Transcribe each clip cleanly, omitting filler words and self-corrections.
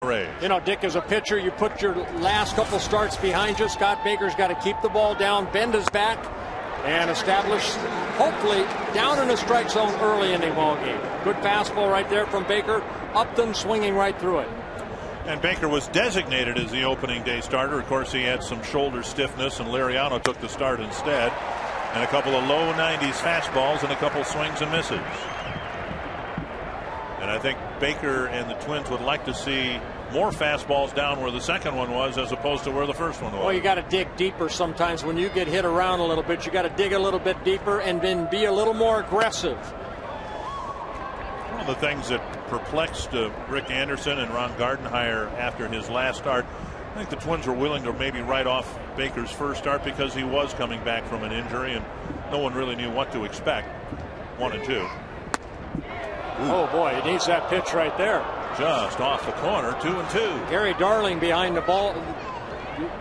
raised. You know, Dick, as a pitcher, you put your last couple starts behind you. Scott Baker's got to keep the ball down, bend his back, and establish, hopefully, down in the strike zone early in the ball game. Good fastball right there from Baker. Upton swinging right through it. And Baker was designated as the opening day starter. Of course, he had some shoulder stiffness, and Liriano took the start instead. And a couple of low 90s fastballs and a couple swings and misses. And I think Baker and the Twins would like to see more fastballs down where the second one was as opposed to where the first one was. Well, you got to dig deeper sometimes. When you get hit around a little bit, you got to dig a little bit deeper and then be a little more aggressive. One of the things that perplexed Rick Anderson and Ron Gardenhire after his last start, I think the Twins were willing to maybe write off Baker's first start because he was coming back from an injury and no one really knew what to expect. 1-2. Oh boy, he needs that pitch right there. Just off the corner, 2-2. Gary Darling behind the ball,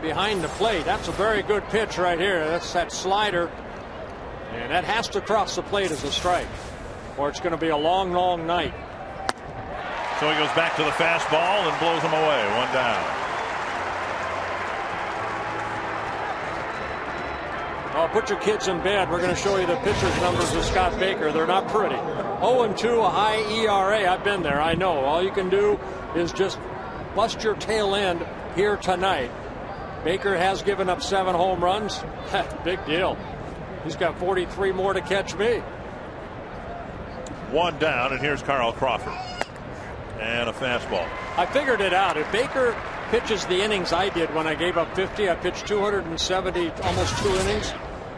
behind the plate. That's a very good pitch right here. That's that slider, and that has to cross the plate as a strike, or it's going to be a long, long night. So he goes back to the fastball and blows him away. 1 down. Oh, put your kids in bed. We're going to show you the pitcher's numbers of Scott Baker. They're not pretty. 0-2, a high ERA. I've been there. I know. All you can do is just bust your tail end here tonight. Baker has given up 7 home runs. Big deal. He's got 43 more to catch me. 1 down, and here's Carl Crawford. And a fastball. I figured it out. If Baker pitches the innings I did when I gave up 50, I pitched 270, almost 2 innings.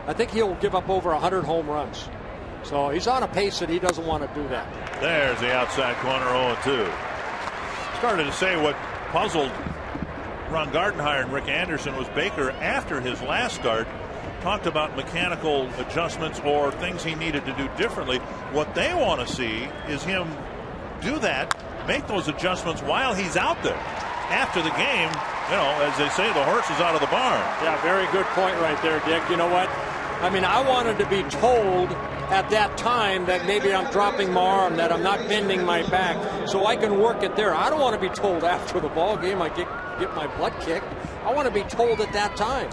I think he'll give up over 100 home runs. So he's on a pace that he doesn't want to do that. There's the outside corner, 0-2. Started to say what puzzled Ron Gardenhire and Rick Anderson was Baker, after his last start, talked about mechanical adjustments or things he needed to do differently. What they want to see is him do that, make those adjustments while he's out there. After the game, you know, as they say, the horse is out of the barn. Yeah, very good point right there, Dick. You know what? I mean, I wanted to be told at that time that maybe I'm dropping my arm, that I'm not bending my back, so I can work it there. I don't want to be told after the ball game I get my butt kicked. I want to be told at that time.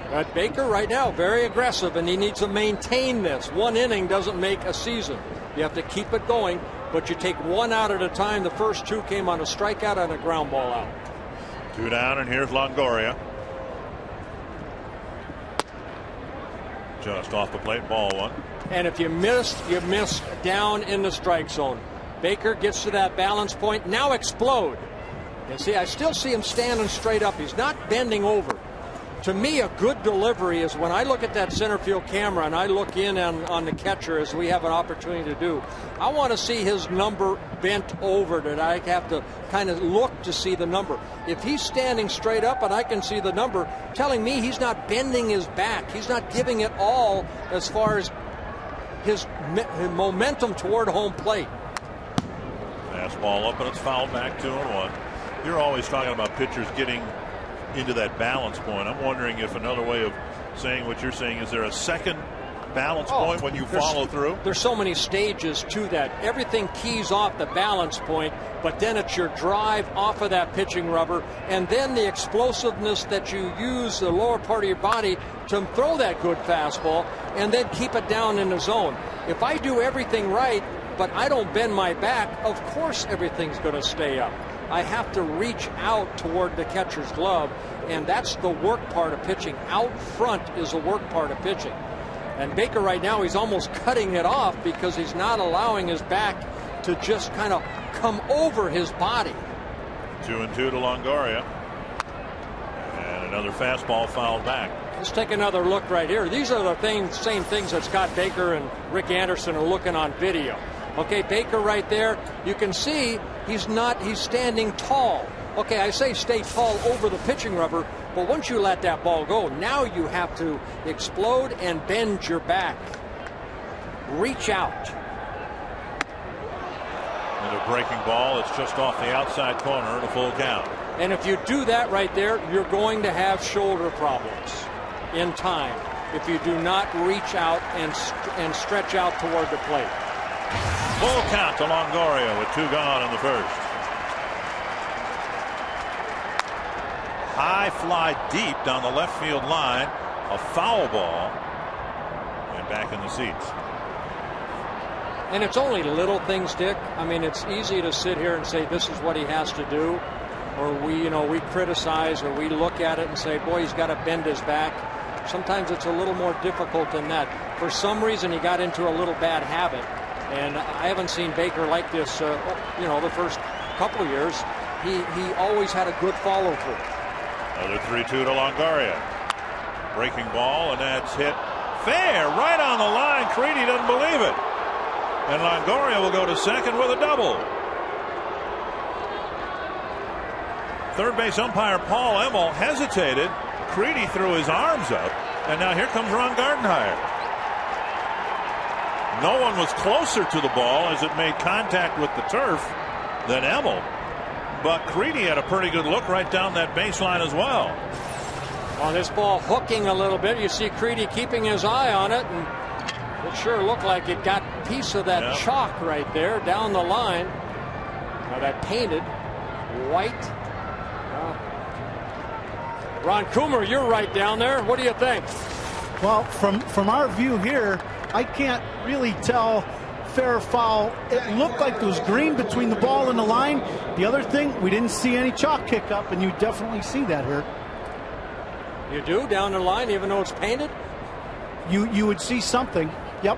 But Baker right now, very aggressive, and he needs to maintain this. 1 inning doesn't make a season. You have to keep it going, but you take 1 out at a time. The first 2 came on a strikeout and a ground ball out. 2 down, and here's Longoria. Just off the plate, ball 1. And if you missed, you missed down in the strike zone. Baker gets to that balance point. Now explode. And see, I still see him standing straight up. He's not bending over. To me, a good delivery is when I look at that center field camera and I look in on the catcher, as we have an opportunity to do. I want to see his number bent over, that I have to kind of look to see the number. If he's standing straight up and I can see the number, telling me he's not bending his back. He's not giving it all as far as his momentum toward home plate. Fastball up, and it's fouled back, 2-1. You're always talking about pitchers getting into that balance point. I'm wondering if another way of saying what you're saying, is there a second balance point when you follow through? There's so many stages to that. Everything keys off the balance point, but then it's your drive off of that pitching rubber, and then the explosiveness that you use the lower part of your body to throw that good fastball and then keep it down in the zone. If I do everything right, but I don't bend my back, of course everything's going to stay up. I have to reach out toward the catcher's glove, and that's the work part of pitching. Out front is the work part of pitching. And Baker right now, he's almost cutting it off because he's not allowing his back to just kind of come over his body. 2-2 to Longoria. And another fastball fouled back. Let's take another look right here. These are the same things that Scott Baker and Rick Anderson are looking on video. Okay, Baker right there, you can see he's standing tall. Okay, I say stay tall over the pitching rubber, but once you let that ball go, now you have to explode and bend your back. Reach out. And a breaking ball, it's just off the outside corner and a full count. And if you do that right there, you're going to have shoulder problems in time if you do not reach out and stretch out toward the plate. Full count to Longoria with 2 gone in the first. high fly deep down the left field line. A foul ball. And back in the seats. And it's only little things, Dick. I mean, it's easy to sit here and say this is what he has to do, or we criticize, or we look at it and say, boy, he's got to bend his back. Sometimes it's a little more difficult than that. For some reason, he got into a little bad habit, and I haven't seen Baker like this. The first couple of years, he always had a good follow through. Another 3-2 to Longoria. Breaking ball, and that's hit fair right on the line. Creedy doesn't believe it. And Longoria will go to second with a double. Third base umpire Paul Emmel hesitated. Creedy threw his arms up. And now here comes Ron Gardenhire. No one was closer to the ball as it made contact with the turf than Emmel. But Creedy had a pretty good look right down that baseline as well. On this ball hooking a little bit. You see Creedy keeping his eye on it, and it sure looked like it got a piece of that chalk right there down the line. Now that painted white. Ron Coomer, you're right down there. What do you think? Well, from our view here, I can't really tell fair or foul. It looked like there was green between the ball and the line. The other thing, we didn't see any chalk kick up, and you definitely see that here. You do down the line, even though it's painted? You would see something. Yep.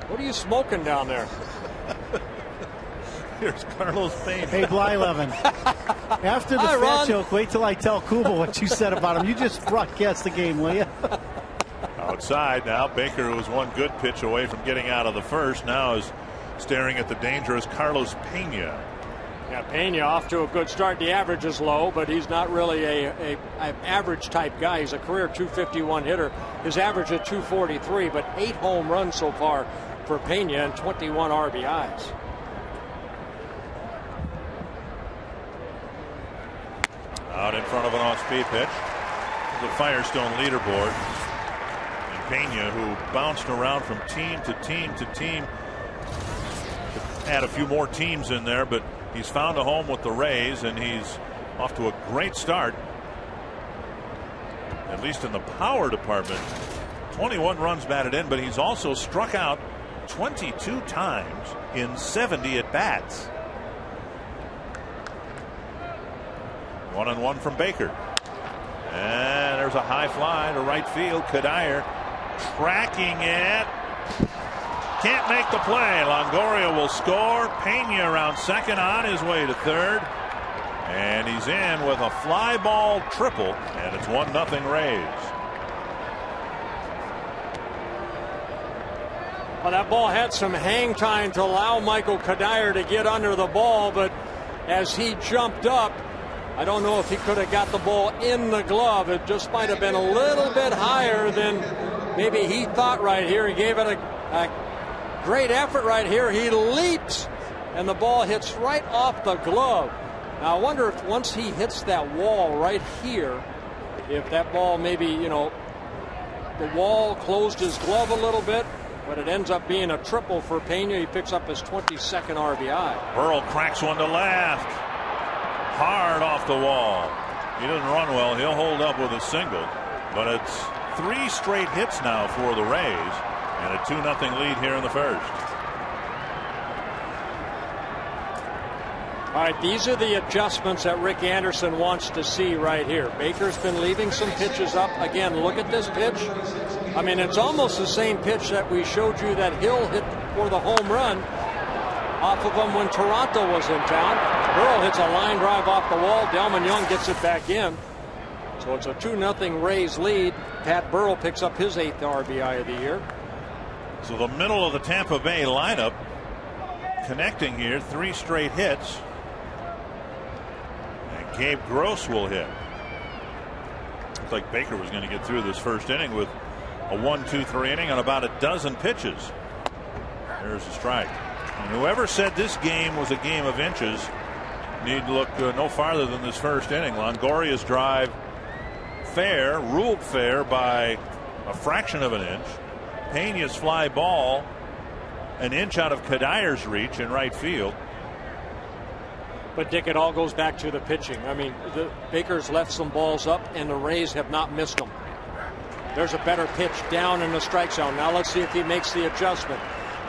What are you smoking down there? Here's Carlos Pena. Hey, Bly11. After the fat joke, wait till I tell Kuba what you said about him. You just broadcast the game, will you? Outside now, Baker, who was one good pitch away from getting out of the first, now is staring at the dangerous Carlos Pena. Yeah, Pena off to a good start. The average is low, but he's not really a average type guy. He's a career .251 hitter. His average is .243, but 8 home runs so far for Pena and 21 RBIs. Out in front of an off-speed pitch. The Firestone leaderboard. And Pena, who bounced around from team to team to team. Had a few more teams in there, but he's found a home with the Rays, and he's off to a great start. At least in the power department. 21 runs batted in, but he's also struck out 22 times in 70 at-bats. 1-1 from Baker. And there's a high fly to right field. Kadire tracking it. Can't make the play. Longoria will score. Pena around second, on his way to third. And he's in with a fly ball triple. And it's 1-0 Rays. Well, that ball had some hang time to allow Michael Kadire to get under the ball, but as he jumped up, I don't know if he could have got the ball in the glove. It just might have been a little bit higher than maybe he thought right here. He gave it a great effort right here. He leaps, and the ball hits right off the glove. Now, I wonder if once he hits that wall right here, if that ball maybe, the wall closed his glove a little bit, but it ends up being a triple for Pena. He picks up his 22nd RBI. Burrell cracks one to left. Hard off the wall. He doesn't run well. He'll hold up with a single, but it's 3 straight hits now for the Rays, and a 2-0 lead here in the first. All right, these are the adjustments that Rick Anderson wants to see right here. Baker's been leaving some pitches up. Again, look at this pitch. I mean, it's almost the same pitch that we showed you that Hill hit for the home run off of him when Toronto was in town. Burrell hits a line drive off the wall. Delmon Young gets it back in. So it's a 2-0 Rays lead. Pat Burrell picks up his 8th RBI of the year. So the middle of the Tampa Bay lineup connecting here. 3 straight hits. And Gabe Gross will hit. Looks like Baker was going to get through this first inning with a 1-2-3 inning on about a dozen pitches. There's a strike. And whoever said this game was a game of inches need to look no farther than this first inning. Longoria's drive fair, ruled fair by a fraction of an inch. Pena's fly ball an inch out of Kadire's reach in right field. But Dick, it all goes back to the pitching. I mean, the Baker's left some balls up, and the Rays have not missed them. There's a better pitch down in the strike zone. Now let's see if he makes the adjustment.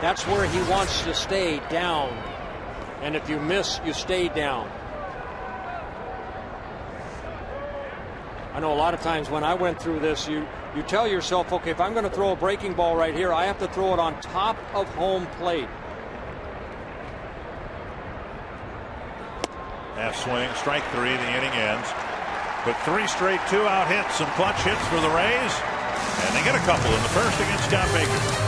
That's where he wants to stay, down. And if you miss, you stay down. I know a lot of times when I went through this, you tell yourself, okay, if I'm going to throw a breaking ball right here, I have to throw it on top of home plate. Half swing, strike 3, the inning ends. But 3 straight 2-out hits, some clutch hits for the Rays. And they get a couple in the first against Scott Baker.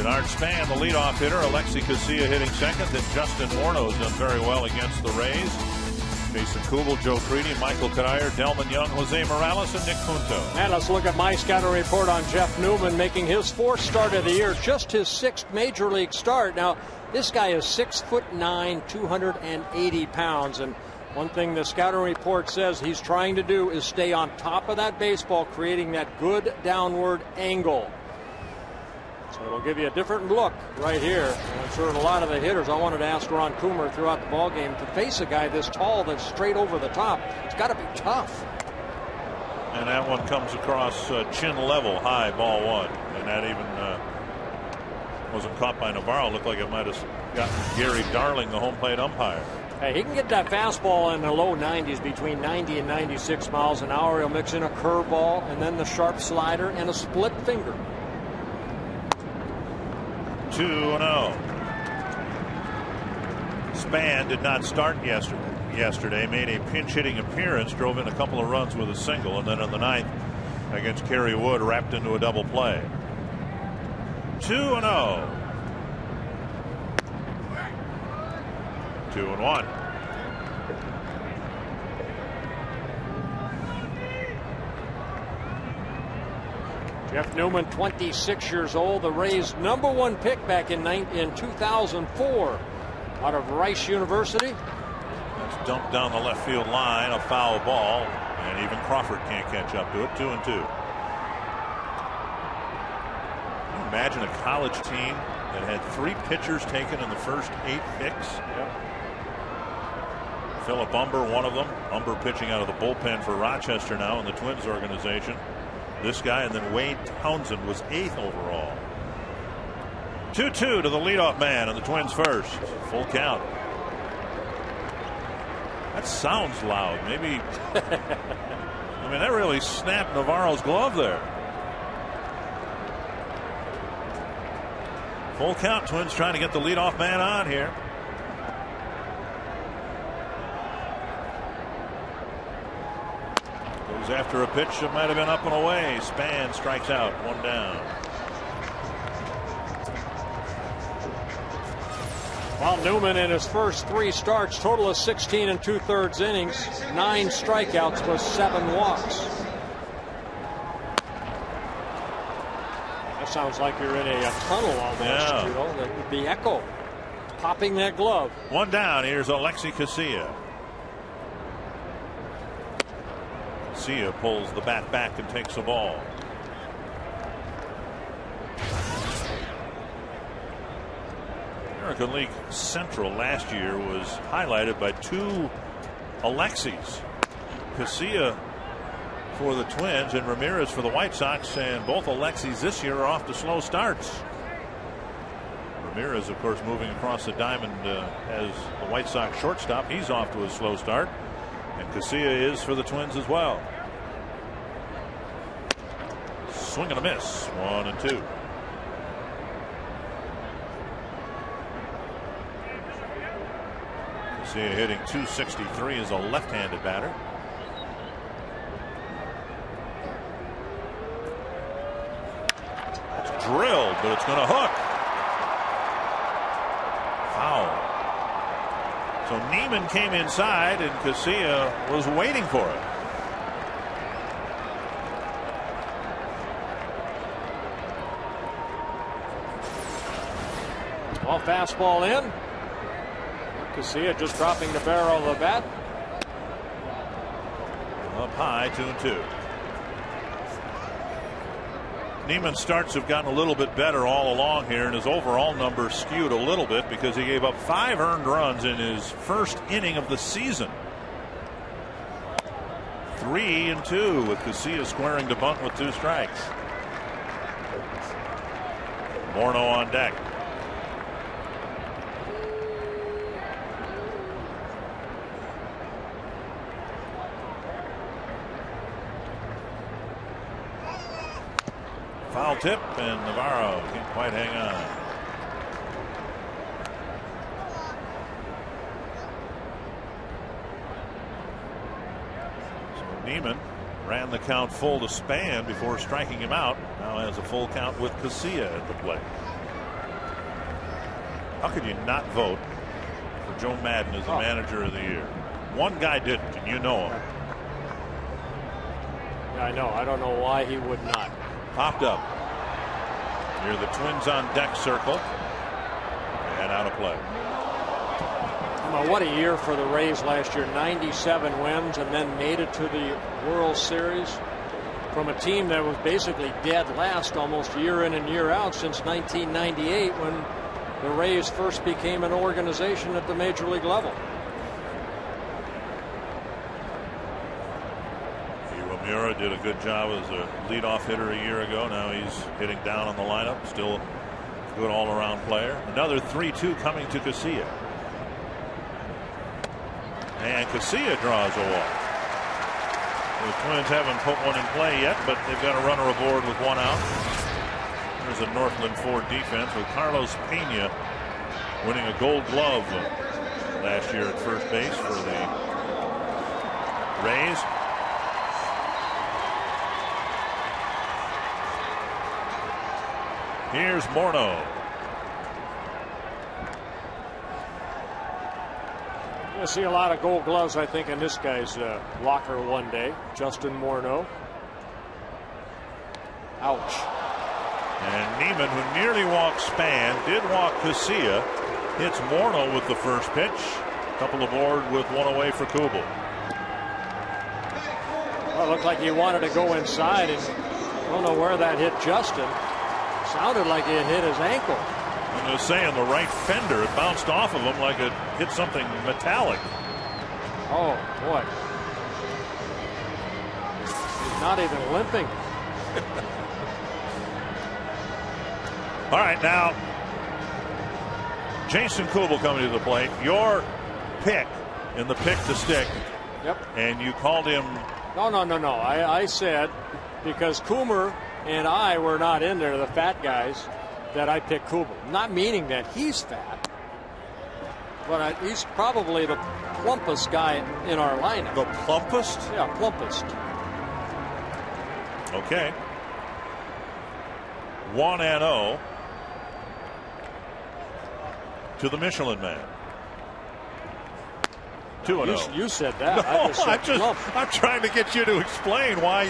Denard Span, the leadoff hitter. Alexi Casilla hitting second. Then Justin Morneau's done very well against the Rays. Jason Kubel, Joe Creedy, Michael Kadire, Delman Young, Jose Morales, and Nick Punto. And let's look at my scouting report on Jeff Newman making his 4th start of the year, just his 6th major league start. Now, this guy is 6'9", 280 pounds, and one thing the scouting report says he's trying to do is stay on top of that baseball, creating that good downward angle. So it'll give you a different look right here. And I'm sure a lot of the hitters, I wanted to ask Ron Coomer throughout the ballgame, to face a guy this tall that's straight over the top, it's got to be tough. And that one comes across chin level, high, ball 1. And that even wasn't caught by Navarro. Looked like it might have gotten Gary Darling, the home plate umpire. Hey, he can get that fastball in the low 90s, between 90 and 96 miles an hour. He'll mix in a curveball and then the sharp slider and a split finger. 2-0. Span did not start yesterday. Made a pinch hitting appearance, drove in a couple of runs with a single, and then in the 9th against Kerry Wood wrapped into a double play. 2-0. 2-1. Jeff Newman, 26 years old, the Rays' #1 pick back in 2004 out of Rice University. That's dumped down the left field line, a foul ball, and even Crawford can't catch up to it. 2-2. Can you imagine a college team that had 3 pitchers taken in the first 8 picks? Yep. Philip Umber, one of them. Umber pitching out of the bullpen for Rochester now in the Twins organization. This guy, and then Wade Townsend was 8th overall. 2-2 to the leadoff man, and the Twins first. Full count. That sounds loud. Maybe. I mean, that really snapped Navarro's glove there. Full count. Twins trying to get the leadoff man on here. After a pitch that might have been up and away. Span strikes out, 1 down. Well, Newman in his first 3 starts, total of 16 2/3 innings, 9 strikeouts with 7 walks. That sounds like you're in a tunnel almost. Yeah. You know, the echo popping that glove. 1 down. Here's Alexi Casilla. Casilla pulls the bat back and takes the ball. American League Central last year was highlighted by 2 Alexis. Casilla for the Twins and Ramirez for the White Sox, and both Alexis this year are off to slow starts. Ramirez, of course, moving across the diamond as the White Sox shortstop. He's off to a slow start, and Casilla is for the Twins as well. Swing and a miss. 1-2. Casilla hitting .263 as a left-handed batter. It's drilled, but it's going to hook. Foul. So Neiman came inside, and Casilla was waiting for it. Well, fastball in. Casilla just dropping the barrel of the bat. Up high, 2-2. Neiman's starts have gotten a little bit better all along here, and his overall numbers skewed a little bit because he gave up 5 earned runs in his first inning of the season. 3-2 with Casilla squaring to bunt with 2 strikes. Morneau on deck. Foul tip, and Navarro can't quite hang on. So Neiman ran the count full to Span before striking him out. Now has a full count with Casilla at the plate. How could you not vote for Joe Madden as the manager of the year? One guy didn't, and you know him. Yeah, I know. I don't know why he would not. Popped up near the Twins on deck circle and out of play. What a year for the Rays last year. 97 wins and then made it to the World Series from a team that was basically dead last almost year in and year out since 1998 when the Rays first became an organization at the major league level. Mura did a good job as a leadoff hitter a year ago. Now he's hitting down on the lineup. Still a good all-around player. Another 3-2 coming to Casilla. And Casilla draws a walk. The Twins haven't put one in play yet, but they've got a runner aboard with 1 out. There's a Northland Ford defense with Carlos Pena winning a Gold Glove last year at first base for the Rays. Here's Morneau. You're going to see a lot of Gold Gloves, I think, in this guy's locker one day. Justin Morneau. Ouch. And Neiman, who nearly walked Span, did walk Casilla. Hits Morneau with the first pitch. Couple aboard with 1 away for Kubel. Well, it looked like he wanted to go inside, and I don't know where that hit Justin. Sounded like it hit his ankle. I'm just saying, the right fender, it bounced off of him like it hit something metallic. Oh, boy. He's not even limping. All right, now, Jason Kubel coming to the plate. Your pick in the pick to stick. Yep. And you called him. No. I said because Coomer and I were not in there, the fat guys, that I picked Kubel. Not meaning that he's fat, but he's probably the plumpest guy in our lineup. The plumpest? Yeah, plumpest. Okay. 1-0. to the Michelin Man. 2-0. You said that. No, I'm trying to get you to explain why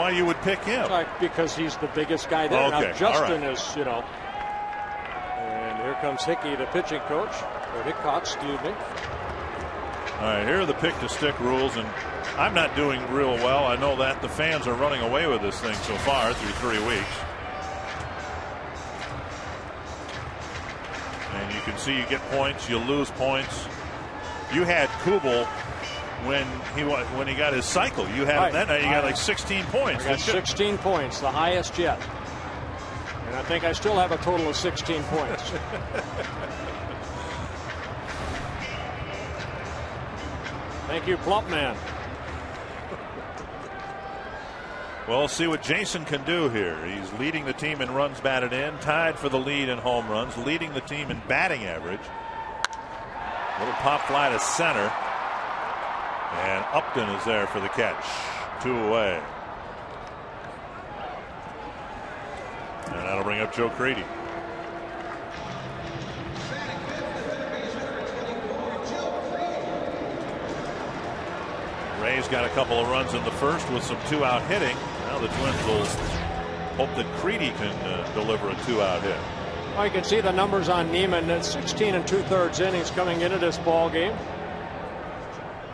you would pick him. Because he's the biggest guy there. Okay. Now Justin is, you know. And here comes Hickey, the pitching coach, or Hickok, excuse me. All right, here are the pick to stick rules, and I'm not doing real well. I know that the fans are running away with this thing so far through 3 weeks. And you can see you get points, you lose points. You had Kubel when he got his cycle. You had him that night. You got like 16 points. I got 16 points, the highest yet. And I think I still have a total of 16 points. Thank you, Plump Man. Well, we'll see what Jason can do here. He's leading the team in runs batted in, tied for the lead in home runs, leading the team in batting average. Little pop fly to center. And Upton is there for the catch. 2 away. And that'll bring up Joe Creedy. Rays got a couple of runs in the first with some 2-out hitting. Now the Twins will hope that Creedy can deliver a 2-out hit. Well, you can see the numbers on Neiman at 16 2/3 innings coming into this ball game.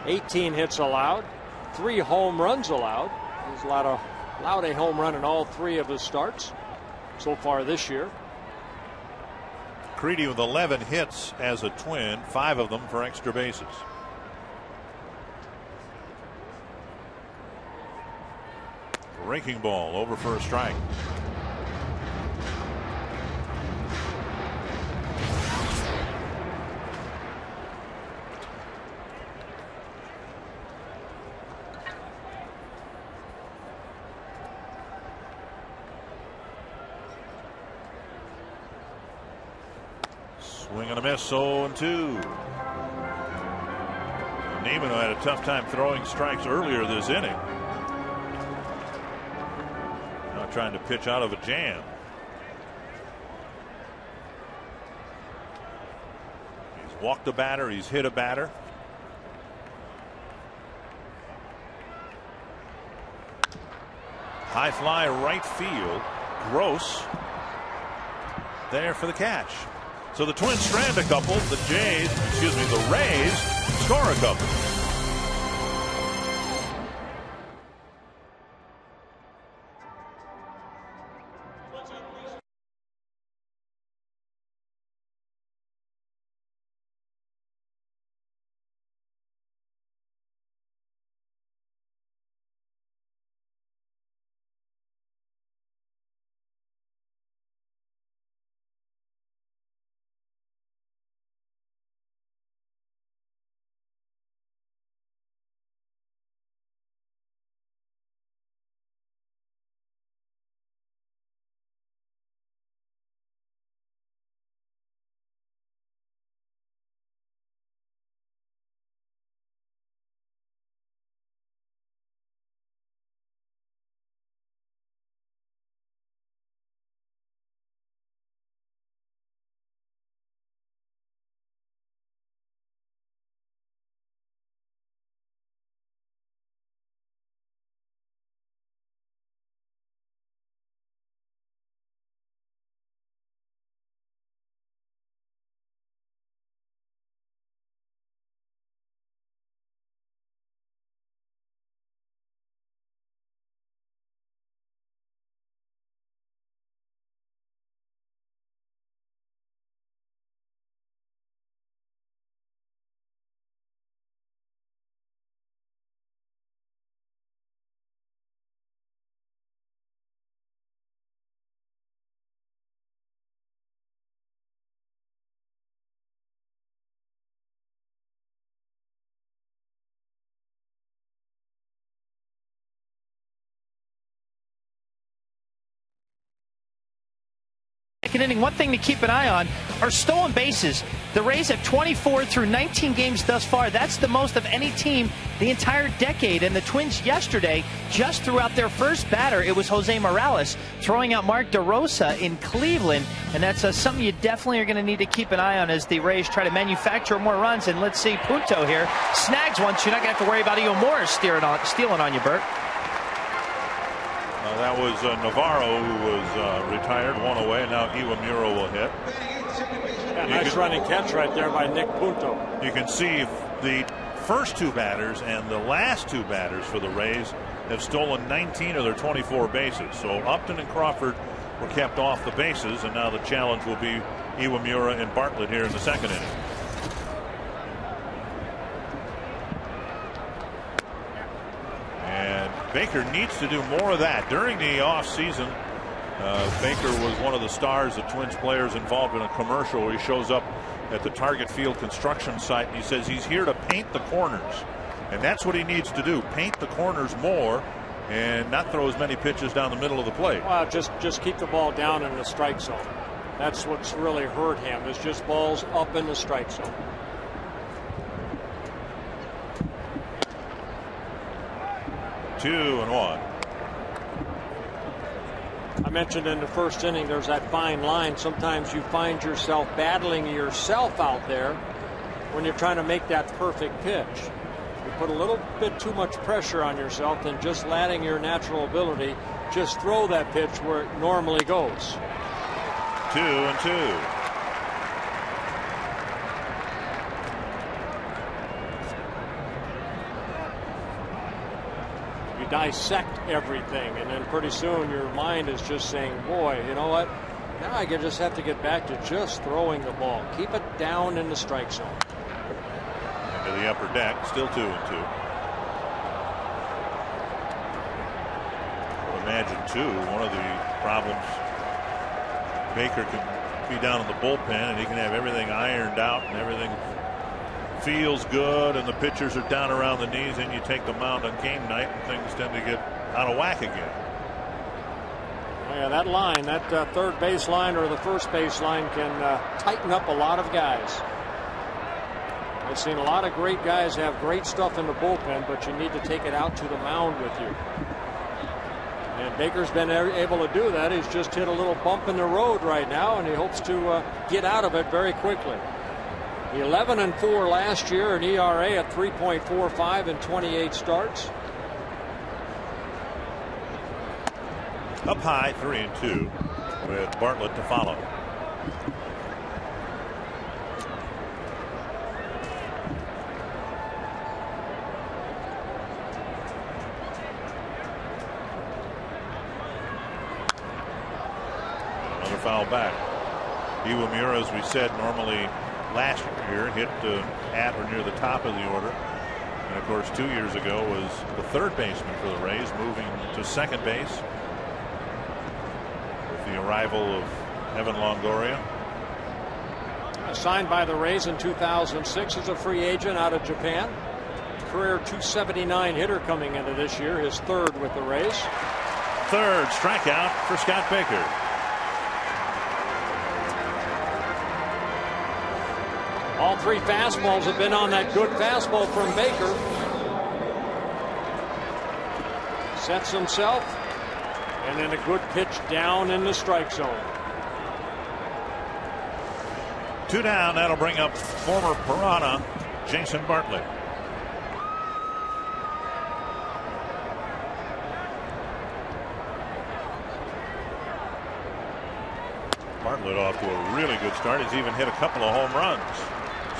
18 hits allowed, 3 home runs allowed. He's allowed a home run in all 3 of his starts so far this year. Creedy with 11 hits as a Twin, 5 of them for extra bases. Raking ball over for a strike. Swing and a miss, 0-2. Neiman had a tough time throwing strikes earlier this inning. Now trying to pitch out of a jam. He's walked a batter, he's hit a batter. High fly right field. Gross there for the catch. So the Twins strand a couple. The Rays score a couple. second inning. One thing to keep an eye on are stolen bases. The Rays have 24 through 19 games thus far. That's the most of any team the entire decade. And the Twins yesterday just threw out their first batter. It was Jose Morales throwing out Mark DeRosa in Cleveland. And that's something you definitely are going to need to keep an eye on as the Rays try to manufacture more runs. And let's see, Punto here snags one, so you're not going to have to worry about Eo Morris stealing on you, Bert. That was Navarro, who was retired, one away. Now Iwamura will hit. Yeah, nice running catch right there by Nick Punto. You can see the first two batters and the last two batters for the Rays have stolen 19 of their 24 bases. So Upton and Crawford were kept off the bases, and now the challenge will be Iwamura and Bartlett here in the second inning. And Baker needs to do more of that. During the offseason, Baker was one of the stars of Twins players involved in a commercial where he shows up at the Target Field construction site and he says he's here to paint the corners. And that's what he needs to do, paint the corners more and not throw as many pitches down the middle of the plate. Well, just keep the ball down in the strike zone. That's what's really hurt him, is just balls up in the strike zone. Two and one. I mentioned in the first inning there's that fine line. Sometimes you find yourself battling yourself out there when you're trying to make that perfect pitch. You put a little bit too much pressure on yourself than just letting your natural ability just throw that pitch where it normally goes. 2-2. Dissect everything, and then pretty soon your mind is just saying, boy, you know what, now I just have to get back to just throwing the ball. Keep it down in the strike zone. Into the upper deck, still 2-2. Imagine too, one of the problems, Baker can be down in the bullpen and he can have everything ironed out and everything feels good and the pitchers are down around the knees, and you take the mound on game night and things tend to get out of whack again. Yeah, that line, that third base line or the first base line can tighten up a lot of guys. I've seen a lot of great guys have great stuff in the bullpen, but you need to take it out to the mound with you. And Baker's been able to do that. He's just hit a little bump in the road right now, and he hopes to get out of it very quickly. 11-4 last year, an ERA at 3.45 in 28 starts. Up high, 3-2, with Bartlett to follow. Another foul back. Iwamura, as we said, normally last year hit at or near the top of the order, and of course 2 years ago was the third baseman for the Rays, moving to second base with the arrival of Evan Longoria. Signed by the Rays in 2006 as a free agent out of Japan. Career .279 hitter coming into this year, his third with the Rays. Third strikeout for Scott Baker. All three fastballs have been on that good fastball from Baker. Sets himself, and then a good pitch down in the strike zone. 2 down. That'll bring up former Piranha Jason Bartlett. Bartlett off to a really good start. He's even hit a couple of home runs.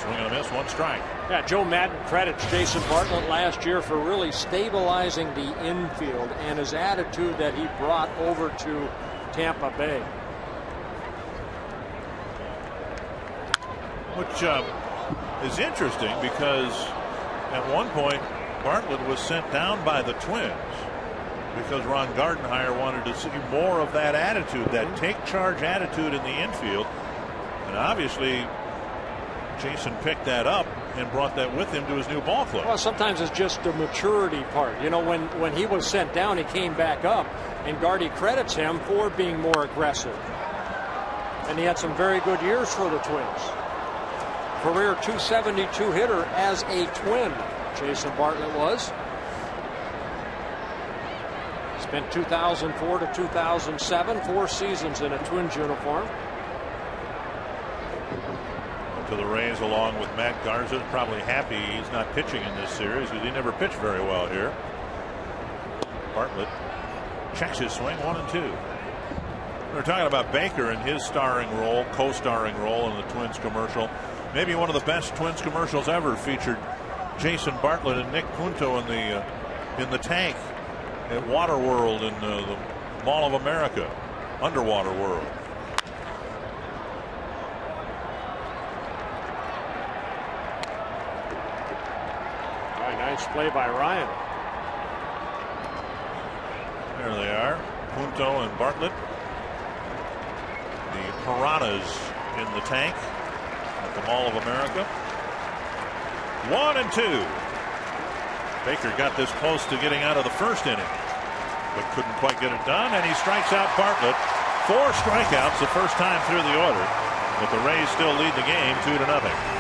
Swing and a miss, one strike. Yeah, Joe Madden credits Jason Bartlett last year for really stabilizing the infield and his attitude that he brought over to Tampa Bay. Which is interesting because at one point Bartlett was sent down by the Twins because Ron Gardenhire wanted to see more of that attitude, that take charge attitude in the infield, and obviously Jason picked that up and brought that with him to his new ball club. Well, sometimes it's just the maturity part. You know, when he was sent down, he came back up, and Gardy credits him for being more aggressive. and he had some very good years for the Twins. Career .272 hitter as a Twin, Jason Bartlett was. Spent 2004 to 2007, 4 seasons in a Twins uniform. To the Rays along with Matt Garza. Probably happy he's not pitching in this series because he never pitched very well here. Bartlett checks his swing, 1-2. We were talking about Baker and his starring role, co-starring role in the Twins commercial. Maybe one of the best Twins commercials ever featured Jason Bartlett and Nick Punto in the tank at Waterworld in the Mall of America, Underwater World. Nice play by Ryan. There they are, Punto and Bartlett. The piranhas in the tank at the Mall of America. 1-2. Baker got this close to getting out of the first inning, but couldn't quite get it done, and he strikes out Bartlett. 4 strikeouts the first time through the order, but the Rays still lead the game 2-0.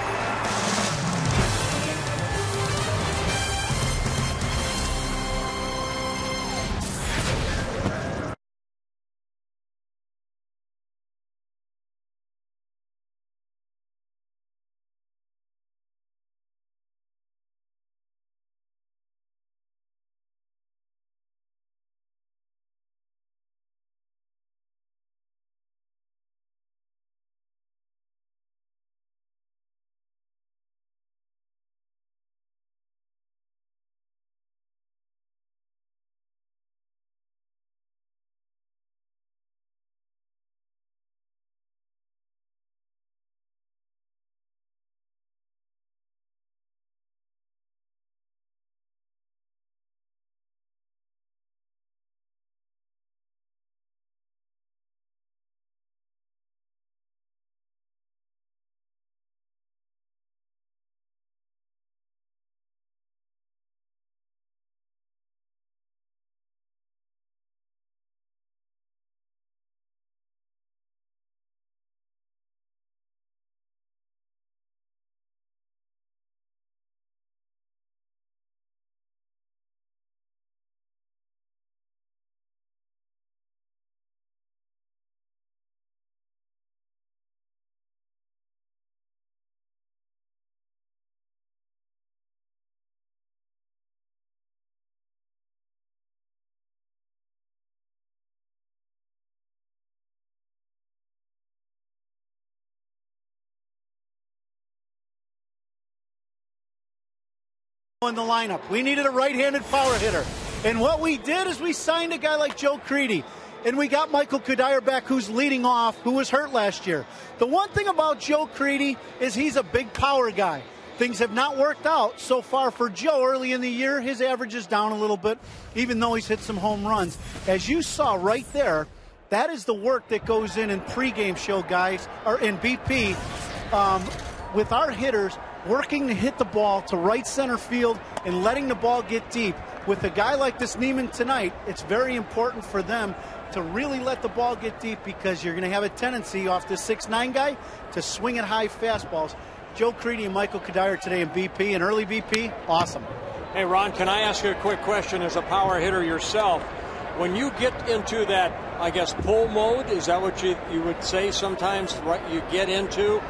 In the lineup, we needed a right-handed power hitter, and what we did is we signed a guy like Joe Creedy, and we got Michael Cuddyer back, who's leading off, who was hurt last year. The one thing about Joe Creedy is he's a big power guy. Things have not worked out so far for Joe. Early in the year, his average is down a little bit, even though he's hit some home runs. As you saw right there, that is the work that goes in pregame show, guys, or in BP, with our hitters working to hit the ball to right center field and letting the ball get deep. With a guy like this Neiman tonight, it's very important for them to really let the ball get deep, because you're going to have a tendency off this 6'9" guy to swing at high fastballs. Joe Creedy and Michael Cuddyer today in BP, and early BP, awesome. Hey, Ron, can I ask you a quick question as a power hitter yourself? When you get into that, I guess, pull mode, is that what you would say sometimes you get into?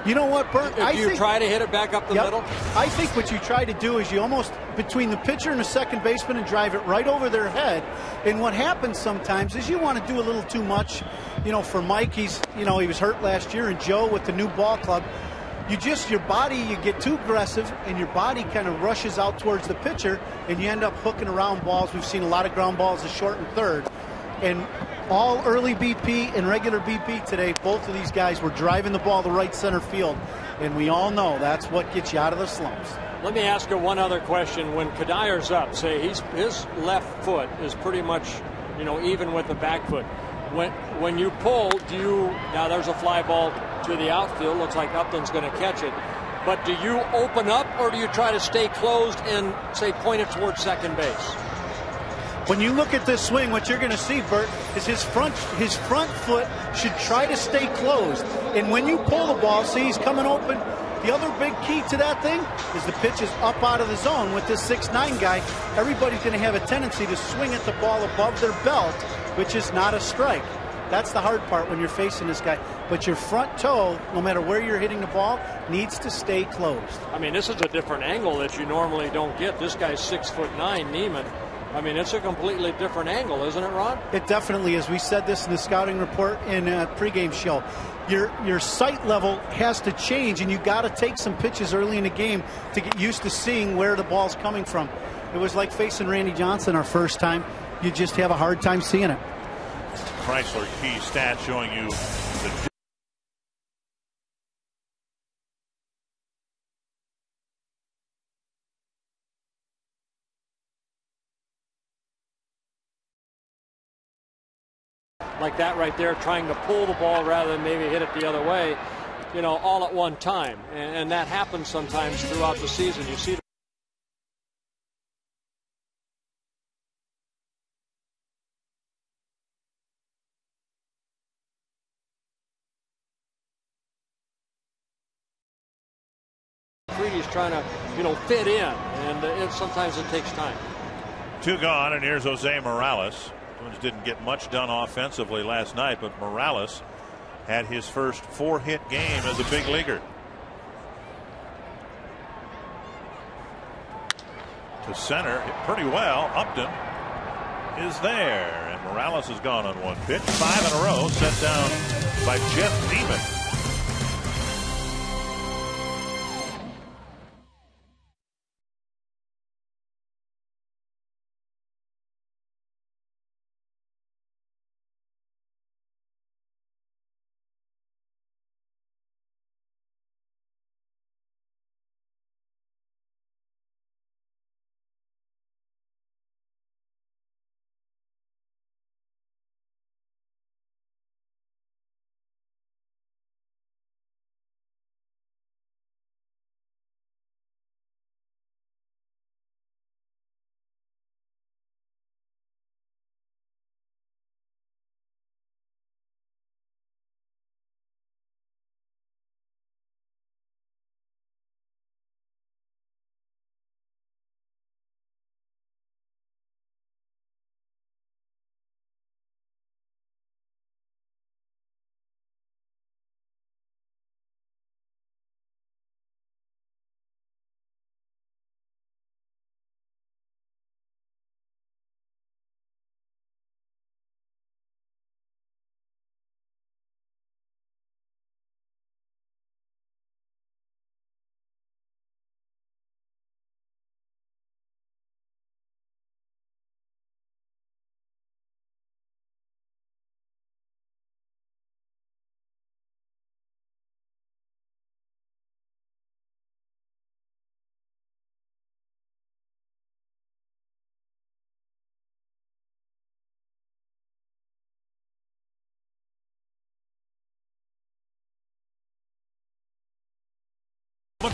You know what, Bert? You try to hit it back up the middle? I think what you try to do is you almost between the pitcher and the second baseman and drive it right over their head. And what happens sometimes is you want to do a little too much. You know, for Mike, he was hurt last year, and Joe with the new ball club. Your body, you get too aggressive, and your body kind of rushes out towards the pitcher, and you end up hooking around balls. We've seen a lot of ground balls to short and third. And all early BP and regular BP today, both of these guys were driving the ball to right center field. And we all know that's what gets you out of the slumps. Let me ask you one other question. When Cuddyer's up, say his left foot is pretty much, even with the back foot. When you pull, now there's a fly ball to the outfield. Looks like Upton's going to catch it. But do you open up, or do you try to stay closed and, say, point it towards second base? When you look at this swing, what you're going to see, Bert, is his front foot should try to stay closed. And when you pull the ball, see he's coming open. The other big key to that thing is the pitch is up out of the zone. With this 6'9" guy, everybody's going to have a tendency to swing at the ball above their belt, which is not a strike. That's the hard part when you're facing this guy. But your front toe, no matter where you're hitting the ball, needs to stay closed. I mean, this is a different angle that you normally don't get. This guy's 6'9", Neiman. I mean, it's a completely different angle, isn't it, Ron? It definitely is. We said this in the scouting report in a pregame show. Your sight level has to change, and you got to take some pitches early in the game to get used to seeing where the ball's coming from. It was like facing Randy Johnson our first time. You just have a hard time seeing it. Chrysler key stat showing you the like that right there, trying to pull the ball rather than maybe hit it the other way, you know, all at one time. And that happens sometimes throughout the season. You see he's trying to, you know, fit in, and sometimes it takes time. 2 gone, and here's Jose Morales. Twins didn't get much done offensively last night, but Morales had his first 4-hit game as a big leaguer. To center, hit pretty well. Upton is there, and Morales has gone on 1 pitch. 5 in a row, set down by Jeff Neiman.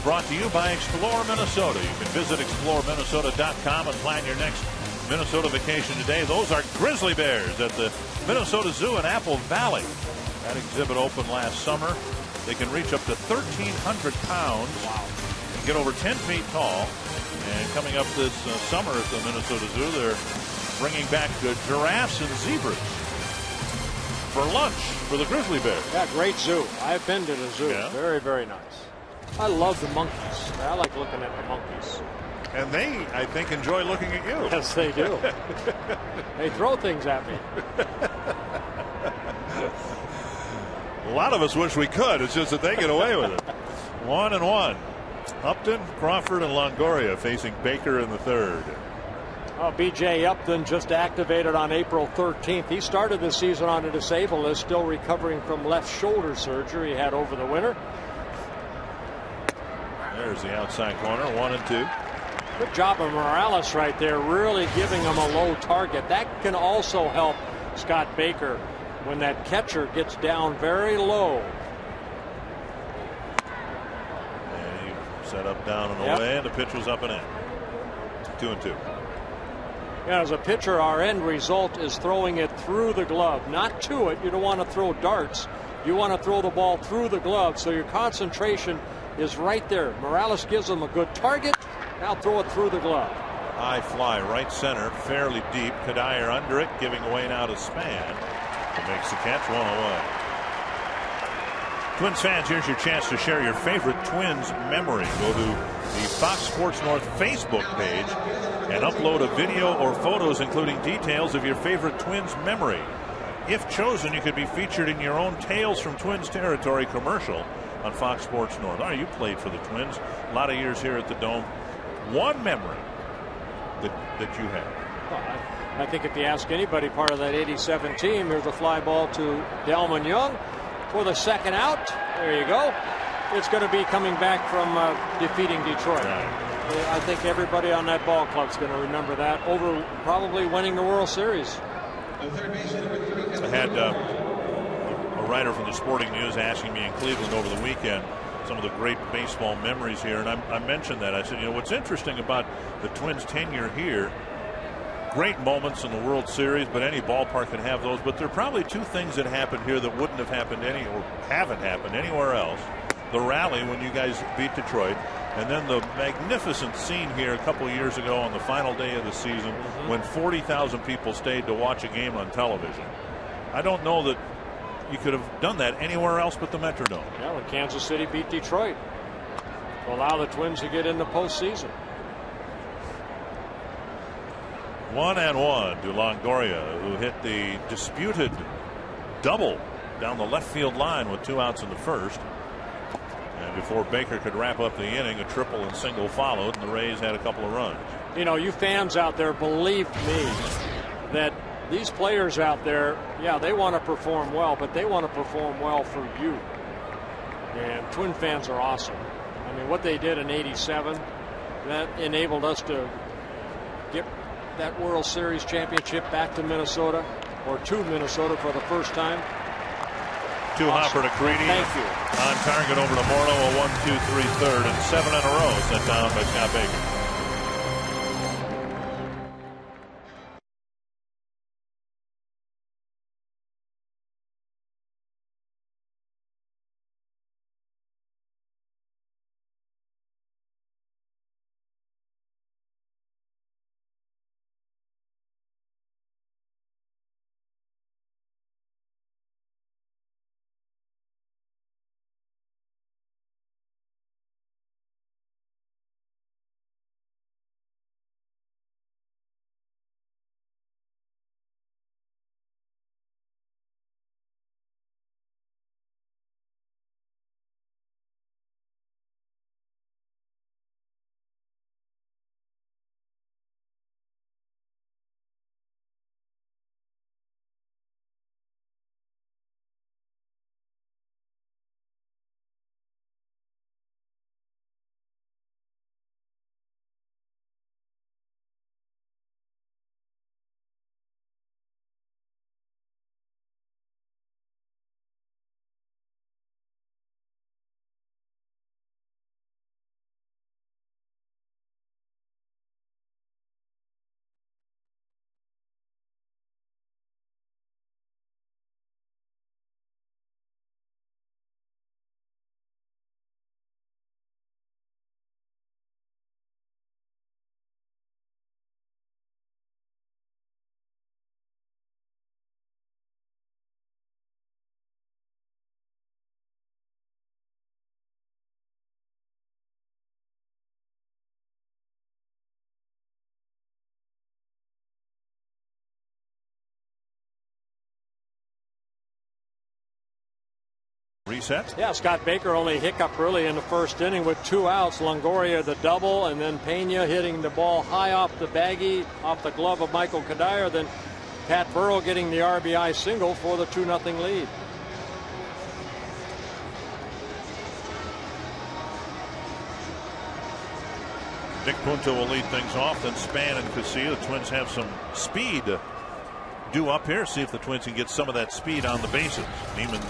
Brought to you by Explore Minnesota. You can visit exploreminnesota.com and plan your next Minnesota vacation today. Those are grizzly bears at the Minnesota Zoo in Apple Valley. That exhibit opened last summer. They can reach up to 1,300 pounds. Wow. And get over 10 feet tall. And coming up this summer at the Minnesota Zoo, they're bringing back giraffes and zebras for lunch for the grizzly bears. Yeah, great zoo. I've been to the zoo. Yeah. Very, very nice. I love the monkeys. I like looking at the monkeys. And they, I think, enjoy looking at you. Yes, they do. They throw things at me. A lot of us wish we could. It's just that they get away with it. 1-1. Upton, Crawford, and Longoria facing Baker in the third. Oh, B.J. Upton just activated on April 13th. He started the season on a disabled list, still recovering from left shoulder surgery he had over the winter. There's the outside corner, 1-2. Good job of Morales right there, really giving him a low target. That can also help Scott Baker when that catcher gets down very low. And he set up, down, and away, and the pitch was up and in. 2-2. Yeah, as a pitcher, our end result is throwing it through the glove, not to it. You don't want to throw darts. You want to throw the ball through the glove, so your concentration is right there. Morales gives them a good target. Now throw it through the glove. High fly, right center, fairly deep. Cuddyer under it, giving away now to Span, who makes the catch, 1 away. Twins fans, here's your chance to share your favorite Twins memory. Go to the Fox Sports North Facebook page and upload a video or photos including details of your favorite Twins memory. If chosen, you could be featured in your own Tales from Twins Territory commercial on Fox Sports North. Oh, you played for the Twins a lot of years here at the Dome. One memory that you have. Well, I think if you ask anybody part of that '87 team, there's a fly ball to Delman Young for the second out. There you go. It's going to be coming back from defeating Detroit. Right. I think everybody on that ball club's going to remember that over probably winning the World Series. I had a writer from the Sporting News asking me in Cleveland over the weekend some of the great baseball memories here, and I mentioned that. I said, you know, what's interesting about the Twins' tenure here, great moments in the World Series, but any ballpark can have those, but there are probably two things that happened here that wouldn't have happened or haven't happened anywhere else. The rally when you guys beat Detroit, and then the magnificent scene here a couple of years ago on the final day of the season when 40,000 people stayed to watch a game on television. I don't know that you could have done that anywhere else but the Metrodome. Yeah, when Kansas City beat Detroit to allow the Twins to get in the postseason. 1-1 to Longoria, who hit the disputed double down the left field line with 2 outs in the first. And before Baker could wrap up the inning, a triple and single followed, and the Rays had a couple of runs. You know, you fans out there, believe me that these players out there, yeah, they want to perform well, but they want to perform well for you. And Twin fans are awesome. I mean, what they did in '87, that enabled us to get that World Series championship back to Minnesota, or to Minnesota for the first time. Two Hopper to Creedy. Thank you. On target over to Morneau, a 1-2-3 third, and 7 in a row set down by Scott Baker. Reset. Yeah, Scott Baker only hiccuped early in the first inning with 2 outs. Longoria the double, and then Pena hitting the ball high off the baggie, off the glove of Michael Cuddyer. Then Pat Burrow getting the RBI single for the 2-0 lead. Nick Punto will lead things off, then Span and Casilla. The Twins have some speed due up here. See if the Twins can get some of that speed on the bases. Neiman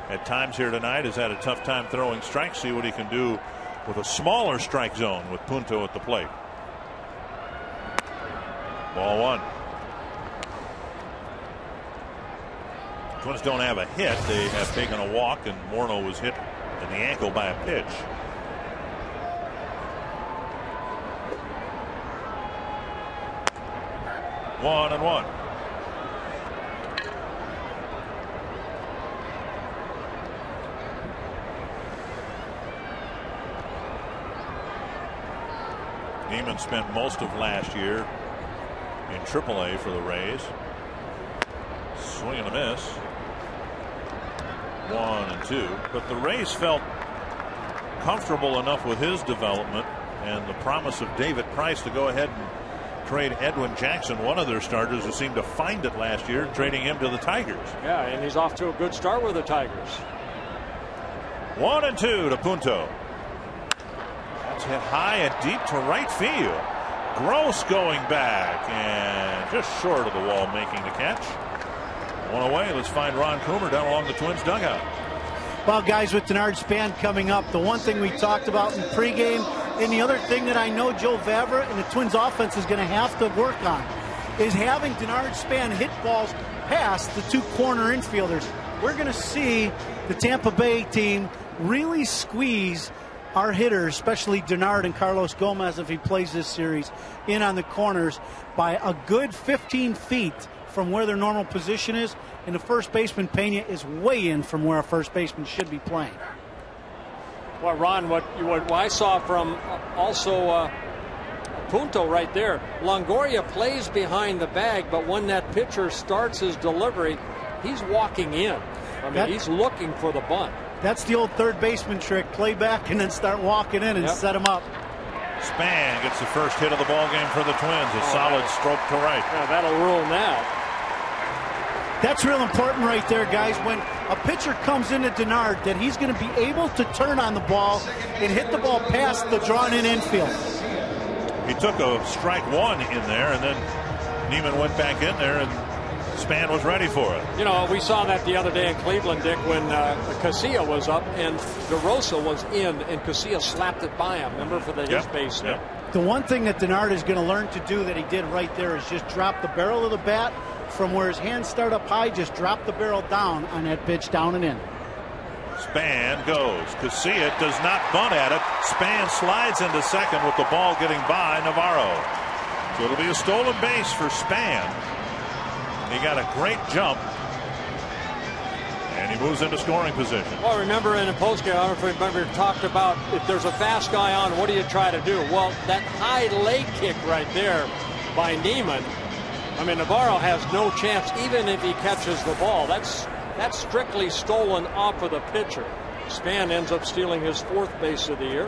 at times here tonight has had a tough time throwing strikes. See what he can do with a smaller strike zone with Punto at the plate. Ball one. Twins don't have a hit. They have taken a walk, and Morneau was hit in the ankle by a pitch. One and one. Neiman spent most of last year in AAA for the Rays. Swing and a miss. 1-2. But the Rays felt comfortable enough with his development and the promise of David Price to go ahead and trade Edwin Jackson, one of their starters who seemed to find it last year, trading him to the Tigers. Yeah, and he's off to a good start with the Tigers. 1-2 to Punto. That's hit high and deep to right field. Gross going back and just short of the wall, making the catch. One away. Let's find Ron Coomer down along the Twins dugout. Well, guys, with Denard Span coming up, the one thing we talked about in pregame, and the other thing that I know Joe Vavra and the Twins offense is going to have to work on, is having Denard Span hit balls past the two corner infielders. We're going to see the Tampa Bay team really squeeze our hitters, especially Denard and Carlos Gomez, if he plays this series, in on the corners by a good 15 feet from where their normal position is, and the first baseman Pena is way in from where a first baseman should be playing. Well, Ron, what I saw from also Punto right there, Longoria plays behind the bag, but when that pitcher starts his delivery, he's walking in. I mean, he's looking for the bunt. That's the old third baseman trick: play back and then start walking in and set him up. Span gets the first hit of the ball game for the Twins. A solid stroke to right. Yeah, that'll rule now. That's real important right there, guys. When a pitcher comes into Denard, that he's going to be able to turn on the ball and hit the ball past the drawn-in infield. He took a strike one in there, and then Neiman went back in there, and Span was ready for it. You know, we saw that the other day in Cleveland, Dick, when Casilla was up and DeRosa was in, and Casilla slapped it by him. Remember, for his base hit. The one thing that Denard is going to learn to do that he did right there is just drop the barrel of the bat from where his hands start up high. Just drop the barrel down on that pitch, down and in. Span goes. Casilla does not bunt at it. Span slides into second with the ball getting by Navarro. So it'll be a stolen base for Span. He got a great jump, and he moves into scoring position. Well, remember in the postgame, I don't remember, talked about if there's a fast guy on, what do you try to do? Well, that high leg kick right there by Neiman, I mean, Navarro has no chance even if he catches the ball. That's strictly stolen off of the pitcher. Span ends up stealing his fourth base of the year.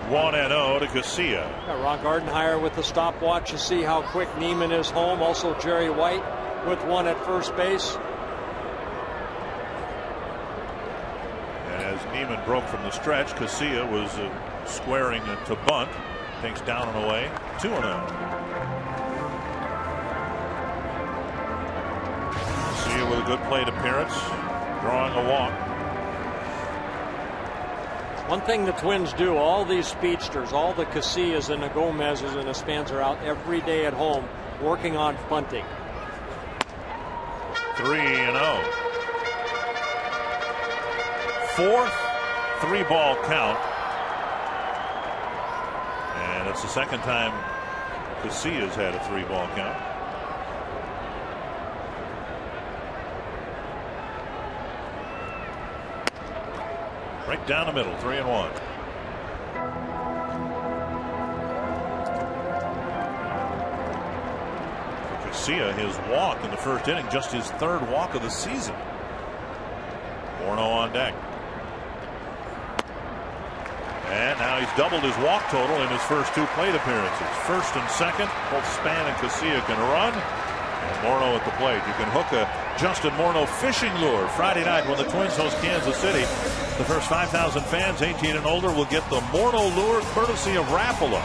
1-0 to Casilla. Ron Gardenhire with the stopwatch to see how quick Neiman is home. Also Jerry White with one at first base. And as Neiman broke from the stretch, Casilla was squaring to bunt. Takes down and away. 2-0. Casilla with a good plate appearance, drawing a walk. One thing the Twins do, all these speedsters, all the Casillas and the Gomez's and the Spans are out every day at home working on bunting. 3-0. Fourth 3-ball count. And it's the second time Casilla's had a 3-ball count. Right down the middle, 3-1. For Casilla, his walk in the first inning, just his third walk of the season. Morneau on deck. And now he's doubled his walk total in his first two plate appearances. First and second, both Span and Casilla can run. And Morneau at the plate. You can hook a Justin Morneau fishing lure Friday night when the Twins host Kansas City. The first 5,000 fans 18 and older will get the Morneau lure courtesy of Rapala.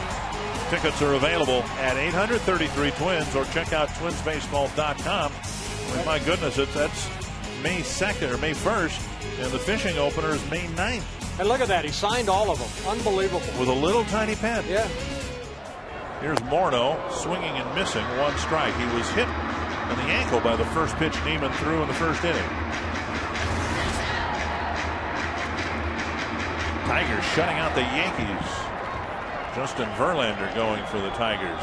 Tickets are available at 833-TWINS or check out twinsbaseball.com. And my goodness, that's May 2nd or May 1st, and the fishing opener is May 9th. And look at that, he signed all of them. Unbelievable. With a little tiny pen. Yeah. Here's Morneau swinging and missing. 1 strike. He was hit on the ankle by the first pitch Neiman threw in the first inning. Tigers shutting out the Yankees. Justin Verlander going for the Tigers.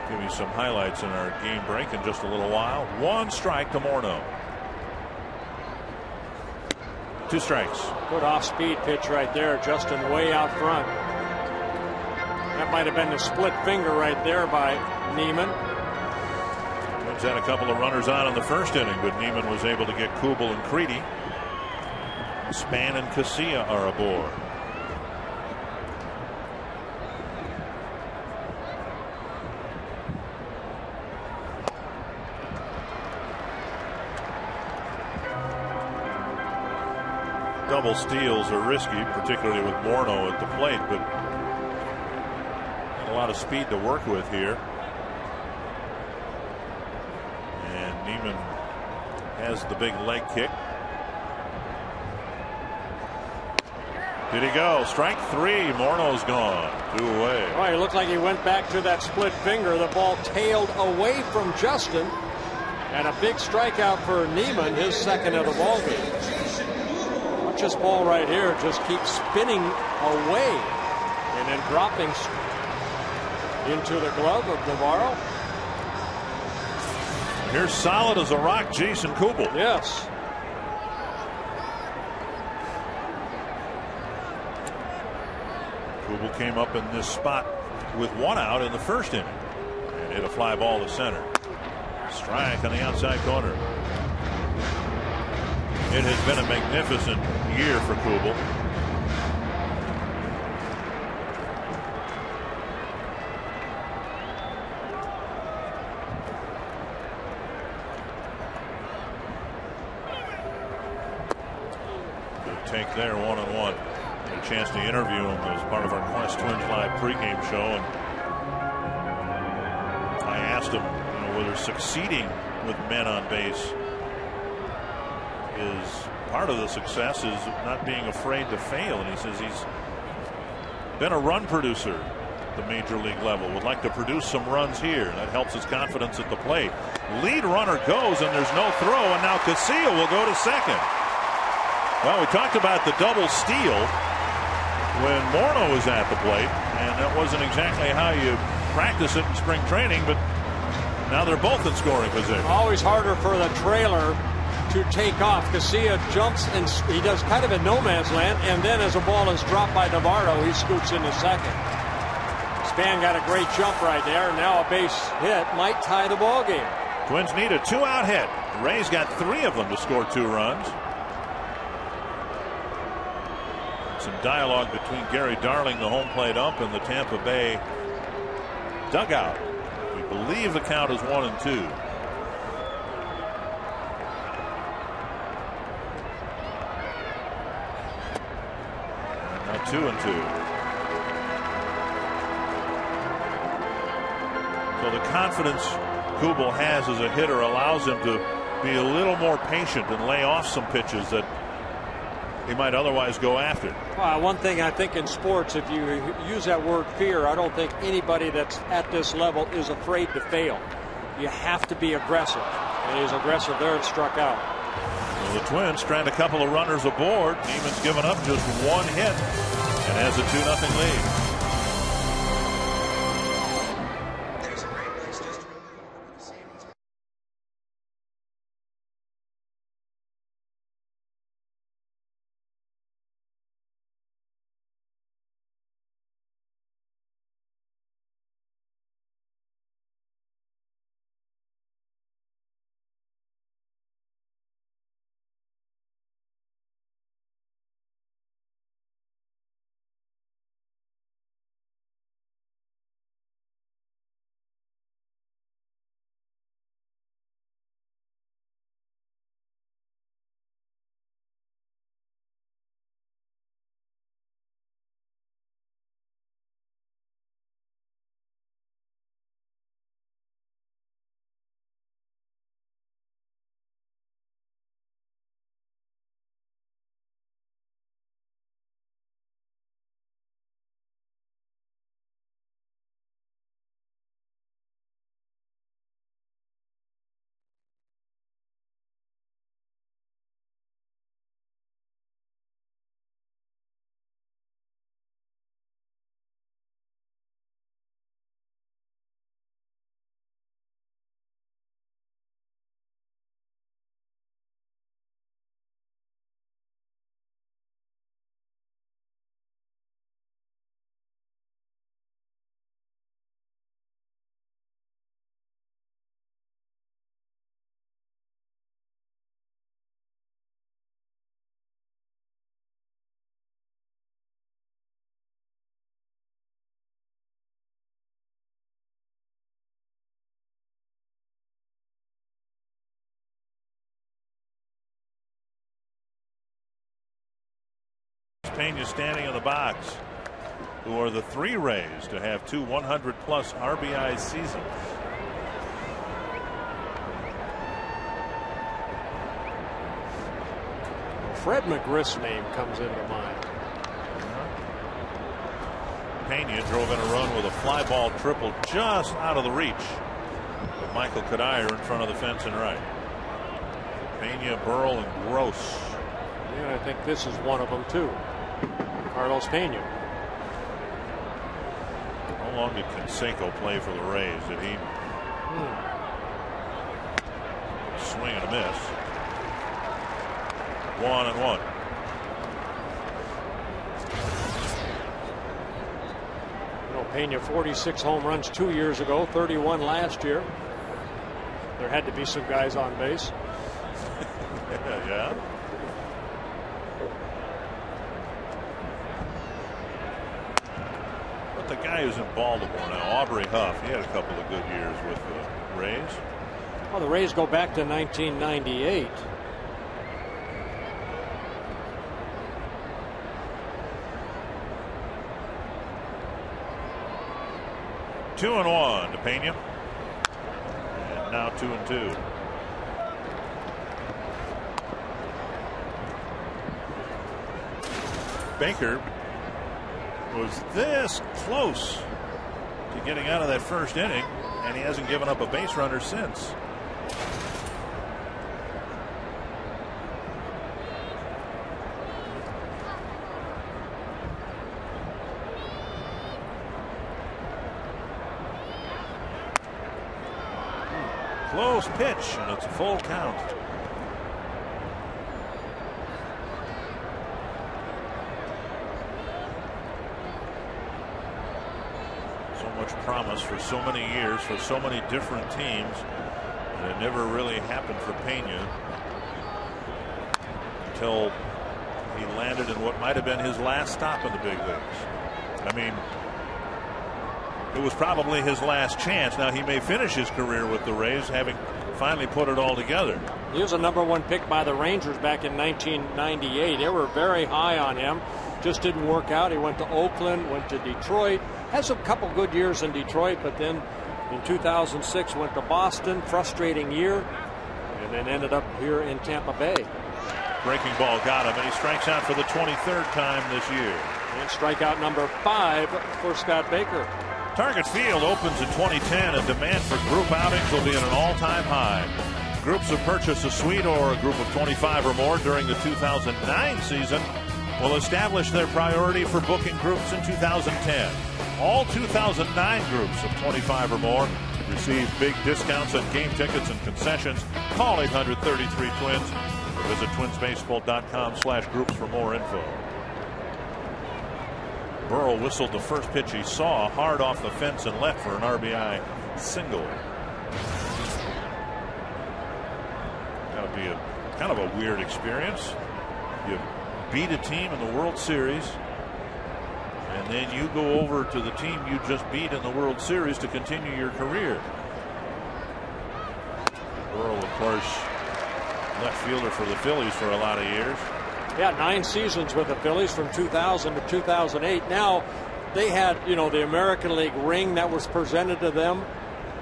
Give you some highlights in our game break in just a little while. 1 strike to Morneau. 2 strikes. Good off-speed pitch right there. Justin way out front. That might have been the split finger right there by Neiman. Twins had a couple of runners on in the first inning, but Neiman was able to get Kubel and Creedy. Span and Casilla are aboard. Double steals are risky, particularly with Morneau at the plate, but a lot of speed to work with here. And Neiman has the big leg kick. Did he go? Strike 3. Morneau's gone. 2 away. Oh, it looked like he went back to that split finger. The ball tailed away from Justin. And a big strikeout for Neiman, his second of the ball game. Watch this ball right here. Just keeps spinning away and then dropping into the glove of Navarro. Here's solid as a rock Jason Kubel. Yes. Kubel came up in this spot with 1 out in the first inning and hit a fly ball to center. Strike on the outside corner. It has been a magnificent year for Kubel. Good take there, 1-1. Had a chance to interview him as part of our Quest Twins Live pregame show, and I asked him, whether succeeding with men on base is part of the success is not being afraid to fail, and he says he's been a run producer at the major league level, would like to produce some runs here. That helps his confidence at the plate. Lead runner goes and there's no throw, and now Casilla will go to second. Well, we talked about the double steal when Morneau was at the plate, and that wasn't exactly how you practice it in spring training, but now they're both in scoring position. Always harder for the trailer to take off. Casilla jumps and he does kind of a no man's land, and then as the ball is dropped by Navarro, he scoots into second. Span got a great jump right there. Now a base hit might tie the ball game. Twins need a 2-out hit. The Rays got 3 of them to score 2 runs. Some dialogue between Gary Darling, the home plate ump, and the Tampa Bay dugout. We believe the count is 1-2. Now 2-2. So the confidence Kubel has as a hitter allows him to be a little more patient and lay off some pitches that he might otherwise go after. Well, one thing I think in sports, if you use that word fear, I don't think anybody that's at this level is afraid to fail. You have to be aggressive. And he's aggressive there and struck out. Well, the Twins strand a couple of runners aboard. Neiman's given up just 1 hit and has a 2-0 lead. Pena standing in the box, who are the 3 Rays to have 2 100-plus RBI seasons. Fred McGriff's name comes into mind. Pena drove in a run with a fly ball triple just out of the reach of Michael Kadire in front of the fence and right. Pena, Burrell, and Gross. Yeah, I think this is one of them too. Carlos Pena. How long did Canseco play for the Rays? Did he swing and a miss? 1-1. Pena 46 home runs 2 years ago, 31 last year. There had to be some guys on base. Yeah. But the guy who's in Baltimore now, Aubrey Huff, he had a couple of good years with the Rays. Well, the Rays go back to 1998. Two and 1 to Pena, and now 2-2. Baker was this close to getting out of that first inning, and he hasn't given up a base runner since. Close pitch, and it's a full count. So much promise for so many years, for so many different teams, and it never really happened for Pena until he landed in what might have been his last stop in the big leagues. I mean, it was probably his last chance. Now he may finish his career with the Rays, having finally put it all together. He was a #1 pick by the Rangers back in 1998. They were very high on him. Just didn't work out. He went to Oakland, went to Detroit. Has a couple good years in Detroit, but then in 2006 went to Boston. Frustrating year, and then ended up here in Tampa Bay. Breaking ball got him, and he strikes out for the 23rd time this year. And strikeout number 5 for Scott Baker. Target Field opens in 2010, and demand for group outings will be at an all-time high. Groups who purchase a suite or a group of 25 or more during the 2009 season will establish their priority for booking groups in 2010. All 2009 groups of 25 or more receive big discounts on game tickets and concessions. Call 833-TWINS or visit twinsbaseball.com/groups for more info. Burrell whistled the first pitch he saw, hard off the fence and left for an RBI single. That'll be a kind of a weird experience. You beat a team in the World Series, and then you go over to the team you just beat in the World Series to continue your career. Burrell, of course, left fielder for the Phillies for a lot of years. Yeah, 9 seasons with the Phillies from 2000 to 2008. Now, they had, the American League ring that was presented to them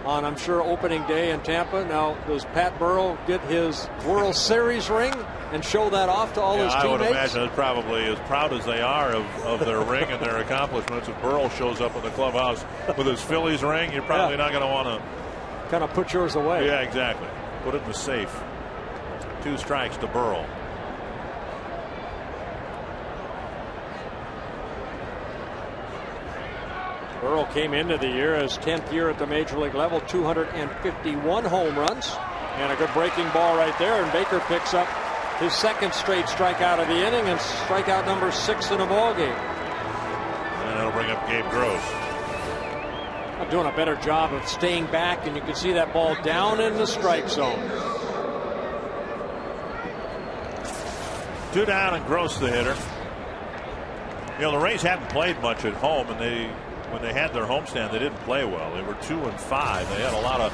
on, I'm sure, opening day in Tampa. Now, does Pat Burrell get his World Series ring and show that off to all his teammates? I would imagine it's probably, as proud as they are of their ring and their accomplishments, if Burrell shows up in the clubhouse with his Phillies ring, you're probably not going to want to kind of put yours away. Yeah, exactly. Put it in the safe. 2 strikes to Burrell. Burrell came into the year his 10th year at the major league level, 251 home runs, and a good breaking ball right there. And Baker picks up his 2nd straight strikeout of the inning and strikeout number 6 in a ball game. And that'll bring up Gabe Gross. I'm doing a better job of staying back, and you can see that ball down in the strike zone. 2 down, and Gross the hitter. The Rays hadn't played much at home, and when they had their homestand, they didn't play well. They were 2-5. They had a lot of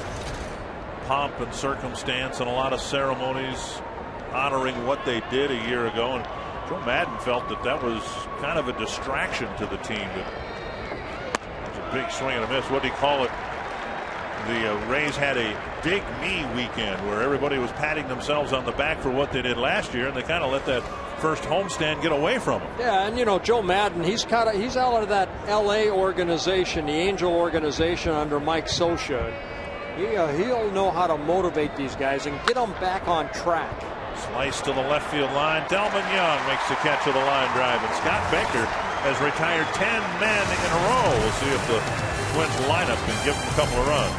pomp and circumstance and a lot of ceremonies honoring what they did a year ago. And Joe Madden felt that was kind of a distraction to the team. It was a big swing and a miss. What do you call it? The Rays had a big me weekend where everybody was patting themselves on the back for what they did last year, and they kind of let that first homestand get away from them. Yeah, and Joe Madden, he's out of that L.A. organization, the Angel organization under Mike Scioscia. He'll know how to motivate these guys and get them back on track. Slice to the left field line. Delman Young makes the catch of the line drive, and Scott Baker has retired 10 men in a row. We'll see if the Twins lineup can give them a couple of runs.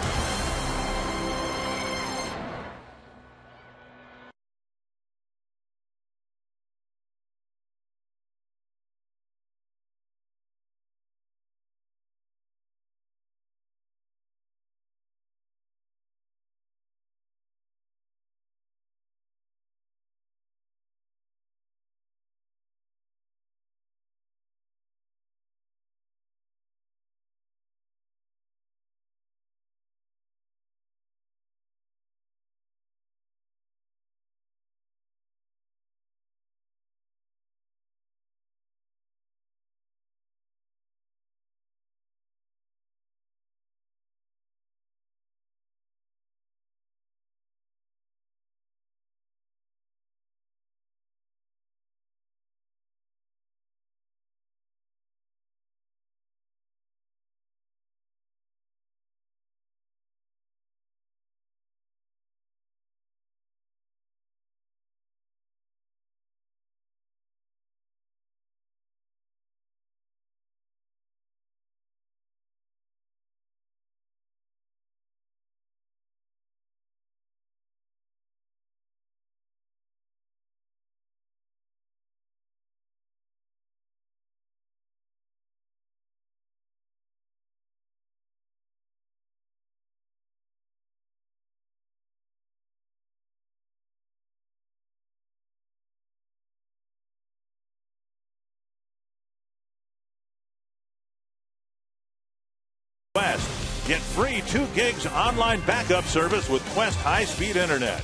Quest. Get free 2 gigs online backup service with Quest high-speed internet.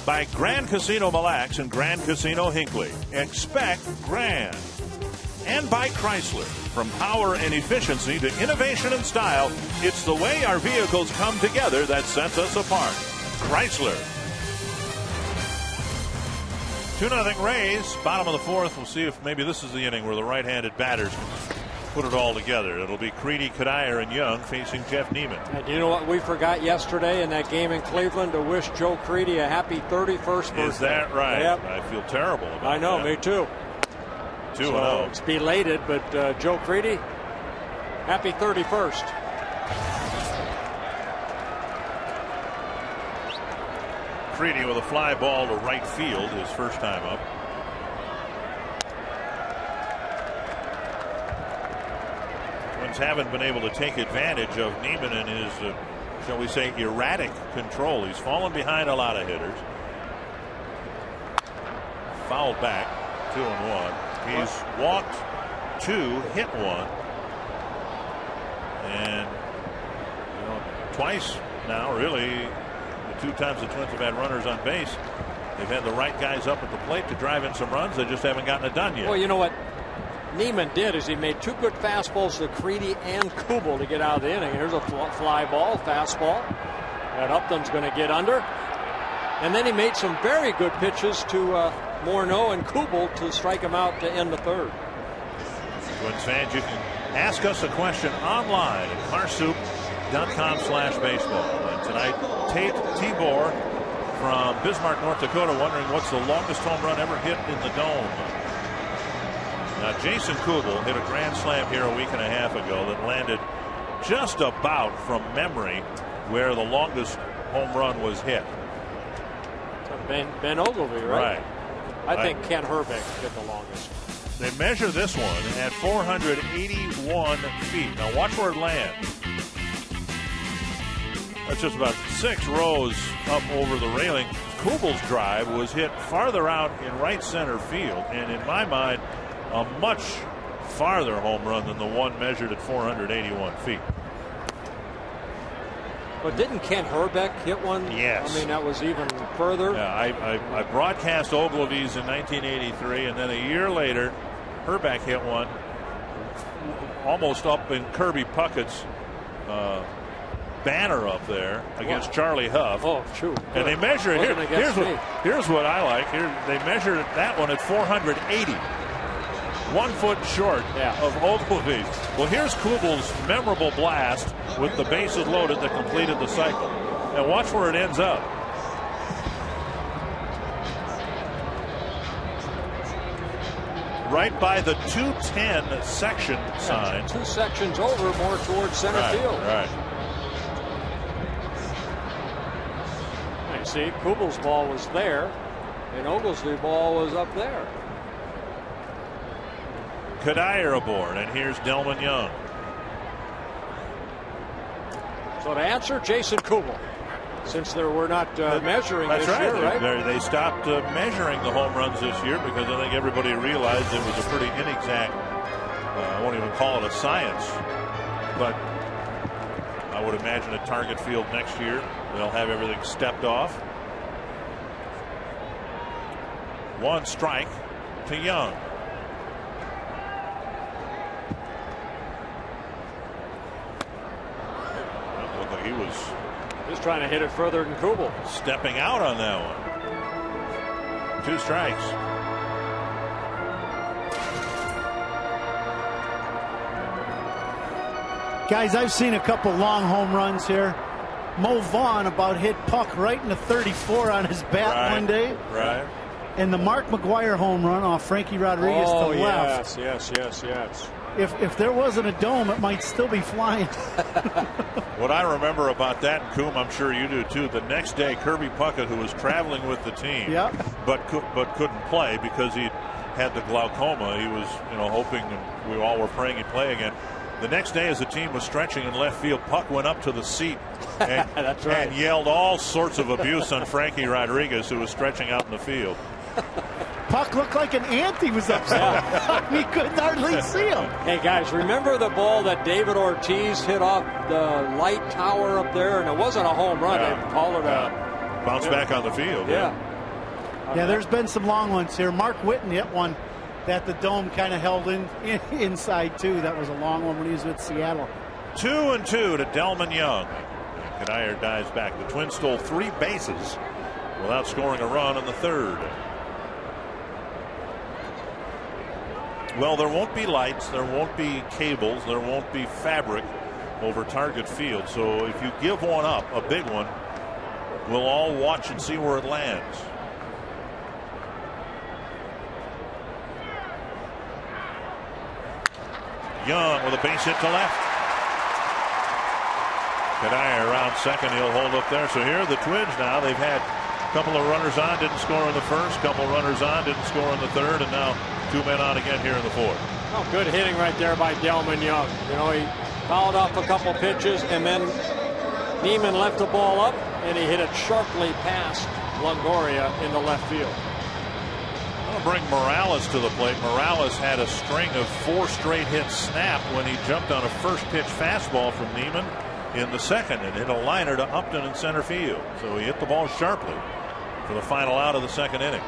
By Grand Casino Mille Lacs and Grand Casino Hinckley. Expect grand. And by Chrysler. From power and efficiency to innovation and style, it's the way our vehicles come together that sets us apart. Chrysler. 2-0 Rays. Bottom of the 4th. We'll see if maybe this is the inning where the right-handed batters put it all together. It'll be Creedy, Kadire, and Young facing Jeff Niemann. And you know what we forgot yesterday in that game in Cleveland? To wish Joe Creedy a happy 31st birthday. Is that right? Yep. I feel terrible about that. I know, me too. 2-0. It's belated, but Joe Creedy, happy 31st. Creedy with a fly ball to right field his first time up. Haven't been able to take advantage of Niemann and his, shall we say, erratic control. He's fallen behind a lot of hitters. Fouled back, 2-1. He's walked 2, hit 1, and twice now, really, the 2 times the Twins have had runners on base, they've had the right guys up at the plate to drive in some runs. They just haven't gotten it done yet. Well, you know what Niemann did is he made 2 good fastballs to Creedy and Kubel to get out of the inning. Here's a fly ball, fastball that Upton's going to get under, and then he made some very good pitches to Morneau and Kubel to strike him out to end the 3rd. Twins fans, you can ask us a question online at carsoup.com/baseball. And tonight, Tate Tibor from Bismarck, North Dakota, wondering what's the longest home run ever hit in the Dome. Now, Jason Kubel hit a grand slam here a week and a half ago that landed just about from memory where the longest home run was hit. Ben Ogilvy, right? Right. I think Ken Herbeck hit the longest. They measure this one at 481 feet. Now watch where it lands. That's just about 6 rows up over the railing. Kubel's drive was hit farther out in right center field, and in my mind, a much farther home run than the one measured at 481 feet. But didn't Kent Herbeck hit one? Yes. I mean, that was even further. Yeah, I broadcast Ogilvy's in 1983, and then a year later, Herbeck hit one almost up in Kirby Puckett's banner up there against Charlie Huff. Oh, true. And they measure it. Here's what I like. Here they measured that one at 480. 1 foot short of Ogilvy's. Well, here's Kubel's memorable blast with the bases loaded that completed the cycle. And watch where it ends up. Right by the 210 section sign. 2 sections over, more towards center field. Right. You see, Kubel's ball was there, and Oglesby's ball was up there. Kadire aboard, and here's Delman Young. So to answer, Jason Kubel, since there were not measuring this year, right? They stopped measuring the home runs this year because I think everybody realized it was a pretty inexact, I won't even call it a science, but I would imagine at Target Field next year they'll have everything stepped off. 1 strike to Young. Looked like he was just trying to hit it further than Kubel. Stepping out on that one. 2 strikes. Guys, I've seen a couple long home runs here. Mo Vaughn about hit puck right in the 34 on his bat one day. Right. And the Mark McGuire home run off Frankie Rodriguez to left. Yes. If there wasn't a dome, it might still be flying. What I remember about that, and Coom, I'm sure you do too, the next day Kirby Puckett, who was traveling with the team, but couldn't play because he had the glaucoma. He was, hoping, and we all were praying he'd play again. The next day, as the team was stretching in left field, Puck went up to the seat and, That's right. and yelled all sorts of abuse on Frankie Rodriguez, who was stretching out in the field. Puck looked like an ant. He was upset. We couldn't hardly see him. Hey, guys, remember the ball that David Ortiz hit off the light tower up there? And it wasn't a home run. They called it a bounce back on the field. Yeah, there's been some long ones here. Mark Whitten hit one that the dome kind of held inside, too. That was a long one when he was with Seattle. 2-2 to Delman Young. Kadire dives back. The Twins stole 3 bases without scoring a run in the 3rd. Well, there won't be lights, there won't be cables, there won't be fabric over Target Field. So if you give one up, a big one, we'll all watch and see where it lands. Young with a base hit to left. Kadire around second. He'll hold up there. So here are the Twins now. They've had a couple of runners on, didn't score in the first, couple runners on, didn't score in the 3rd, and now 2 men on again here in the 4th. Oh, good hitting right there by Delman Young. He fouled off a couple pitches, and then Neiman left the ball up, and he hit it sharply past Longoria in the left field. I'll bring Morales to the plate. Morales had a string of 4 straight hits snap when he jumped on a first pitch fastball from Neiman in the 2nd and hit a liner to Upton in center field. So he hit the ball sharply for the final out of the 2nd inning.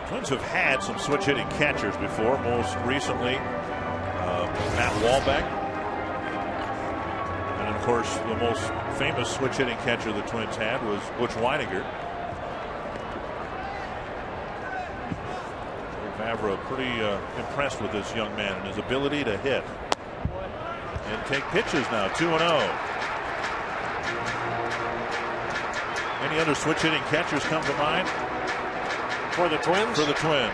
Twins have had some switch hitting catchers before, most recently Matt Wahlbeck. And of course, the most famous switch hitting catcher the Twins had was Butch Weiniger. Favre pretty impressed with this young man and his ability to hit and take pitches now. 2-0. Any other switch hitting catchers come to mind? For the Twins? For the Twins.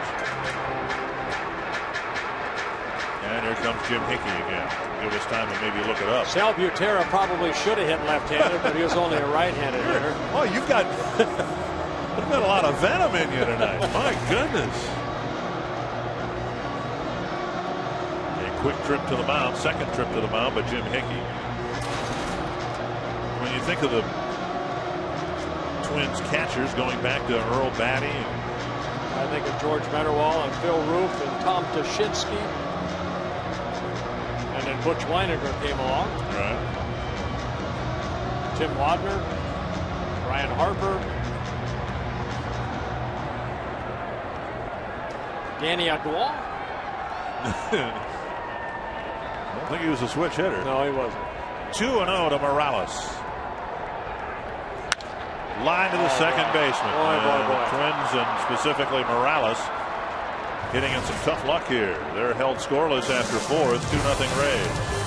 And here comes Jim Hickey again. Give us time to maybe look it up. Sal Butera probably should have hit left-handed, but he was only a right-handed hitter. Oh, you've got a lot of venom in you tonight. My goodness. A quick trip to the mound, 2nd trip to the mound by Jim Hickey. When you think of the Twins catchers going back to Earl Batty, I think of George Meadowall and Phil Roof and Tom Tuschinski. then Butch Weiniger came along. Right. Tim Wadner, Brian Harper, Danny Adwal. I don't think he was a switch hitter. No, he wasn't. 2-0 to Morales. Line to the second baseman. Boy. Twins, and specifically Morales, getting in some tough luck here. They're held scoreless after 4. It's 2-0 Rays.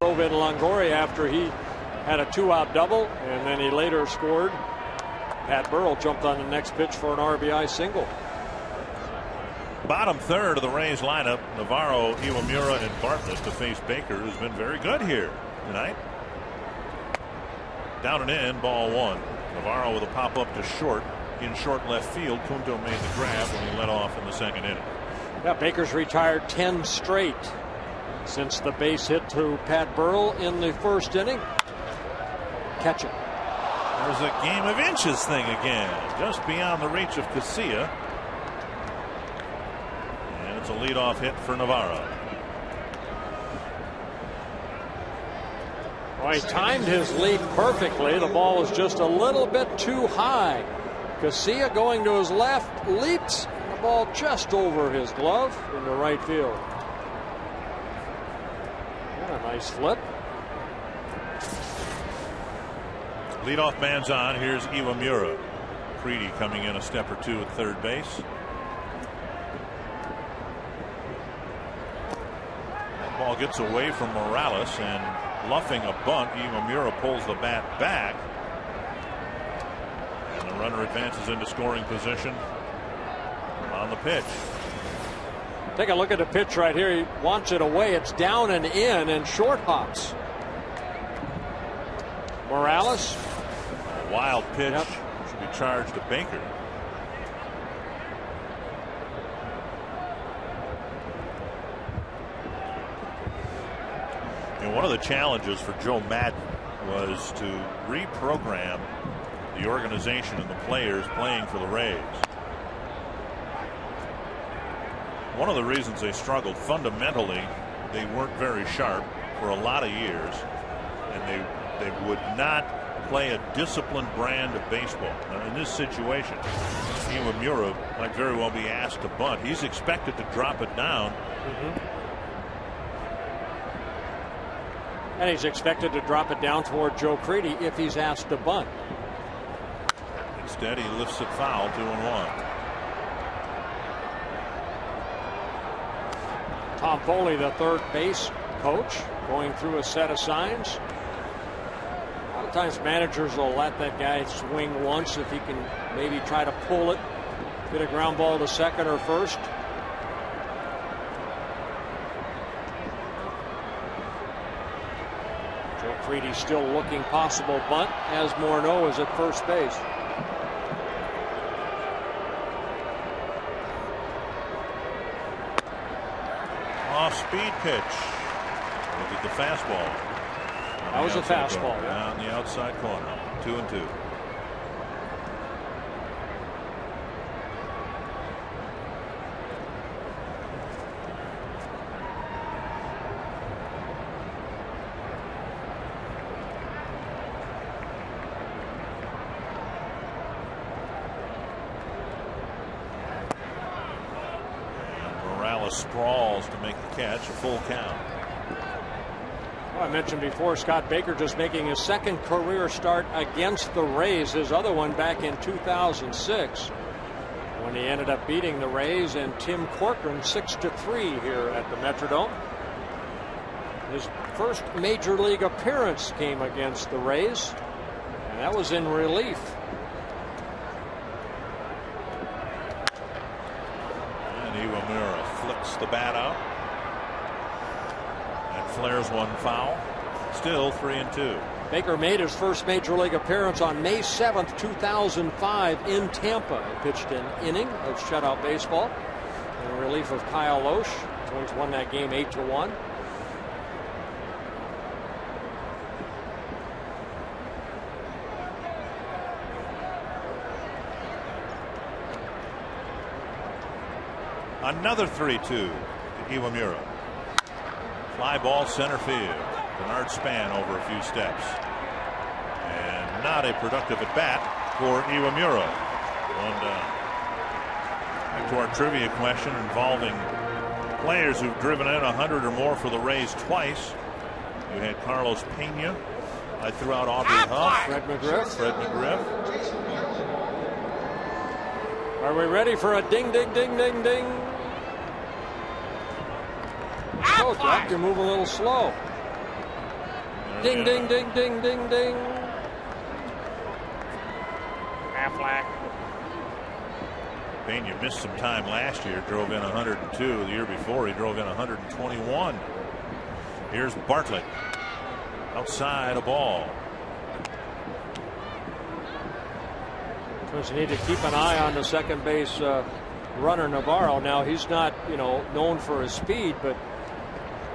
Drove in Longoria after he had a 2-out double, and then he later scored. Pat Burrell jumped on the next pitch for an RBI single. Bottom third of the Rays lineup, Navarro, Iwamura, and Bartlett to face Baker, who's been very good here tonight. Down and in, ball 1. Navarro with a pop up to short. In short left field, Punto made the grab when he led off in the second inning. Yeah, Baker's retired 10 straight since the base hit to Pat Burrell in the first inning. Catch it. There's a game of inches thing again, just beyond the reach of Casilla. And it's a leadoff hit for Navarro. Well, he timed his leap perfectly. The ball was just a little bit too high. Casilla going to his left, leaps, and the ball just over his glove into right field. And a nice flip. Leadoff man's on. Here's Iwamura. Creedy coming in a step or two at third base. That ball gets away from Morales, and bluffing a bunt, Iwamura pulls the bat back. And the runner advances into scoring position on the pitch. Take a look at the pitch right here. He wants it away. It's down and in, and short hops. Morales. A wild pitch. Yep. Should be charged to Baker. And one of the challenges for Joe Madden was to reprogram the organization and the players playing for the Rays. One of the reasons they struggled, fundamentally, they weren't very sharp for a lot of years, and they would not play a disciplined brand of baseball. Now, in this situation, Iwamura might very well be asked to bunt. He's expected to drop it down. And he's expected to drop it down toward Joe Creedy if he's asked to bunt. Instead, he lifts it foul, 2-1. Tom Foley, the third base coach, going through a set of signs. A lot of times managers will let that guy swing once if he can maybe try to pull it, get a ground ball to second or first. Joe Crede still looking possible bunt as Morneau is at first base. Off-speed pitch. Look at the fastball. That was a fastball. Down the outside corner. 2-2. Sprawls to make the catch, a full count. Well, I mentioned before, Scott Baker just making his second career start against the Rays. His other one back in 2006 when he ended up beating the Rays and Tim Corcoran 6-3 here at the Metrodome. His first major league appearance came against the Rays, and that was in relief. Iwamura flicks the bat out and flares one foul. Still 3-2. Baker made his first major league appearance on May 7th, 2005 in Tampa. He pitched an inning of shutout baseball in relief of Kyle Loesch. Twins won that game 8-1. Another 3-2 to Iwamura. Fly ball center field. Bernard Span over a few steps. And not a productive at bat for Iwamura. One down. Back to our trivia question involving players who've driven in 100 or more for the Rays twice. You had Carlos Pena. I threw out Aubrey Huff. Fred McGriff. Are we ready for a ding, ding, ding, ding, ding? Oh, Jack, you move a little slow. Ding, ding, ding, ding, ding, ding. Affleck. Pena missed some time last year, drove in 102. The year before, he drove in 121. Here's Bartlett. Outside a ball. Twins need to keep an eye on the second base runner Navarro. Now, he's not, known for his speed, but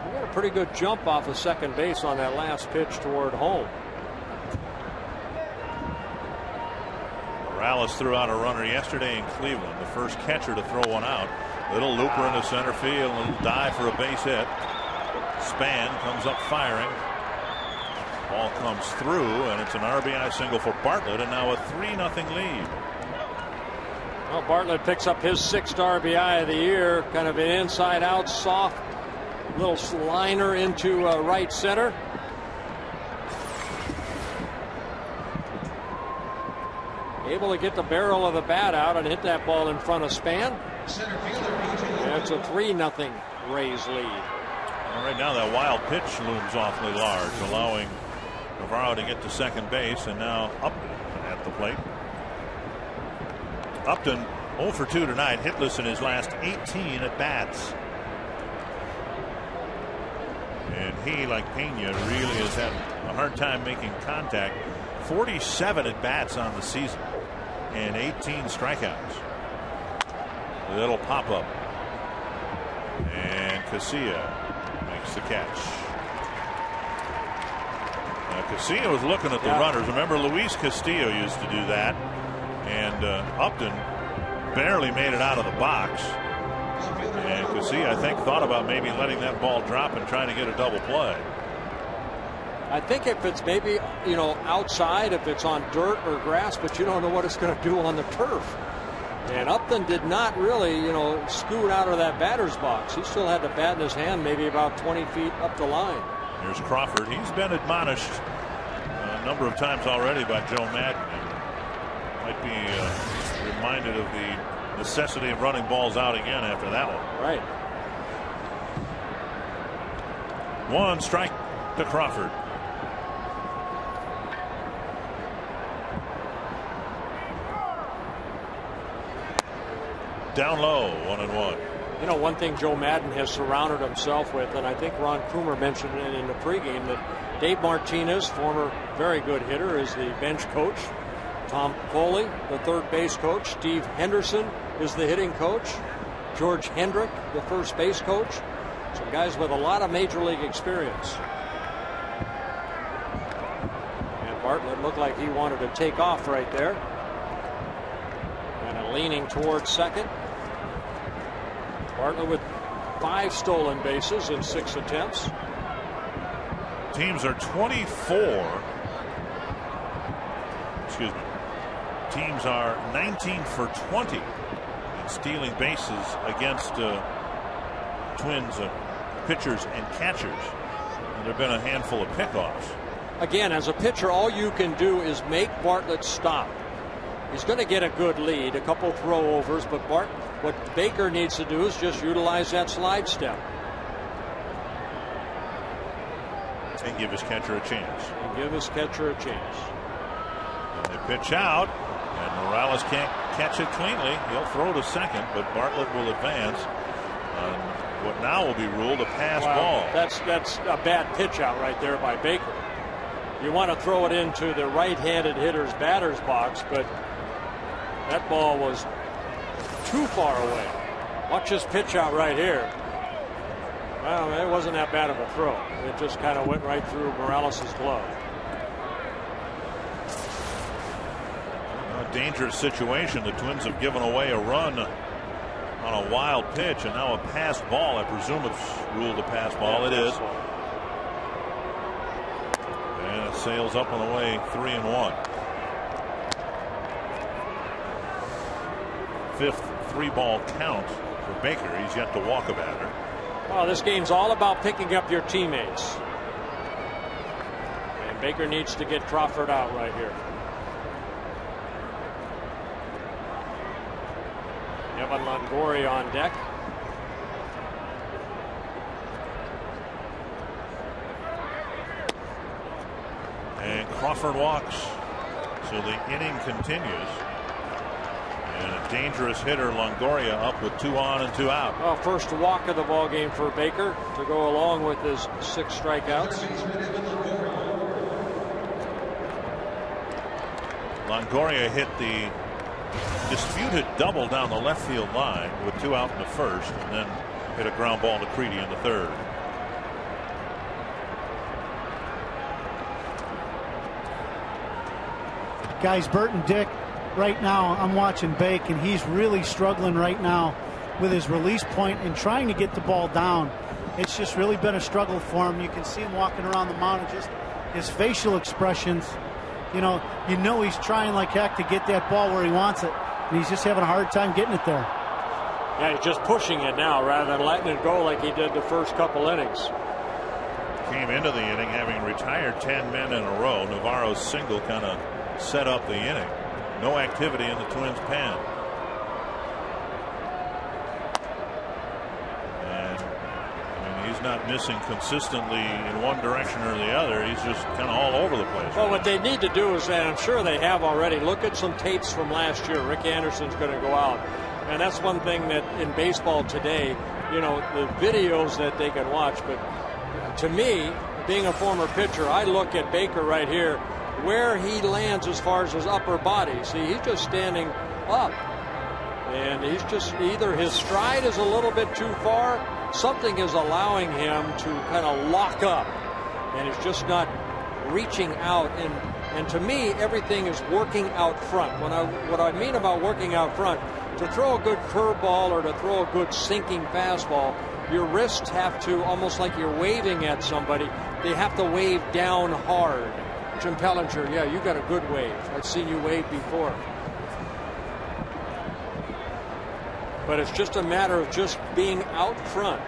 he got a pretty good jump off of second base on that last pitch toward home. Morales threw out a runner yesterday in Cleveland, the first catcher to throw one out. Little looper into center field, a little dive for a base hit. Span comes up firing. Ball comes through, and it's an RBI single for Bartlett, and now a 3-0 lead. Well, Bartlett picks up his 6th RBI of the year. Kind of an inside-out, soft little liner into right center. Able to get the barrel of the bat out and hit that ball in front of Span. And it's a 3-0 Rays lead. Well, right now that wild pitch looms awfully large, allowing Navarro to get to second base, and now Upton at the plate. Upton 0 for 2 tonight, hitless in his last 18 at bats. And he, like Pena, really has had a hard time making contact. 47 at bats on the season and 18 strikeouts. A little pop up, and Casilla makes the catch. Castillo was looking at the runners. Remember, Luis Castillo used to do that, and Upton barely made it out of the box. And Castillo, I think, thought about maybe letting that ball drop and trying to get a double play. I think if it's maybe, outside, if it's on dirt or grass, but you don't know what it's going to do on the turf. And Upton did not really, scoot out of that batter's box. He still had the bat in his hand, maybe about 20 feet up the line. Here's Crawford. He's been admonished a number of times already by Joe Madden. Might be reminded of the necessity of running balls out again after that one. Right. 1 strike to Crawford. Down low, 1-1. You know, one thing Joe Madden has surrounded himself with, and I think Ron Coomer mentioned it in the pregame, that Dave Martinez, former very good hitter, is the bench coach. Tom Foley, the third base coach. Steve Henderson is the hitting coach. George Hendrick, the first base coach. Some guys with a lot of major league experience. And Bartlett looked like he wanted to take off right there. And leaning towards second. Bartlett with 5 stolen bases in 6 attempts. Teams are 24. Excuse me. Teams are 19 for 20 in stealing bases against Twins pitchers and catchers. And there have been a handful of pickoffs. Again, as a pitcher, all you can do is make Bartlett stop. He's going to get a good lead, a couple throwovers, but what Baker needs to do is just utilize that slide step. And give his catcher a chance. And they pitch out, and Morales can't catch it cleanly. He'll throw to second, but Bartlett will advance on what now will be ruled a pass ball. That's a bad pitch out right there by Baker. You want to throw it into the right-handed hitter's batter's box, but that ball was too far away. Watch this pitch out right here. Well, it wasn't that bad of a throw. It just kind of went right through Morales' glove. A dangerous situation. The Twins have given away a run on a wild pitch, and now a pass ball. I presume it's ruled a pass ball. It is. And it sails up on the way, 3-1. 5th 3-ball count for Baker. He's yet to walk a batter. Well, this game's all about picking up your teammates. And Baker needs to get Crawford out right here. Evan Longoria on deck. And Crawford walks. So the inning continues. And a dangerous hitter, Longoria, up with 2 on and 2 out. Well, first walk of the ball game for Baker to go along with his 6 strikeouts. Longoria hit the disputed double down the left field line with 2 out in the first, and then hit a ground ball to Creedy in the third. Guys, Bert and Dick, right now I'm watching Bake, and he's really struggling right now with his release point and trying to get the ball down. It's just really been a struggle for him. You can see him walking around the mound, and just his facial expressions. You know he's trying like heck to get that ball where he wants it, and he's just having a hard time getting it there. Yeah, he's just pushing it now rather than letting it go like he did the first couple innings. Came into the inning having retired 10 men in a row. Navarro's single kind of set up the inning. No activity in the Twins' pen. And I mean, he's not missing consistently in one direction or the other. He's just kind of all over the place. Well, what they need to do is, and I'm sure they have already, look at some tapes from last year. Rick Anderson's going to go out. And that's one thing that in baseball today, the videos that they can watch. But to me, being a former pitcher, I look at Baker right here, where he lands as far as his upper body. See, he's just standing up. And he's just, either his stride is a little bit too far, something is allowing him to kind of lock up. And he's just not reaching out. And to me, everything is working out front. What I mean about working out front, to throw a good curveball or to throw a good sinking fastball, your wrists have to, almost like you're waving at somebody, they have to wave down hard. Jim Pellinger, yeah, you got a good wave. I've seen you wave before. But it's just a matter of just being out front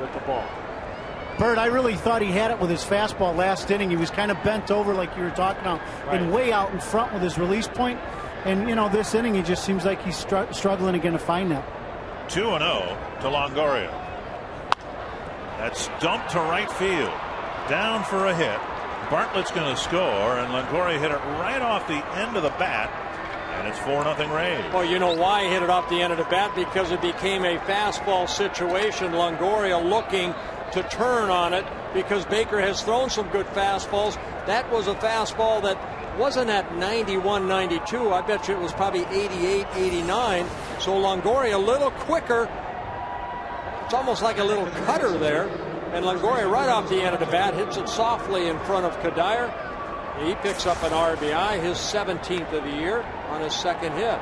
with the ball. Bert, I really thought he had it with his fastball last inning. He was kind of bent over like you were talking about, right, and way out in front with his release point. And, this inning, he just seems like he's struggling again to find that. 2-0 to Longoria. That's dumped to right field. Down for a hit. Bartlett's going to score, and Longoria hit it right off the end of the bat, and it's 4-0 Rays. Well, you know why he hit it off the end of the bat? Because it became a fastball situation. Longoria looking to turn on it because Baker has thrown some good fastballs. That was a fastball that wasn't at 91, 92. I bet you it was probably 88, 89. So Longoria a little quicker. It's almost like a little cutter there. And Longoria right off the end of the bat hits it softly in front of Kadire. He picks up an RBI, his 17th of the year, on his second hit.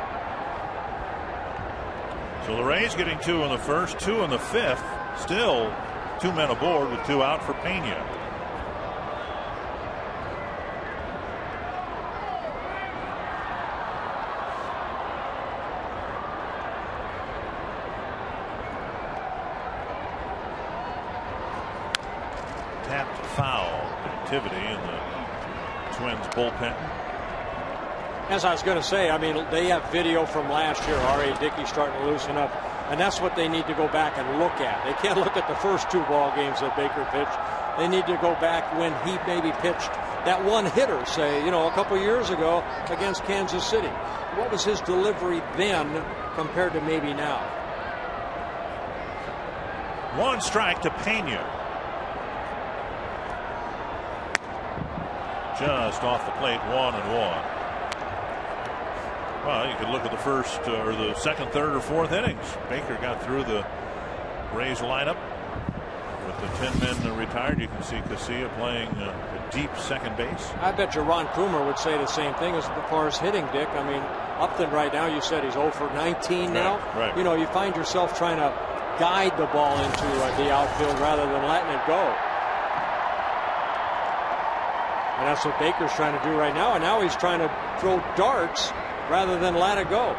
So the Rays getting 2 in the first, 2 in the fifth. Still 2 men aboard with 2 out for Pena. Tapped foul activity in the Twins bullpen. As I was going to say, I mean, they have video from last year. R.A. Dickey starting to loosen up, and that's what they need to go back and look at. They can't look at the first 2 ball games that Baker pitched. They need to go back when he maybe pitched that one hitter, say, you know, a couple years ago against Kansas City. What was his delivery then compared to maybe now? 1 strike to Pena. Just off the plate, 1-1. Well, you could look at the first or the second, third, or fourth innings. Baker got through the Rays lineup with the 10 men retired. You can see Casilla playing a deep second base. I bet you Ron Coomer would say the same thing as far as hitting, Dick. I mean, Upton right now, you said he's 0 for 19 now. Right. You know, you find yourself trying to guide the ball into the outfield rather than letting it go. And that's what Baker's trying to do right now. And now he's trying to throw darts rather than let it go.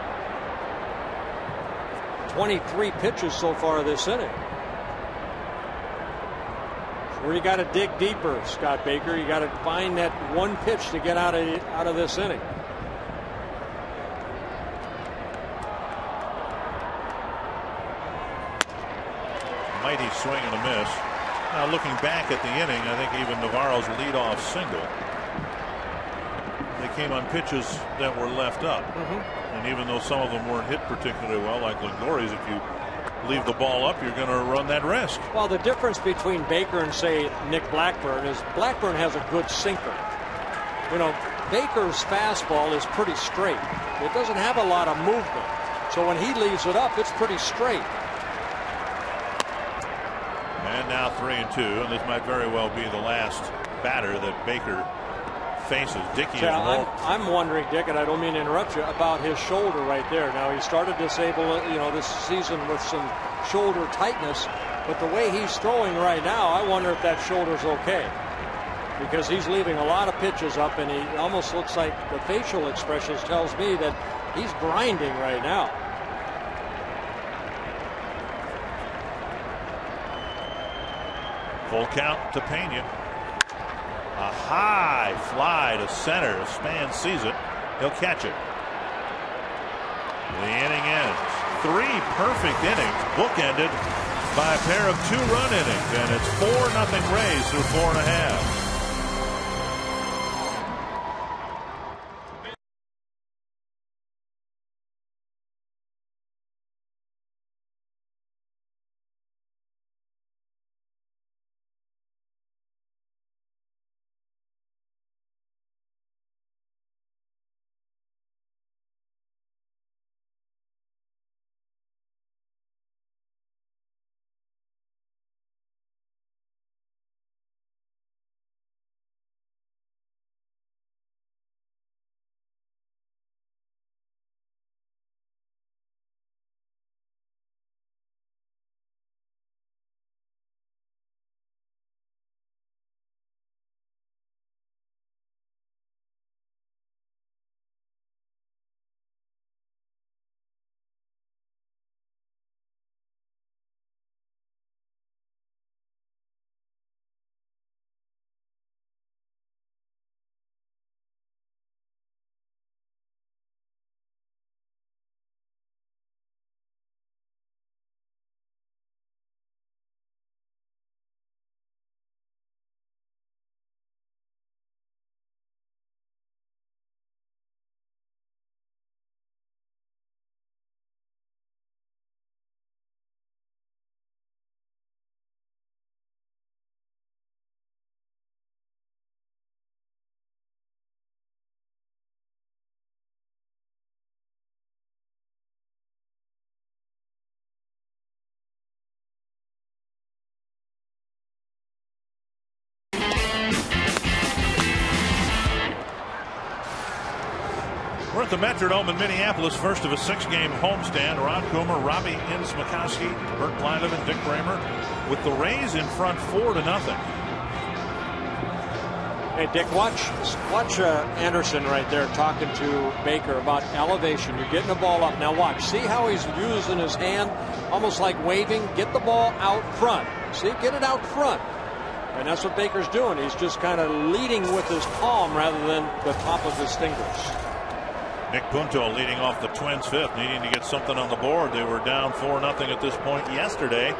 23 pitches so far this inning. Where you got to dig deeper, Scott Baker. You got to find that one pitch to get out of this inning. Mighty swing and a miss. Now looking back at the inning, I think even Navarro's leadoff single, they came on pitches that were left up. And even though some of them weren't hit particularly well, like Longoria's, if you leave the ball up, you're going to run that risk. Well, the difference between Baker and, say, Nick Blackburn is Blackburn has a good sinker. You know, Baker's fastball is pretty straight. It doesn't have a lot of movement. So when he leaves it up, it's pretty straight. And now 3-2, and this might very well be the last batter that Baker faces. Dickey is more. I'm wondering, Dick, and I don't mean to interrupt you, about his shoulder right there. Now, he started disable, you know, this season with some shoulder tightness, but the way he's throwing right now, I wonder if that shoulder's okay. Because he's leaving a lot of pitches up, and he almost looks like the facial expressions tells me that he's grinding right now. Full count to Pena. A high fly to center. If Span sees it, he'll catch it. The inning ends. 3 perfect innings, bookended by a pair of 2-run innings, and it's 4-0 Rays through 4.5. We're at the Metrodome in Minneapolis, first of a 6-game homestand. Ron Coomer, Robbie Inns-McCoskey, Bert Blyleven, Dick Kramer, with the Rays in front 4-0. Hey, Dick, watch Anderson right there talking to Baker about elevation. You're getting the ball up. Now watch. See how he's using his hand, almost like waving. Get the ball out front. See, get it out front. And that's what Baker's doing. He's just kind of leading with his palm rather than the top of his fingers. Nick Punto leading off the Twins' fifth, needing to get something on the board. They were down 4-0 at this point yesterday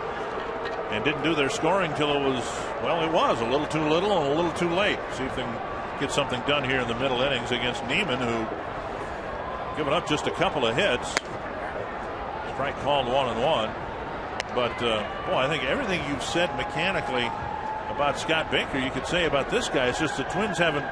and didn't do their scoring till it was a little too little and a little too late. See if they can get something done here in the middle innings against Neiman, who given up just a couple of hits. Strike called 1-1. But boy, I think everything you've said mechanically about Scott Baker, you could say about this guy. It's just the Twins haven't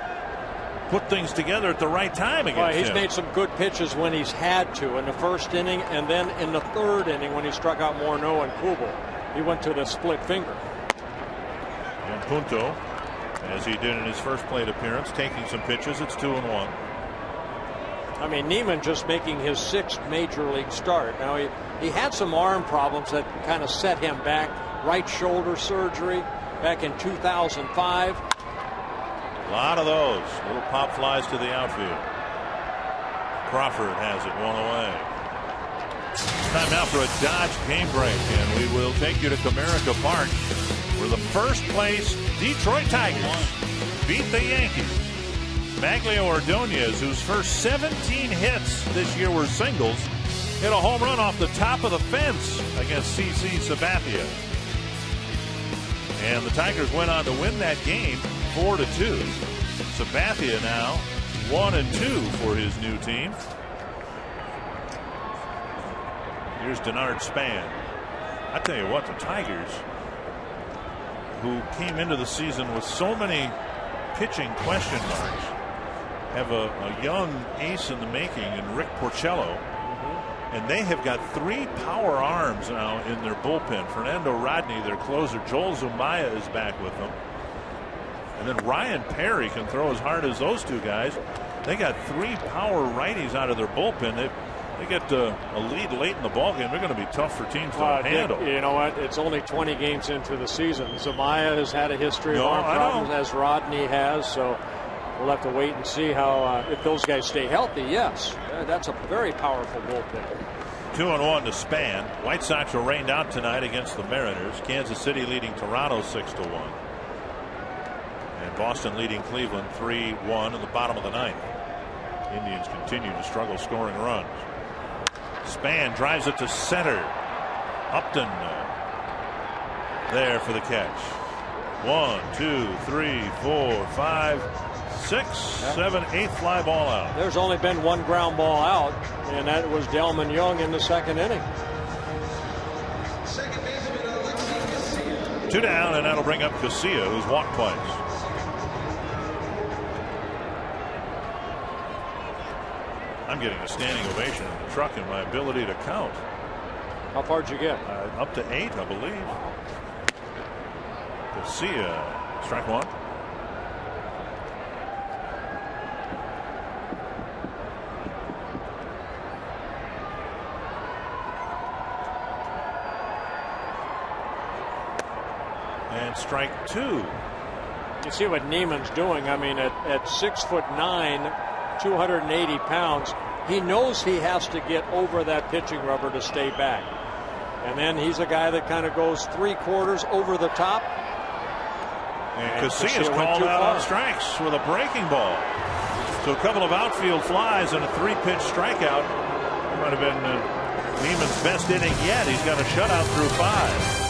put things together at the right time against him. He's made some good pitches when he's had to, in the first inning and then in the third inning when he struck out Morneau and Kubel. He went to the split finger. And Punto, as he did in his first plate appearance, taking some pitches. It's 2-1. I mean, Neiman just making his 6th major league start. Now he had some arm problems that kind of set him back. Right shoulder surgery back in 2005. A lot of those little pop flies to the outfield. Crawford has it 1 away. Time now for a Dodge game break, and we will take you to Comerica Park, where the first place Detroit Tigers beat the Yankees. Maglio Ordonez, whose first 17 hits this year were singles, hit a home run off the top of the fence against CC Sabathia. And the Tigers went on to win that game 4-2. Sabathia now 1-2 for his new team. Here's Denard Span. I tell you what, the Tigers, who came into the season with so many pitching question marks, have a young ace in the making in Rick Porcello. And they have got 3 power arms now in their bullpen. Fernando Rodney, their closer. Joel Zumaya is back with them. And then Ryan Perry can throw as hard as those two guys. They got 3 power righties out of their bullpen. They get a lead late in the ballgame. They're going to be tough for teams to handle. You know what? It's only 20 games into the season. Zumaya has had a history of arm problems, as Rodney has. So we'll have to wait and see how if those guys stay healthy. Yes, that's a very powerful bullpen. 2-1 to Span. White Sox are rained out tonight against the Mariners. Kansas City leading Toronto 6-1. And Boston leading Cleveland 3-1 in the bottom of the 9th. Indians continue to struggle scoring runs. Span drives it to center. Upton there for the catch. 1, 2, 3, 4, 5, 6, 7, 8 fly ball out. There's only been 1 ground ball out, and that was Delman Young in the 2nd inning. 2 down, and that'll bring up Casilla, who's walked twice. I'm getting a standing ovation in the truck in my ability to count. How far did you get? Up to 8, I believe. Casilla, strike 1. And strike 2. You see what Neiman's doing. I mean, at 6'9", 280 pounds, he knows he has to get over that pitching rubber to stay back. And then he's a guy that kind of goes 3/4 over the top. And Casillas called out on strikes with a breaking ball. So a couple of outfield flies and a 3-pitch strikeout. Might have been Neiman's best inning yet. He's got a shutout through 5.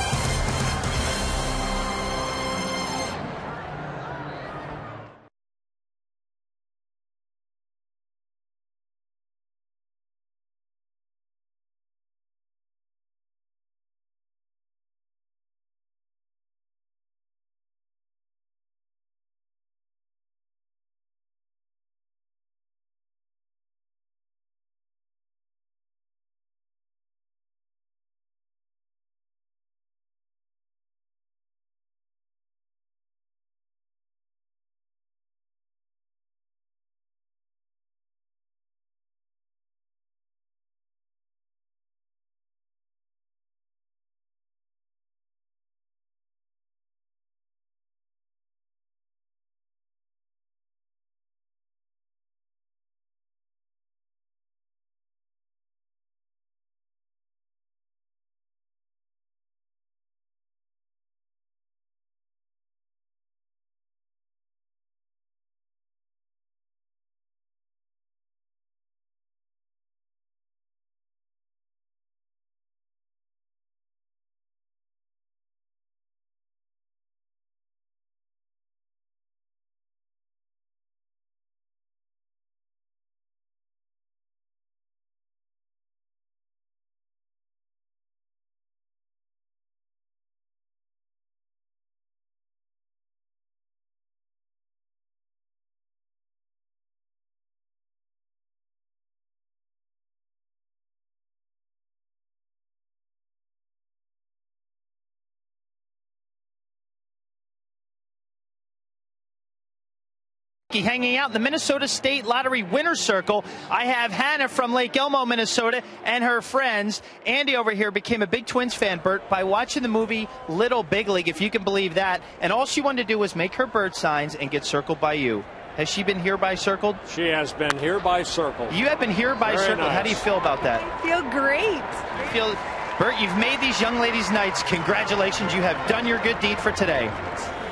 Brzezinski hanging out in the Minnesota State Lottery Winner's Circle. I have Hannah from Lake Elmo, Minnesota, and her friends. Andy over here became a big Twins fan, Bert, by watching the movie Little Big League, if you can believe that. And all she wanted to do was make her bird signs and get circled by you. Has she been hereby circled? She has been hereby circled. You have been hereby circled. Nice. How do you feel about that? I feel great. You feel, Bert, you've made these young ladies' nights. Congratulations. You have done your good deed for today.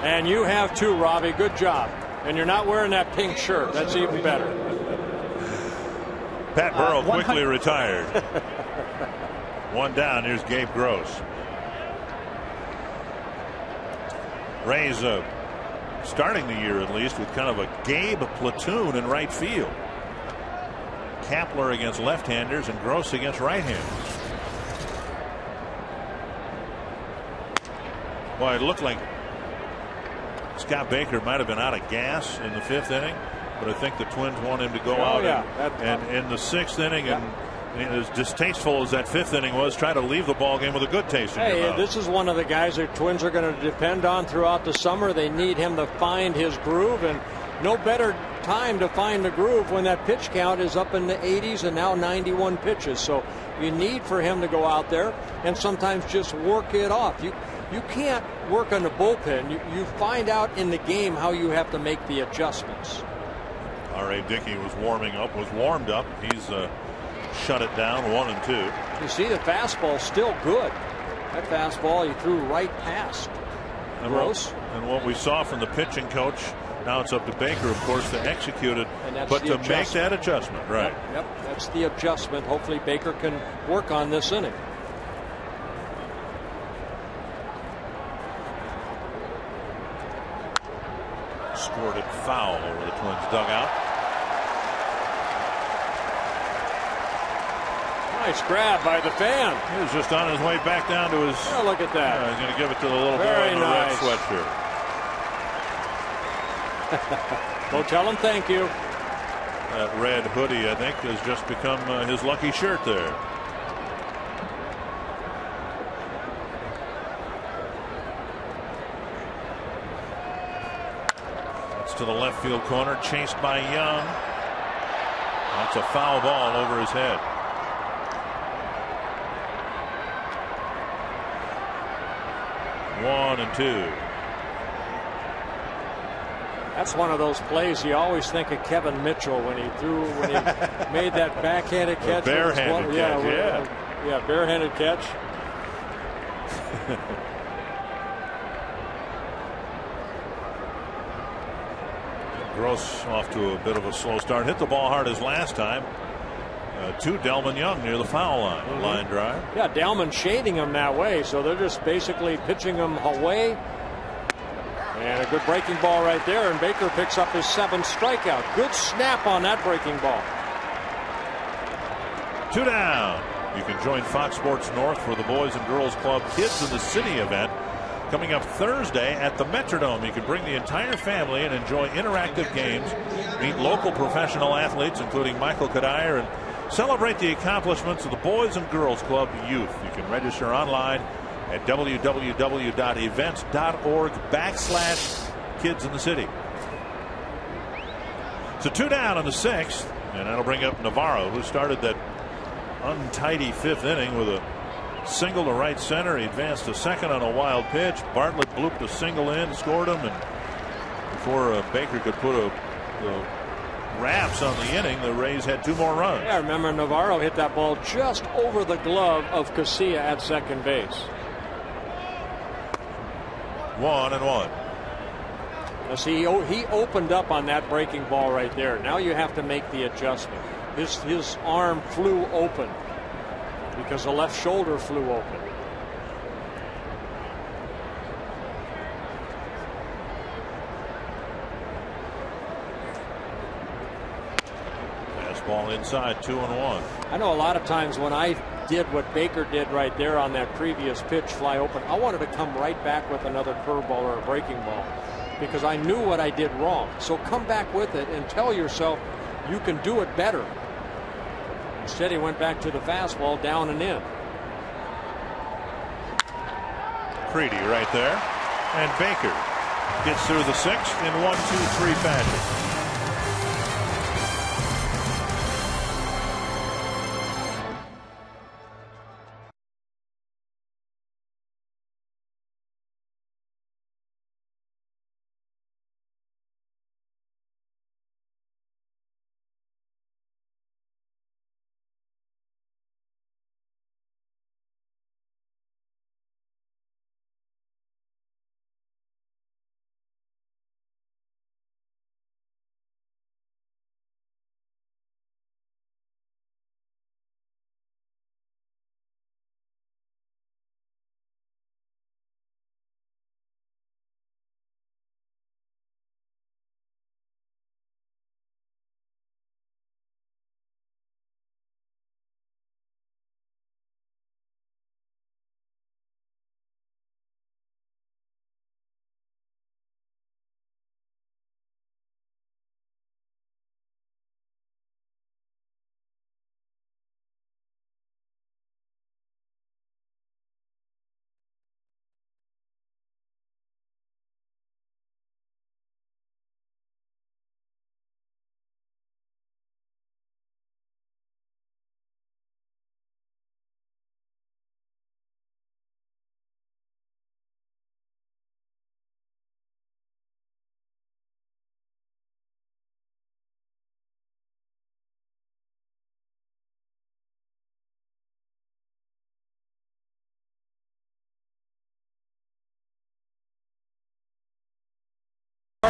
And you have too, Robbie. Good job. And you're not wearing that pink shirt. That's even better. Pat Burrow quickly retired. One down. Here's Gabe Gross. Rays starting the year at least with kind of a Gabe platoon in right field. Kapler against left-handers and Gross against right-handers. Well, it looked like Scott Baker might have been out of gas in the 5th inning, but I think the Twins want him to go out and in the 6th inning, and as distasteful as that 5th inning was, try to leave the ball game with a good taste in your mouth. This is one of the guys the Twins are going to depend on throughout the summer. They need him to find his groove, and no better time to find the groove when that pitch count is up in the 80s and now 91 pitches. So you need for him to go out there and sometimes just work it off. You can't work on the bullpen. You find out in the game how you have to make the adjustments. R.A. Dickey was warmed up. He's shut it down 1-2. You see the fastball still good. That fastball he threw right past Gross. And what we saw from the pitching coach, now it's up to Baker, of course, to execute it, but to make that adjustment. Right. Yep, that's the adjustment. Hopefully Baker can work on this inning. Squirted foul over the Twins dugout. Nice grab by the fan. He was just on his way back down to his. Oh, look at that. He's going to give it to the little boy in the red sweatshirt. Go tell him thank you. That red hoodie, I think, has just become his lucky shirt there. It's to the left field corner, chased by Young. That's a foul ball over his head. One and two. That's one of those plays you always think of Kevin Mitchell when he made that backhanded catch. Barehanded catch, yeah, barehanded catch. Gross off to a bit of a slow start. Hit the ball hard as last time. To Delman Young near the foul line. Line drive. Yeah, Delman shading him that way, so they're just basically pitching him away. And a good breaking ball right there, and Baker picks up his 7th strikeout. Good snap on that breaking ball. 2 down. You can join Fox Sports North for the Boys and Girls Club Kids in the City event coming up Thursday at the Metrodome. You can bring the entire family and enjoy interactive games, meet local professional athletes including Michael Kadire, and celebrate the accomplishments of the Boys and Girls Club youth. You can register online at www.events.org/Kids in the City. So 2 down in the 6th, and that'll bring up Navarro, who started that untidy 5th inning with a single to right center. He advanced to second on a wild pitch. Bartlett blooped a single in, scored him, and before Baker could put the wraps on the inning, the Rays had 2 more runs. Yeah, remember Navarro hit that ball just over the glove of Casilla at second base. 1-1. Now see, he opened up on that breaking ball right there. Now you have to make the adjustment. His arm flew open because the left shoulder flew open. Fastball inside, 2-1. I know a lot of times when I did what Baker did right there on that previous pitch, fly open, I wanted to come right back with another curveball or a breaking ball because I knew what I did wrong. So come back with it and tell yourself you can do it better. Instead, he went back to the fastball, down and in. Creedy right there, and Baker gets through the 6th in 1-2-3 fashion.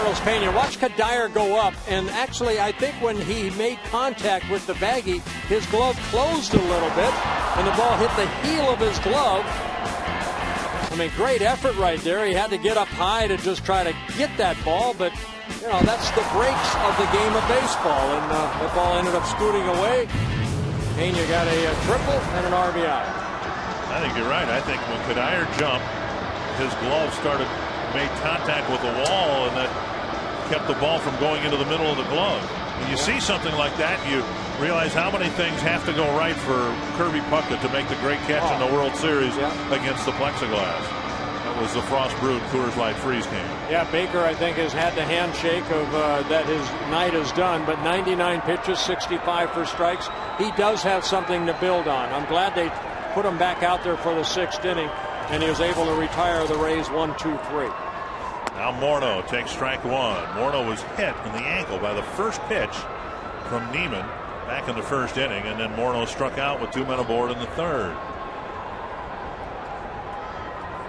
Carlos Pena. Watch Kadire go up, and actually I think when he made contact with the baggie, his glove closed a little bit, and the ball hit the heel of his glove. I mean, great effort right there. He had to get up high to just try to get that ball, but you know, that's the breaks of the game of baseball, and the ball ended up scooting away. Pena got a triple and an RBI. I think you're right. I think when Kadire jumped, his glove made contact with the wall, and that kept the ball from going into the middle of the glove. When you see something like that, you realize how many things have to go right for Kirby Puckett to make the great catch in the World Series against the plexiglass. That was the Frost-brewed Coors Light freeze can. Yeah, Baker, I think, has had the handshake of that his night is done, but 99 pitches, 65 for strikes. He does have something to build on. I'm glad they put him back out there for the 6th inning, and he was able to retire the Rays 1-2-3. Now Morneau takes strike one. Morneau was hit in the ankle by the first pitch from Neiman back in the 1st inning, and then Morneau struck out with 2 men aboard in the 3rd.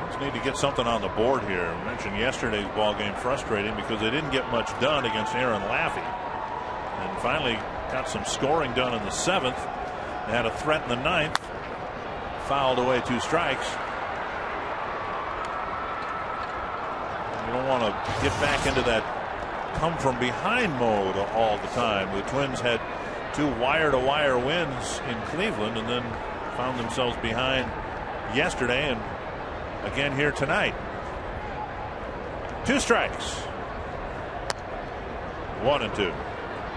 Just need to get something on the board here. I mentioned yesterday's ball game frustrating because they didn't get much done against Aaron Laffey, and finally got some scoring done in the 7th. They had a threat in the 9th, fouled away 2 strikes. You don't want to get back into that come from behind mode all the time. The Twins had 2 wire-to-wire wins in Cleveland and then found themselves behind yesterday and again here tonight. 2 strikes. 1-2.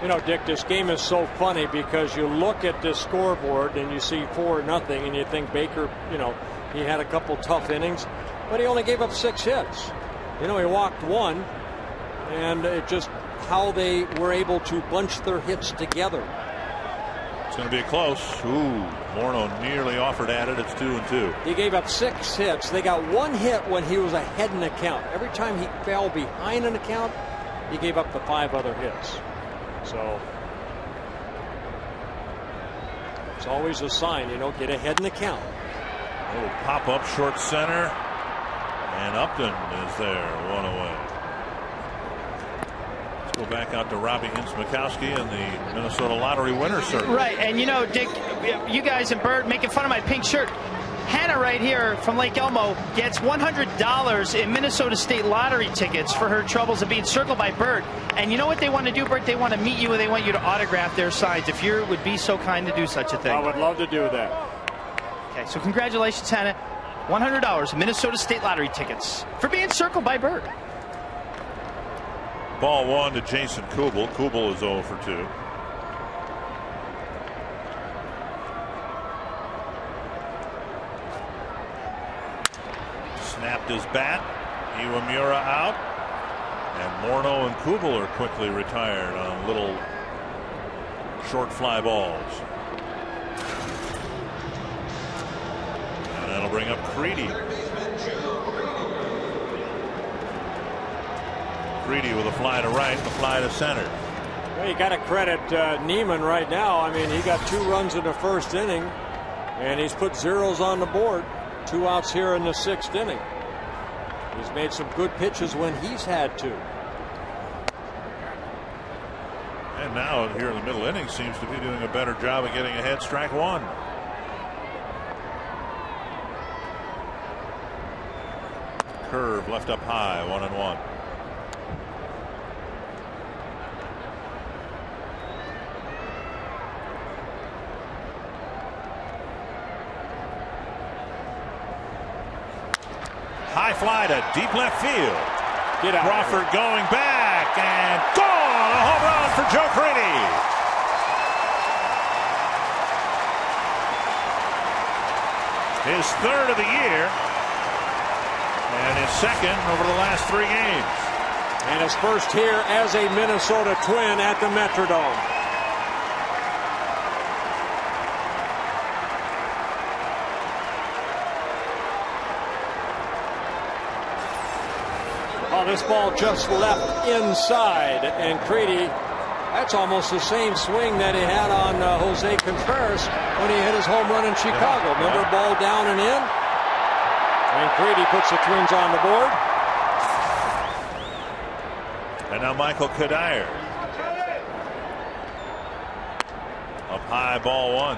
You know, Dick, this game is so funny because you look at this scoreboard and you see 4-0 and you think Baker, you know, he had a couple tough innings, but he only gave up 6 hits. You know, he walked 1, and it just how they were able to bunch their hits together. It's going to be close. Ooh, Morneau nearly offered at it. It's 2-2. He gave up 6 hits. They got 1 hit when he was ahead in the count. Every time he fell behind in the count, he gave up the 5 other hits. So it's always a sign, you know, get ahead in the count. A little pop up short center. And Upton is there, 1 away. Let's go back out to Robbie Ince-Mikowski and the Minnesota Lottery winner circle. Right, and you know, Dick, you guys and Bert making fun of my pink shirt. Hannah right here from Lake Elmo gets $100 in Minnesota State Lottery tickets for her troubles of being circled by Bert. And you know what they want to do, Bert? They want to meet you and they want you to autograph their signs if you would be so kind to do such a thing. I would love to do that. Okay, so congratulations, Hannah. $100 Minnesota State Lottery tickets for being circled by Bert. Ball 1 to Jason Kubel. Kubel is 0 for 2. Snapped his bat. Iwamura out. And Morneau and Kubel are quickly retired on little short fly balls. That'll bring up Creedy. Creedy with a fly to right, a fly to center. Well, you got to credit Neiman right now. I mean, he got 2 runs in the 1st inning, and he's put zeros on the board. 2 outs here in the 6th inning. He's made some good pitches when he's had to. And now here in the middle inning seems to be doing a better job of getting ahead. Strike 1. Curve left up high, 1-1. High fly to deep left field. Get out. Crawford going back and gone. A home run for Joe Creedy. His 3rd of the year. And his 2nd over the last 3 games. And his 1st here as a Minnesota Twin at the Metrodome. Oh, this ball just left inside. And Creedy, that's almost the same swing that he had on Jose Contreras when he hit his home run in Chicago. Remember, ball down and in? And Creedy puts the Twins on the board. And now Michael Kadire. Up high, ball one.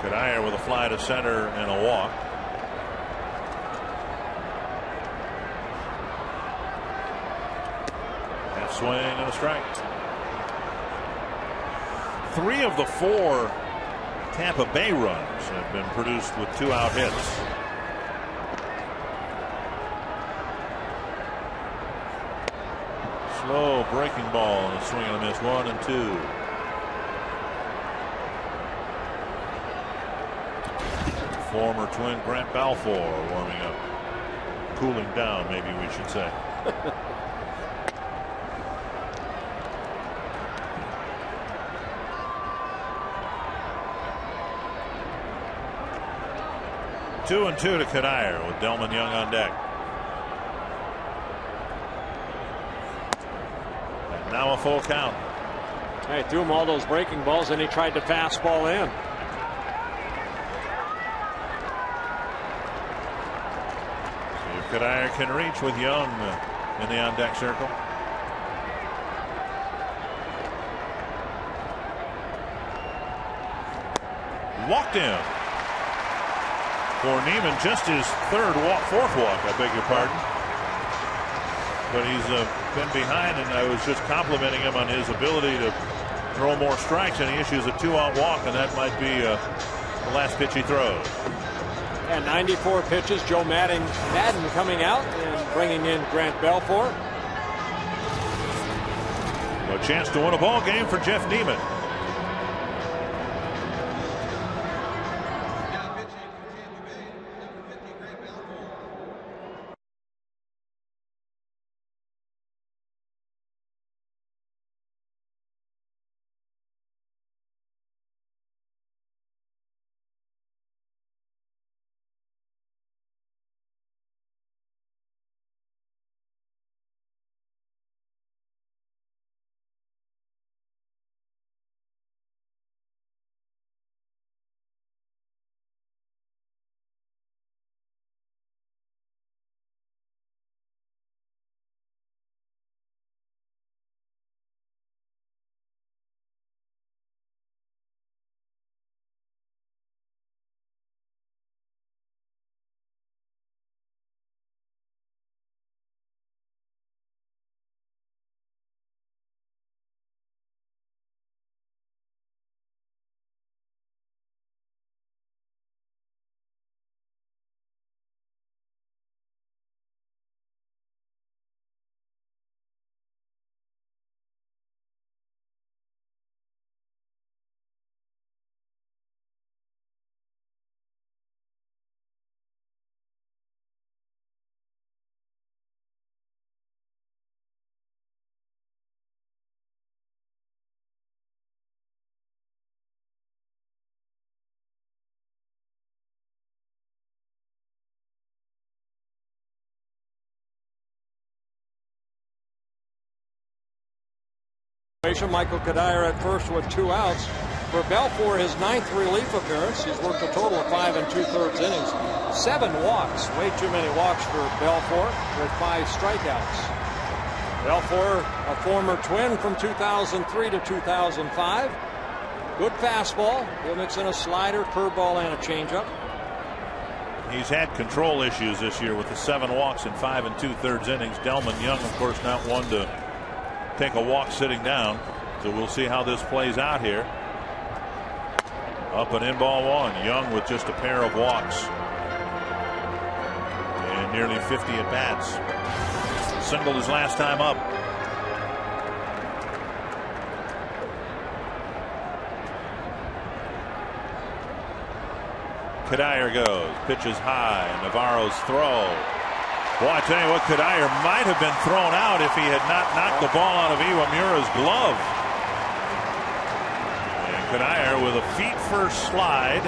Kadire with a fly to center and a walk. Half swing and a strike. 3 of the 4 Tampa Bay runs have been produced with 2-out hits. Slow breaking ball and a swing and a miss. 1-2. Former Twin Grant Balfour warming up. Cooling down, maybe we should say. Two and 2 to Kadire with Delmon Young on deck. And now a full count. Hey, threw him all those breaking balls and he tried to fastball in. See if Kadire can reach with Young in the on deck circle. Walked in. For Neiman, just his fourth walk, I beg your pardon. But he's been behind, and I was just complimenting him on his ability to throw more strikes, and he issues a 2-out walk, and that might be the last pitch he throws. And 94 pitches. Joe Madden coming out and bringing in Grant Balfour. A chance to win a ball game for Jeff Neiman. Michael Kadire at first with 2 outs. For Balfour, his 9th relief appearance. He's worked a total of 5 2/3 innings. 7 walks. Way too many walks for Balfour with 5 strikeouts. Balfour, a former Twin from 2003 to 2005. Good fastball. He'll mix in a slider, curveball, and a changeup. He's had control issues this year with the 7 walks in 5 2/3 innings. Delmon Young, of course, not one to take a walk sitting down. So we'll see how this plays out here. Up and in, ball one. Young with just a pair of walks and nearly 50 at bats. Singled his last time up. Kadire goes. Pitches high. Navarro's throw. Boy, I tell you what, Kadire might have been thrown out if he had not knocked the ball out of Iwamura's glove. And Kadire with a feet-first slide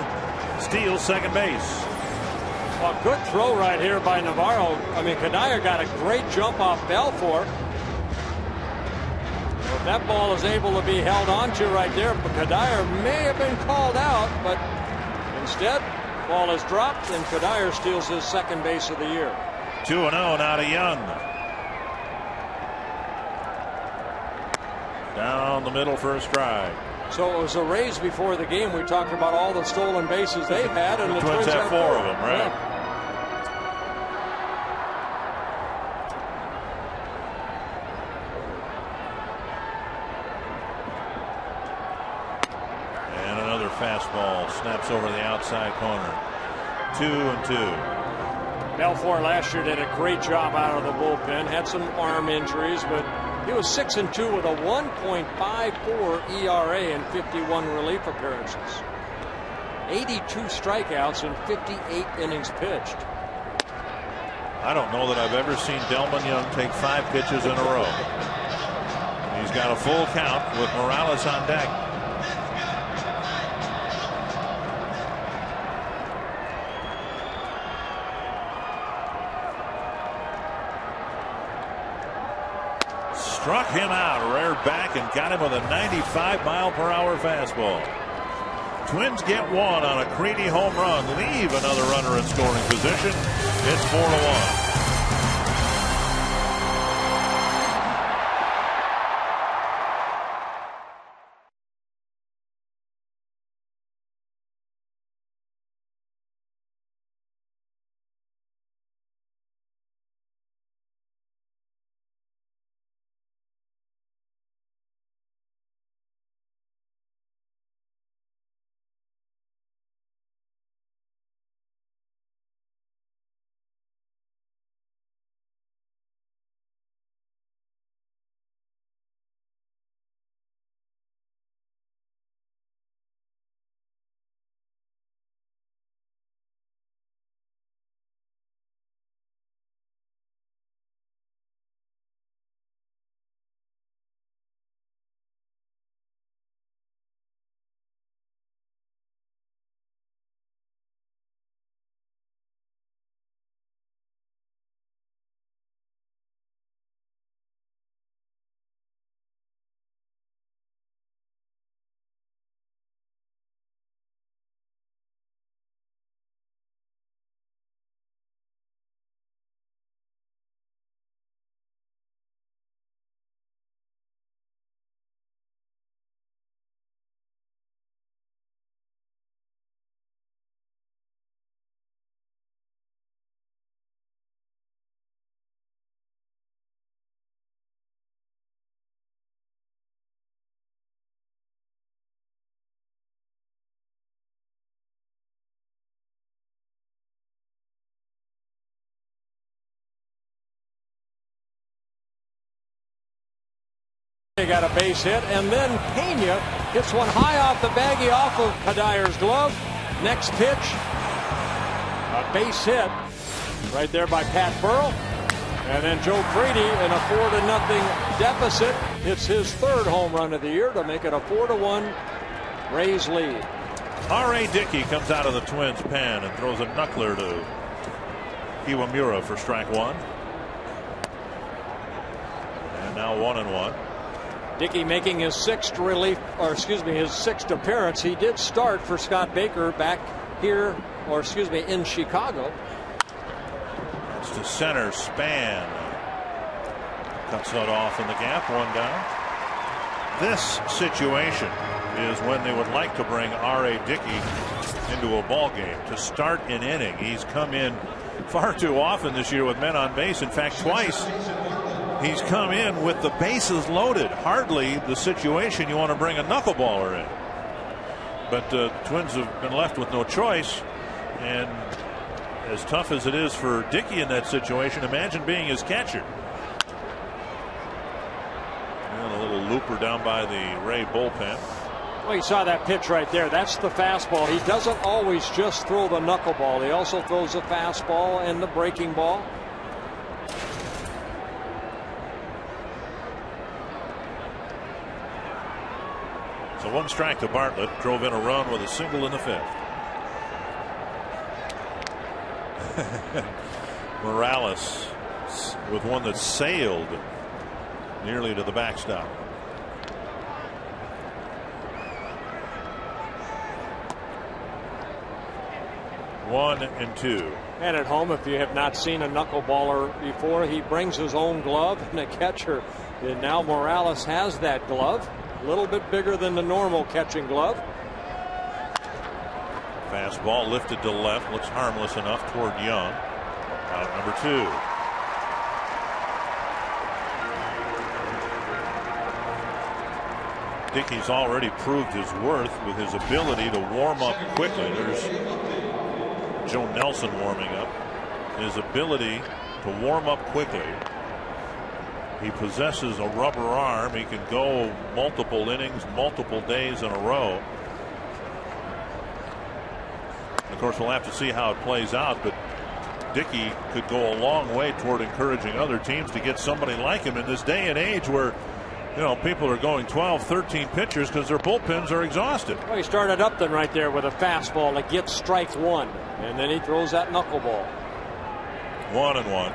steals second base. Well, good throw right here by Navarro. I mean, Kadire got a great jump off Balfour. Well, that ball is able to be held onto right there, but Kadire may have been called out, but instead, ball is dropped, and Kadire steals his second base of the year. 2-0 now to Young. Down the middle for a strike. So it was the Rays before the game. We talked about all the stolen bases they've had, and the Twins have 4 of them, right? Yeah. And another fastball snaps over the outside corner. 2-2. Belfour last year did a great job out of the bullpen. Had some arm injuries, but he was 6-2 with a 1.54 ERA in 51 relief appearances. 82 strikeouts in 58 innings pitched. I don't know that I've ever seen Delman Young take 5 pitches in a row. He's got a full count with Morales on deck. Struck him out, reared back, and got him with a 95-mile-per-hour fastball. Twins get 1 on a Creedy home run, leave another runner in scoring position. It's 4-1. They got a base hit, and then Pena hits one high off the baggie off of Kadyr's glove. Next pitch, a base hit right there by Pat Burrell. And then Joe Creedy in a 4-0 deficit hits his 3rd home run of the year to make it a 4-1 Rays lead. R.A. Dickey comes out of the Twins pen and throws a knuckler to Kiwamura for strike 1. And now 1-1. Dickey making his 6th his 6th appearance. He did start for Scott Baker back here, in Chicago. It's to center, Span cuts that off in the gap, 1 down. This situation is when they would like to bring R.A. Dickey into a ball game to start an inning. He's come in far too often this year with men on base. In fact, twice he's come in with the bases loaded. Hardly the situation you want to bring a knuckleballer in. But Twins have been left with no choice. And as tough as it is for Dickey in that situation, imagine being his catcher. And a little looper down by the Ray bullpen. Well, you saw that pitch right there. That's the fastball. He doesn't always just throw the knuckleball. He also throws the fastball and the breaking ball. So 1 strike to Bartlett. Drove in a run with a single in the 5th. Morales with one that sailed nearly to the backstop. One and 2. And at home, if you have not seen a knuckleballer before, he brings his own glove, and the catcher And now Morales has that glove, a little bit bigger than the normal catching glove. Fastball lifted to left, looks harmless enough toward Young. Out number 2. Dickey's already proved his worth with his ability to warm up quickly. There's Joe Nelson warming up. His ability to warm up quickly. He possesses a rubber arm. He can go multiple innings, multiple days in a row. Of course, we'll have to see how it plays out, but Dickey could go a long way toward encouraging other teams to get somebody like him in this day and age where, you know, people are going 12, 13 pitchers because their bullpens are exhausted. Well, he started Upton right there with a fastball that gets strike 1, and then he throws that knuckleball. 1-1.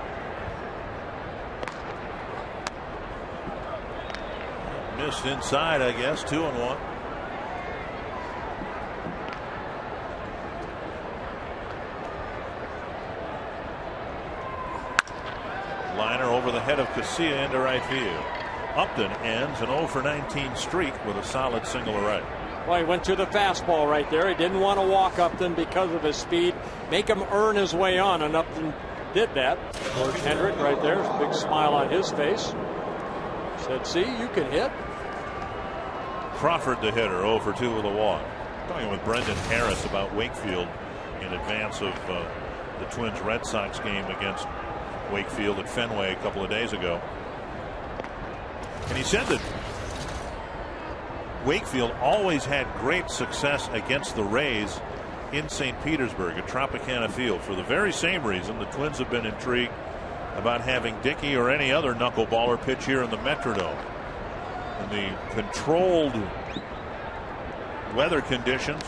Missed inside, I guess. 2-1. Liner over the head of Casilla into right field. Upton ends an 0 for 19 streak with a solid single to right. Well, he went to the fastball right there. He didn't want to walk Upton because of his speed. Make him earn his way on, and Upton did that. George Hendrick right there, a big smile on his face. Said, see, you can hit. Crawford the hitter, 0 for 2 with a walk. Talking with Brendan Harris about Wakefield in advance of the Twins Red Sox game against Wakefield at Fenway a couple of days ago. And he said that Wakefield always had great success against the Rays in St. Petersburg at Tropicana Field for the very same reason the Twins have been intrigued about having Dickey or any other knuckleballer pitch here in the Metrodome. In the controlled weather conditions.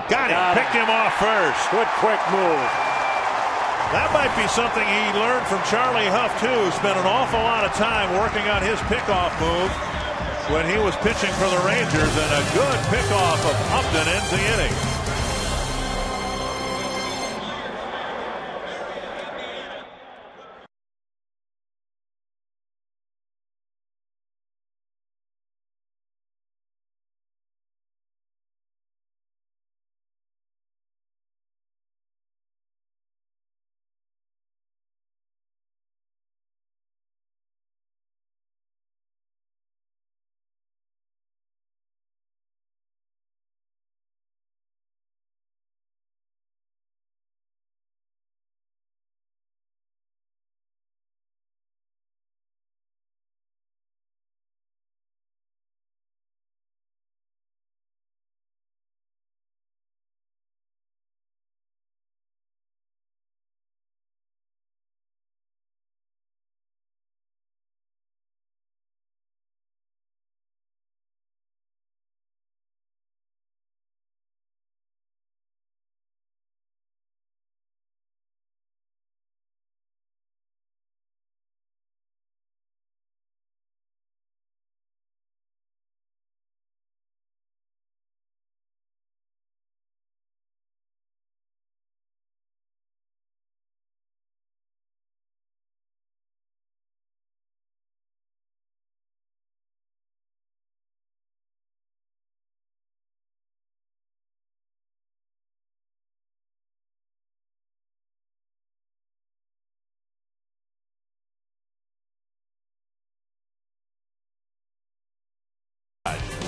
Got him. Picked him off first. Good quick move. That might be something he learned from Charlie Huff, too, who spent an awful lot of time working on his pickoff move when he was pitching for the Rangers, and a good pickoff of Upton ends the inning.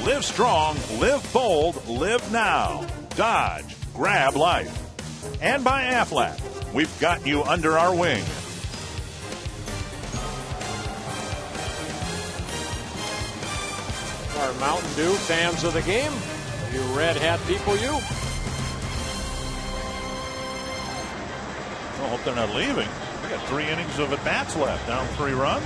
Live strong, live bold, live now. Dodge, grab life. And by Aflac, we've got you under our wing. Our Mountain Dew fans of the game, you red hat people, you. I hope they're not leaving. We got 3 innings of at-bats left, down 3 runs.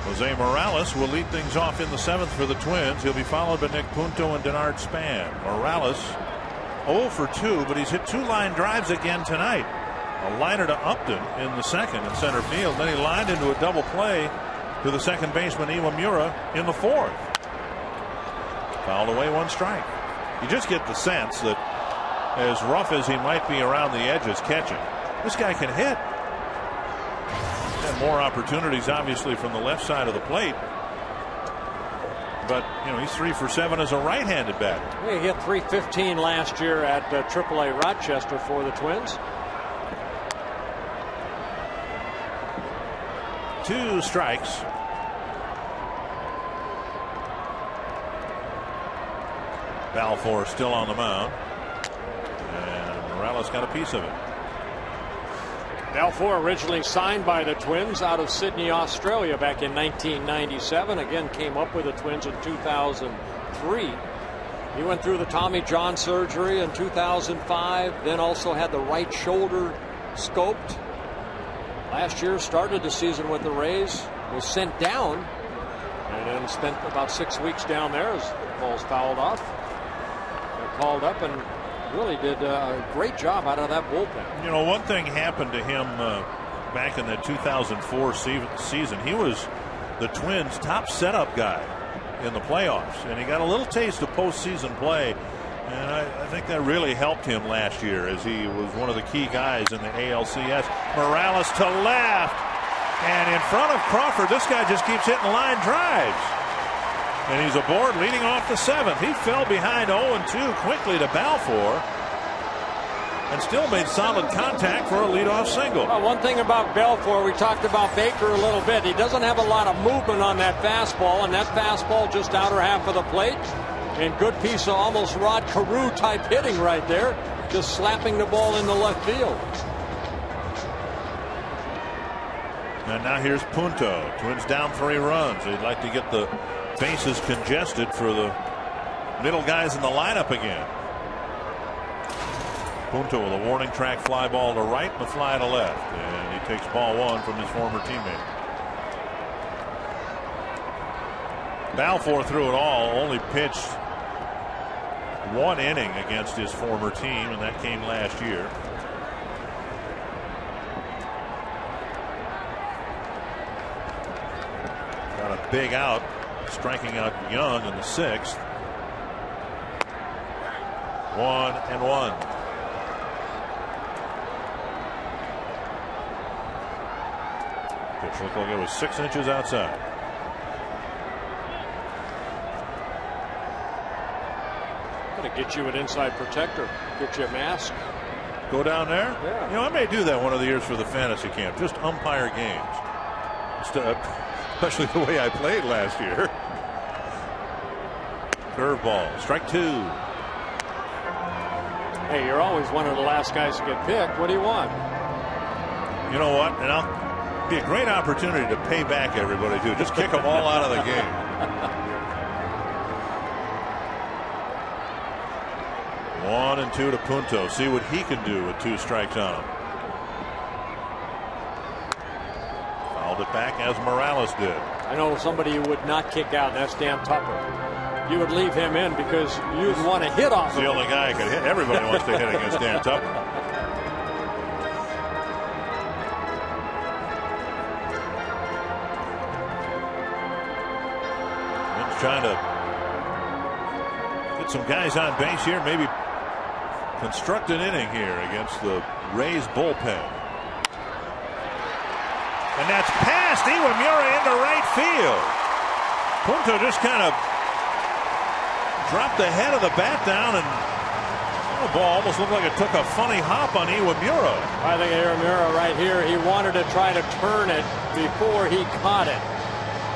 Jose Morales will lead things off in the 7th for the Twins. He'll be followed by Nick Punto and Denard Span. Morales 0 for 2, but he's hit 2 line drives again tonight. A liner to Upton in the 2nd in center field. Then he lined into a double play to the second baseman Iwamura in the 4th. Fouled away 1 strike. You just get the sense that as rough as he might be around the edges catching, this guy can hit. Had more opportunities, obviously, from the left side of the plate. But, you know, he's 3 for 7 as a right-handed batter. He hit .315 last year at AAA Rochester for the Twins. 2 strikes. Balfour still on the mound. And Morales got a piece of it. Balfour originally signed by the Twins out of Sydney, Australia back in 1997. Again, came up with the Twins in 2003. He went through the Tommy John surgery in 2005, then also had the right shoulder scoped. Last year started the season with the Rays, was sent down, and then spent about 6 weeks down there as the ball's fouled off. Got called up and really did a great job out of that bullpen. You know, one thing happened to him back in the 2004 season. He was the Twins' top setup guy in the playoffs, and he got a little taste of postseason play, and I think that really helped him last year as he was one of the key guys in the ALCS. Morales to left, and in front of Crawford. This guy just keeps hitting line drives. And he's aboard leading off the 7th. He fell behind 0-2 quickly to Balfour and still made solid contact for a leadoff single. Well, one thing about Balfour, we talked about Baker a little bit. He doesn't have a lot of movement on that fastball, and that fastball just outer half of the plate. And good piece of almost Rod Carew type hitting right there, just slapping the ball in the left field. And now here's Punto. Twins down 3 runs. They'd like to get the bases congested for the middle guys in the lineup again. Punto with a warning track fly ball to right and a fly to left, and he takes ball 1 from his former teammate. Balfour threw it all, only pitched 1 inning against his former team, and that came last year. Got a big out, striking out Young in the 6th. 1-1. Pitch looked like it was 6 inches outside. Gonna get you an inside protector, get you a mask. Go down there? Yeah. You know, I may do that one of the years for the fantasy camp. Just umpire games. Especially the way I played last year. Curveball, strike 2. Hey, you're always one of the last guys to get picked. What do you want? You know what? And I'll be a great opportunity to pay back everybody too. Just kick them all out of the game. 1-2 to Punto. See what he can do with 2 strikes on him. Fouled it back as Morales did. I know somebody you would not kick out, and that's Dan Tupper. You would leave him in because you'd want to hit off He's the only guy who could hit. Everybody wants to hit against Dan Tupper. He's trying to get some guys on base here, maybe construct an inning here against the Rays bullpen. And that's past Iwamura into right field. Punto just kind of dropped the head of the bat down, and the ball almost looked like it took a funny hop on Iwamura. I think Iwamura right here, he wanted to try to turn it before he caught it.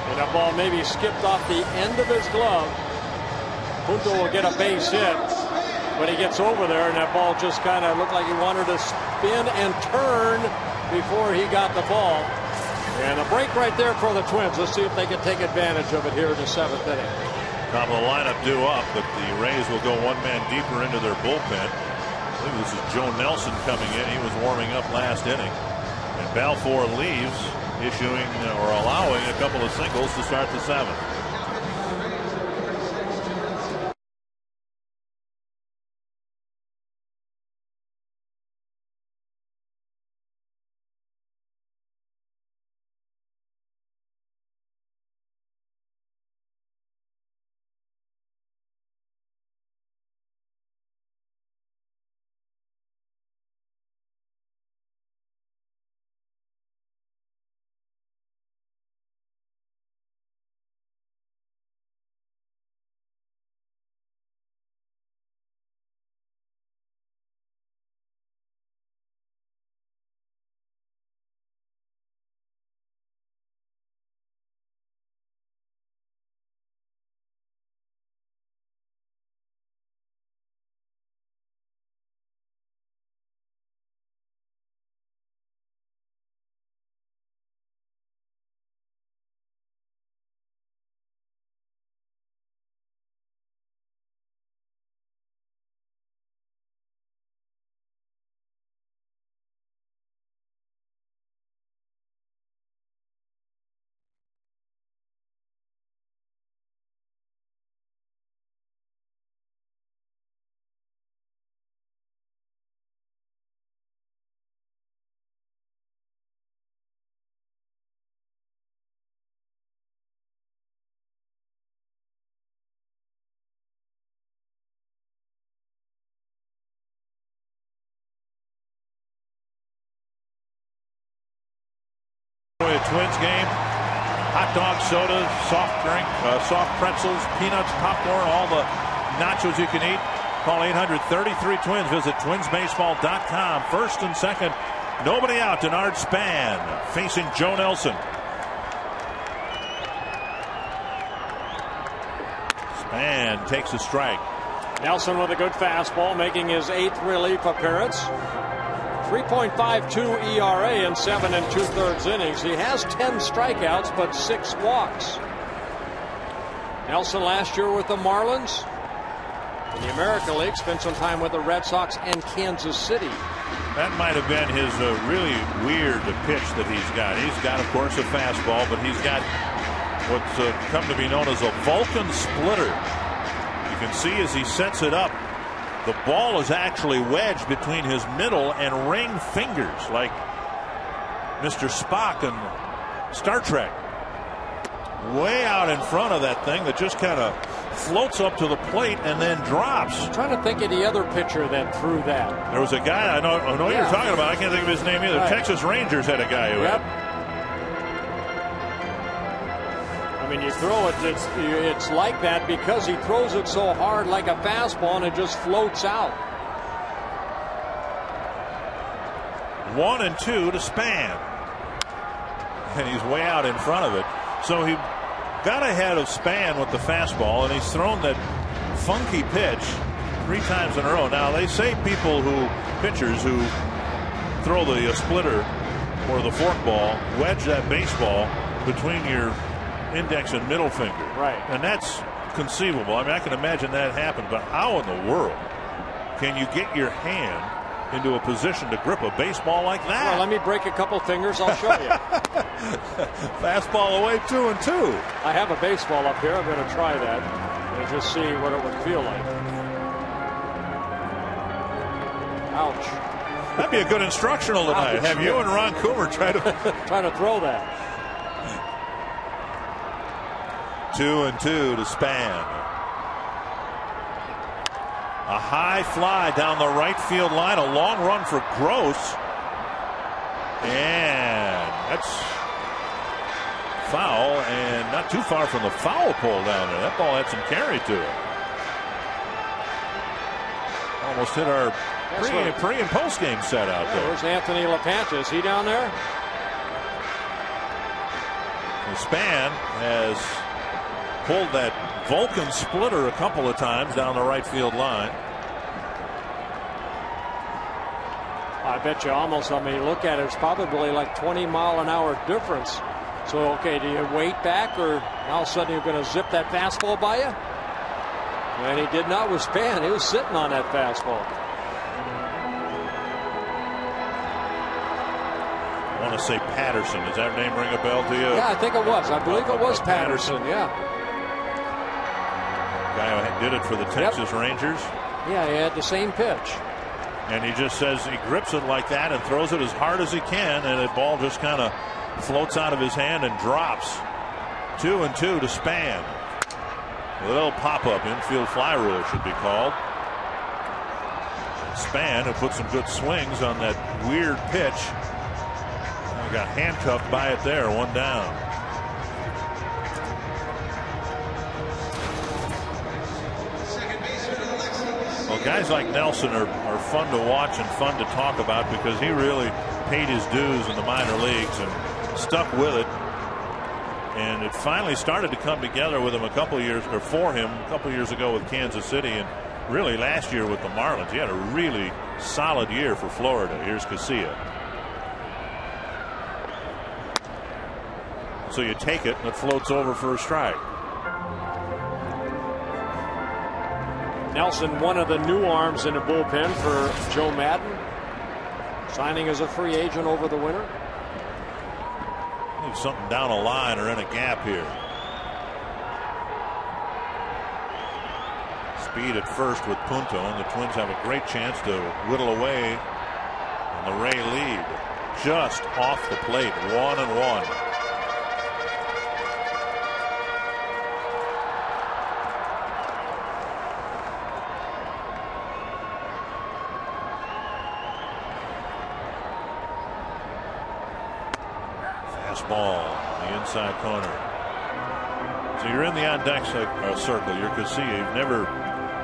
And that ball maybe skipped off the end of his glove. Punto will get a base hit. But he gets over there, and that ball just kind of looked like he wanted to spin and turn before he got the ball. And a break right there for the Twins. Let's see if they can take advantage of it here in the 7th inning. Top of the lineup due up, but the Rays will go 1 man deeper into their bullpen. I think this is Joe Nelson coming in. He was warming up last inning. And Balfour leaves, issuing or allowing a couple of singles to start the 7th. Twins game. Hot dog, soda, soft drink, soft pretzels, peanuts, popcorn, all the nachos you can eat. Call 800-33-TWINS. Visit twinsbaseball.com. First and second, nobody out. Denard Span facing Joe Nelson. Span takes a strike. Nelson with a good fastball, making his 8th relief appearance. 3.52 ERA in 7 2/3 innings. He has 10 strikeouts but 6 walks. Nelson last year with the Marlins. In the American League, spent some time with the Red Sox and Kansas City. That might have been his really weird pitch that he's got. He's got, of course, a fastball, but he's got what's come to be known as a Vulcan splitter. You can see as he sets it up, the ball is actually wedged between his middle and ring fingers, like Mr. Spock in Star Trek. Way out in front of that thing that just kind of floats up to the plate and then drops. I'm trying to think of the other pitcher that threw that. There was a guy, I know you're talking about. I can't think of his name either. Right. Texas Rangers had a guy who had. I mean, you throw it, it's like that because he throws it so hard like a fastball and it just floats out. 1-2 to Span. And he's way out in front of it. So he got ahead of Span with the fastball, and he's thrown that funky pitch 3 times in a row. Now, they say pitchers who throw the splitter or the forkball, wedge that baseball between your index and middle finger. Right. And that's conceivable. I mean, I can imagine that happened, but how in the world can you get your hand into a position to grip a baseball like that? Well, let me break a couple fingers. I'll show you. Fastball away, 2-2. I have a baseball up here. I'm going to try that and just see what it would feel like. Ouch. That'd be a good instructional tonight. Have you and Ron Coomer try to throw that. 2-2 to Span. A high fly down the right field line. A long run for Gross. And that's foul, and not too far from the foul pole down there. That ball had some carry to it. Almost hit our pre and post game set out there. Where's Anthony LaPanta? Is he down there? And Span has pulled that Vulcan splitter a couple of times down the right field line. I bet you almost, I mean, look at it, it's probably like 20-mile-an-hour difference. So, okay, do you wait back, or all of a sudden you're going to zip that fastball by you? And he did not with Span. He was sitting on that fastball. I want to say Patterson. Does that name ring a bell to you? Yeah, I think it was. I believe it was Patterson, yeah. Guy who did it for the Texas Rangers. Yeah, he had the same pitch. And he just says he grips it like that and throws it as hard as he can, and the ball just kind of floats out of his hand and drops. 2-2 to Span. A little pop-up infield fly rule should be called. Span, who put some good swings on that weird pitch, got handcuffed by it there. 1 down. Well, guys like Nelson are fun to watch and fun to talk about because he really paid his dues in the minor leagues and stuck with it. And it finally started to come together with him for him a couple years ago with Kansas City, and really last year with the Marlins. He had a really solid year for Florida. Here's Casilla. So you take it and it floats over for a strike. Nelson, one of the new arms in the bullpen for Joe Madden, signing as a free agent over the winter. Need something down a line or in a gap here. Speed at first with Punto, and the Twins have a great chance to whittle away on the Ray lead. Just off the plate, 1-1. Fastball, the inside corner. So you're in the on deck circle. You can see you've never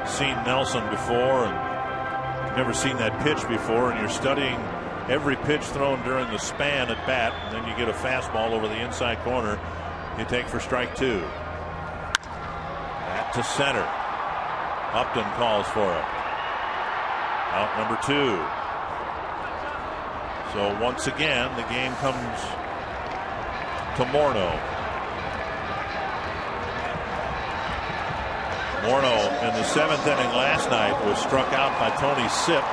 seen Nelson before, and you've never seen that pitch before, and you're studying every pitch thrown during the span at bat, and then you get a fastball over the inside corner. You take for strike two. Back to center. Upton calls for it. Out number two. So once again, the game comes to Morneau. Morneau in the 7th inning last night was struck out by Tony Sipp.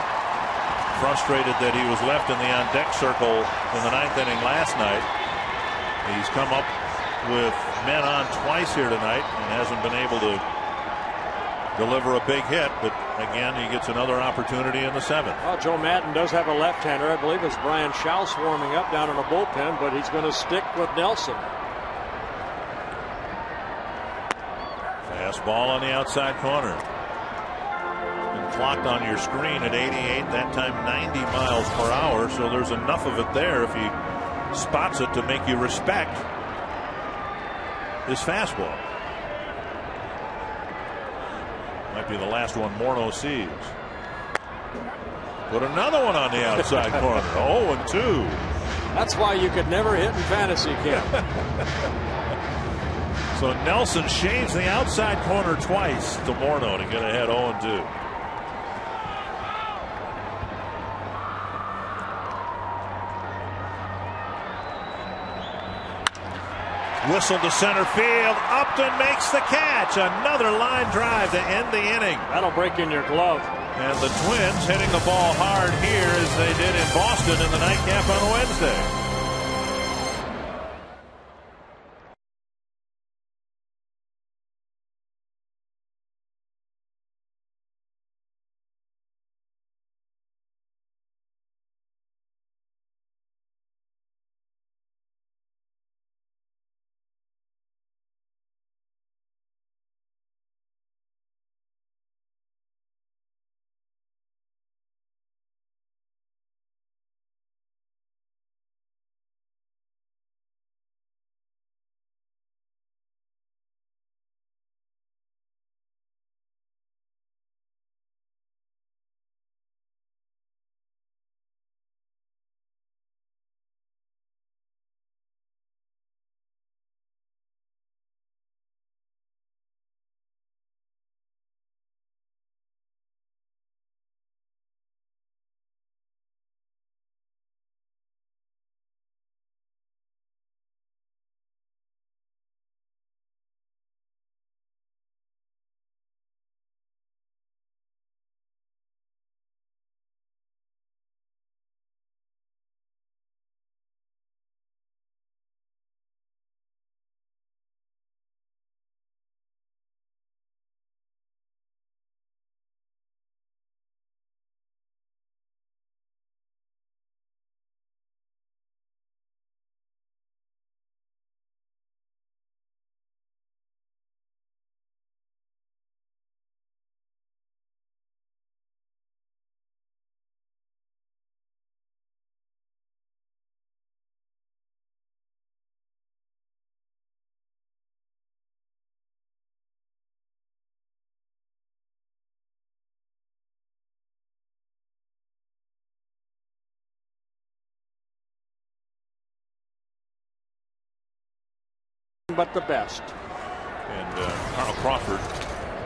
Frustrated that he was left in the on-deck circle in the 9th inning last night. He's come up with men on twice here tonight and hasn't been able to deliver a big hit, but again he gets another opportunity in the 7th. Well, Joe Maddon does have a left-hander. I believe it's Brian Schaus warming up down in the bullpen, but he's going to stick with Nelson. Fastball on the outside corner. Been clocked on your screen at 88, that time 90 miles per hour, so there's enough of it there if he spots it to make you respect his fastball. Might be the last one Morneau sees. Put another one on the outside corner. 0-2. That's why you could never hit in fantasy, Ken. So Nelson shaves the outside corner twice to Morneau to get ahead 0-2. Whistle to center field. Upton makes the catch. Another line drive to end the inning. That'll break in your glove. And the Twins hitting the ball hard here as they did in Boston in the nightcap on Wednesday. But the best. And Carl Crawford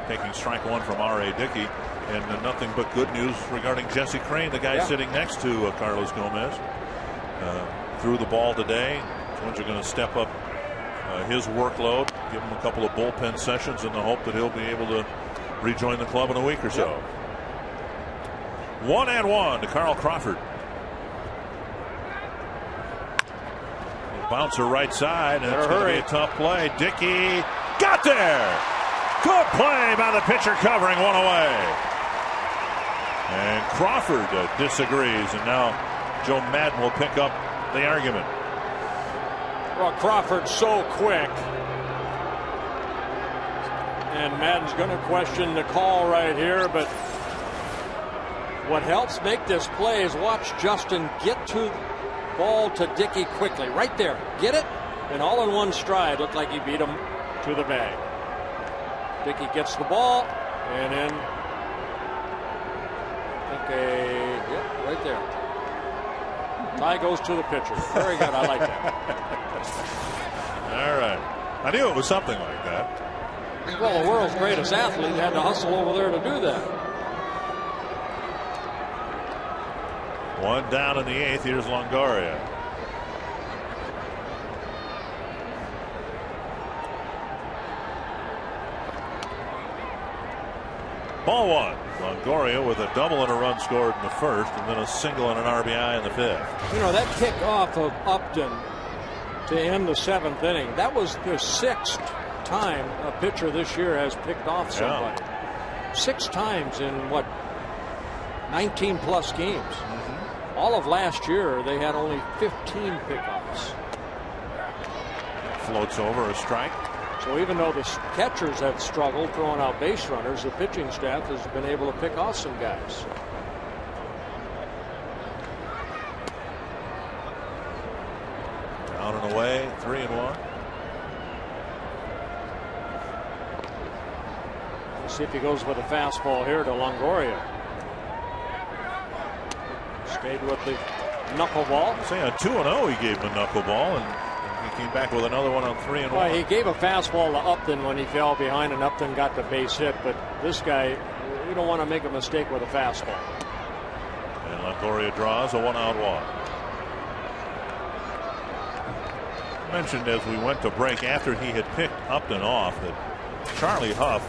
taking strike one from R.A. Dickey. And nothing but good news regarding Jesse Crain, the guy sitting next to Carlos Gomez. Threw the ball today. Twins are going to step up his workload, give him a couple of bullpen sessions in the hope that he'll be able to rejoin the club in a week or so. 1-1 to Carl Crawford. Bouncer right side, and it's going to be a tough play. Dickey got there. Good play by the pitcher, covering one away. And Crawford disagrees, and now Joe Maddon will pick up the argument. Well, Crawford's so quick. And Maddon's going to question the call right here, but what helps make this play is watch Justin get to Ball to Dickey quickly. Right there. Get it? And all in one stride. Looked like he beat him to the bag. Dickey gets the ball. And then, yep, right there. Tie goes to the pitcher. Very good. I like that. All right. I knew it was something like that. Well, the world's greatest athlete had to hustle over there to do that. One down in the 8th. Here's Longoria. Ball 1. Longoria with a double and a run scored in the 1st, and then a single and an RBI in the 5th. You know, that kick off of Upton to end the 7th inning, that was the 6th time a pitcher this year has picked off somebody. Yeah. 6 times in what, 19 plus games. All of last year they had only 15 pickoffs. Floats over a strike. So even though the catchers have struggled throwing out base runners, the pitching staff has been able to pick off some guys. Down and away, 3-1. Let's see if he goes with a fastball here to Longoria. Stayed with the knuckleball. Say on 2-0 he gave him a knuckleball, and he came back with another one on 3-1. Well, he gave a fastball to Upton when he fell behind, and Upton got the base hit. But this guy, you don't want to make a mistake with a fastball. And Longoria draws a 1-out walk. I mentioned as we went to break after he had picked Upton off that Charlie Huff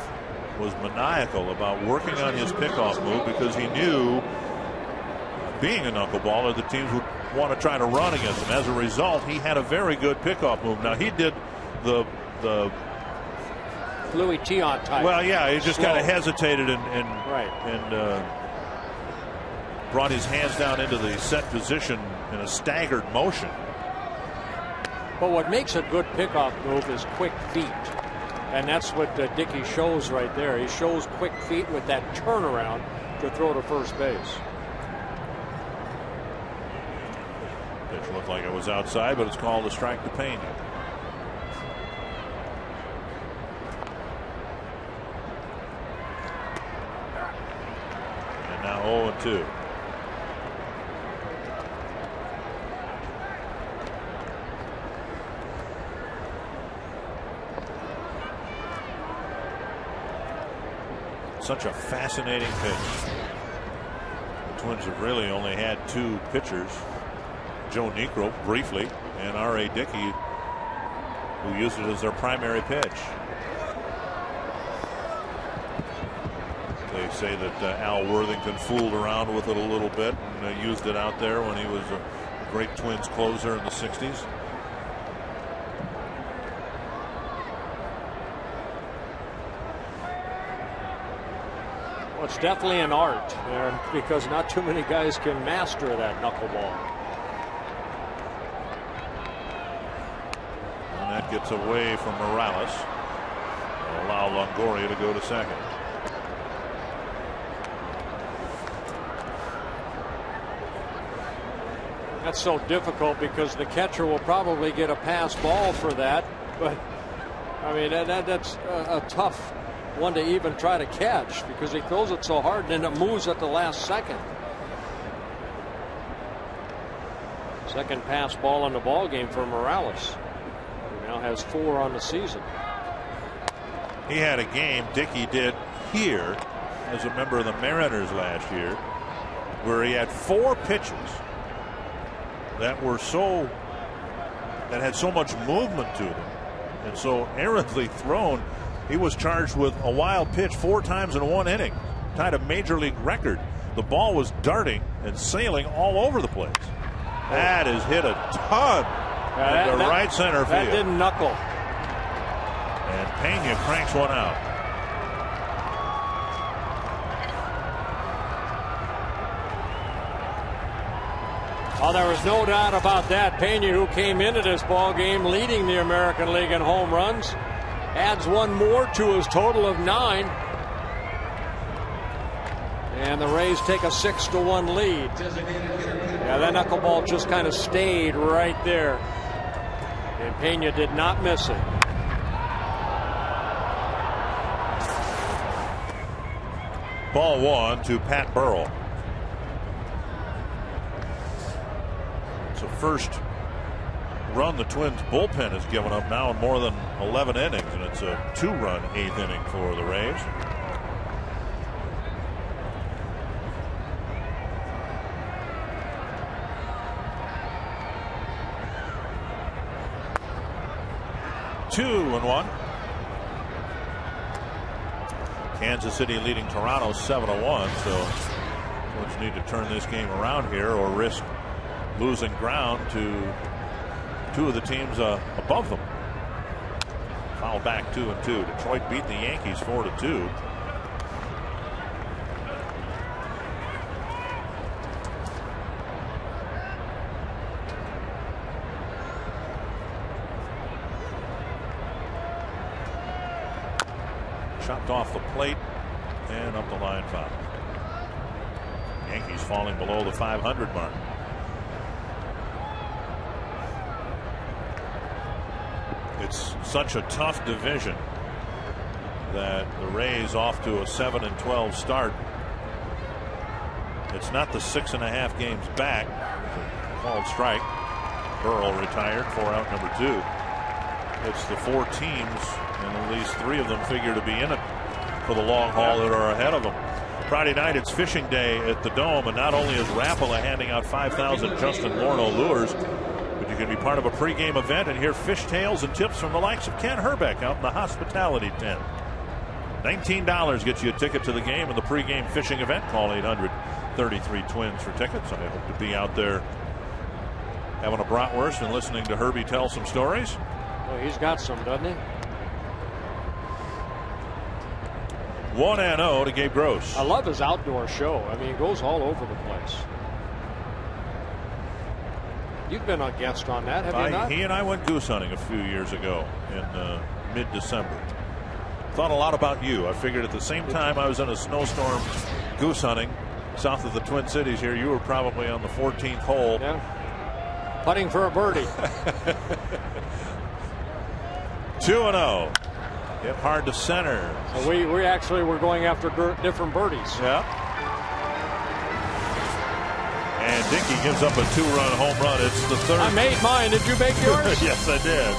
was maniacal about working on his pickoff move because he knew, being a knuckleballer, the teams would want to try to run against him. As a result, he had a very good pickoff move. Now he did the Louis Tiant type. Well, yeah, he just kind of hesitated and brought his hands down into the set position in a staggered motion. But what makes a good pickoff move is quick feet, and that's what Dickey shows right there. He shows quick feet with that turnaround to throw to first base. Pitch looked like it was outside, but it's called a strike to Pena. And now 0-2. Such a fascinating pitch. The Twins have really only had 2 pitchers. Joe Niekro briefly, and R.A. Dickey, who used it as their primary pitch. They say that Al Worthington fooled around with it a little bit and used it out there when he was a great Twins closer in the 60s. Well, it's definitely an art because not too many guys can master that knuckleball. That gets away from Morales. Will allow Longoria to go to second. That's so difficult because the catcher will probably get a pass ball for that. But I mean that's a tough one to even try to catch because he throws it so hard and then it moves at the last second. Second pass ball in the ball game for Morales. Now has 4 on the season. He had a game, Dickey did here as a member of the Mariners last year, where he had 4 pitches that had so much movement to them and so errantly thrown. He was charged with a wild pitch 4 times in 1 inning, tied a major league record. The ball was darting and sailing all over the place. That is hit a ton. The right center field. That didn't knuckle. And Pena cranks one out. Oh, there was no doubt about that. Pena, who came into this ball game leading the American League in home runs, adds 1 more to his total of 9. And the Rays take a 6-1 lead. Yeah, that knuckleball just kind of stayed right there. And Pena did not miss it. Ball 1 to Pat Burrell. It's the first run the Twins bullpen has given up now in more than 11 innings, and it's a 2-run 8th inning for the Rays. Two and 1. Kansas City leading Toronto 7-1. So Twins need to turn this game around here or risk losing ground to two of the teams above them. Foul back 2-2. Detroit beat the Yankees 4-2. Chopped off the plate and up the line foul. Yankees falling below the 500 mark. It's such a tough division that the Rays off to a 7-12 start. It's not the 6.5 games back. Called strike. Burrell retired, 4 out, number 2. It's the 4 teams, and at least 3 of them figure to be in it for the long haul that are ahead of them. Friday night, it's fishing day at the Dome, and not only is Rapala handing out 5,000 Justin Lorno lures, but you can be part of a pregame event and hear fish tales and tips from the likes of Ken Herbeck out in the hospitality tent. $19 gets you a ticket to the game and the pregame fishing event. Call 800-33-TWINS for tickets. I hope to be out there having a bratwurst and listening to Herbie tell some stories. Well, he's got some, doesn't he? 1-0 to Gabe Gross. I love his outdoor show. I mean, he goes all over the place. You've been a guest on that, have you not? He and I went goose hunting a few years ago in mid-December. Thought a lot about you. I figured at the same time I was in a snowstorm goose hunting south of the Twin Cities here, you were probably on the 14th hole. Yeah. Putting for a birdie. 2-0. Hit hard to center. So we actually were going after different birdies. Yeah. And Dickey gives up a 2-run home run. It's the 3rd. I made mine. Did you make yours? Yes, I did.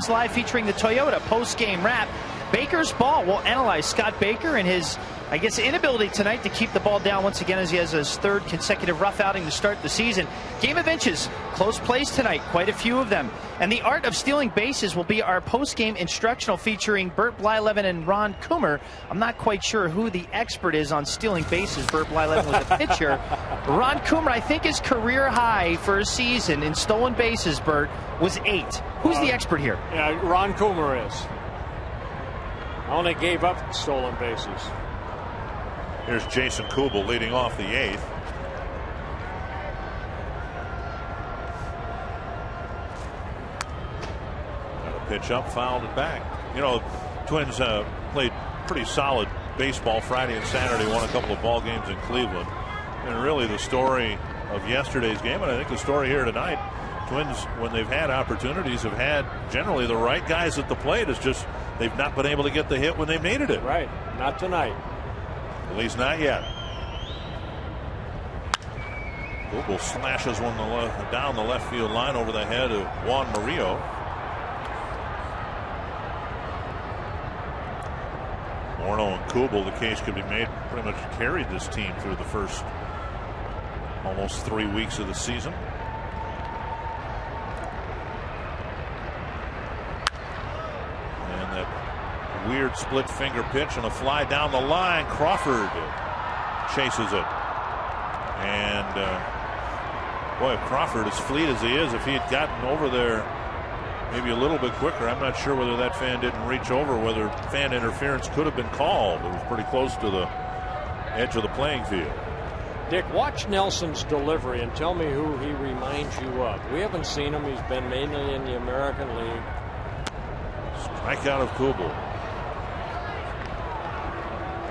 Live featuring the Toyota post-game wrap. Baker's ball. We'll analyze Scott Baker and his I guess inability tonight to keep the ball down once again as he has his third consecutive rough outing to start the season. Game of inches, close plays tonight, quite a few of them. And the art of stealing bases will be our post-game instructional featuring Bert Blyleven and Ron Coomer. I'm not quite sure who the expert is on stealing bases. Bert Blyleven was a pitcher. Ron Coomer, I think his career high for a season in stolen bases, Bert, was 8. Who's the expert here? Yeah, Ron Coomer is. Only gave up stolen bases. Here's Jason Kubel leading off the 8th. Got a pitch up, fouled it back. You know, Twins played pretty solid baseball Friday and Saturday, won a couple of ball games in Cleveland. And really the story of yesterday's game, and I think the story here tonight, Twins, when they've had opportunities, have had generally the right guys at the plate. It's just they've not been able to get the hit when they've needed it. Right, not tonight. At least not yet. Google slashes one down the left field line over the head of Juan Murillo. Morneau and Kubel, the case could be made, pretty much carried this team through the first almost 3 weeks of the season. And that weird split finger pitch and a fly down the line. Crawford chases it. And boy, if Crawford, as fleet as he is, if he had gotten over there maybe a little bit quicker, I'm not sure whether that fan didn't reach over, whether fan interference could have been called. It was pretty close to the edge of the playing field. Dick, watch Nelson's delivery and tell me who he reminds you of. We haven't seen him. He's been mainly in the American League. Strikeout of Kubel.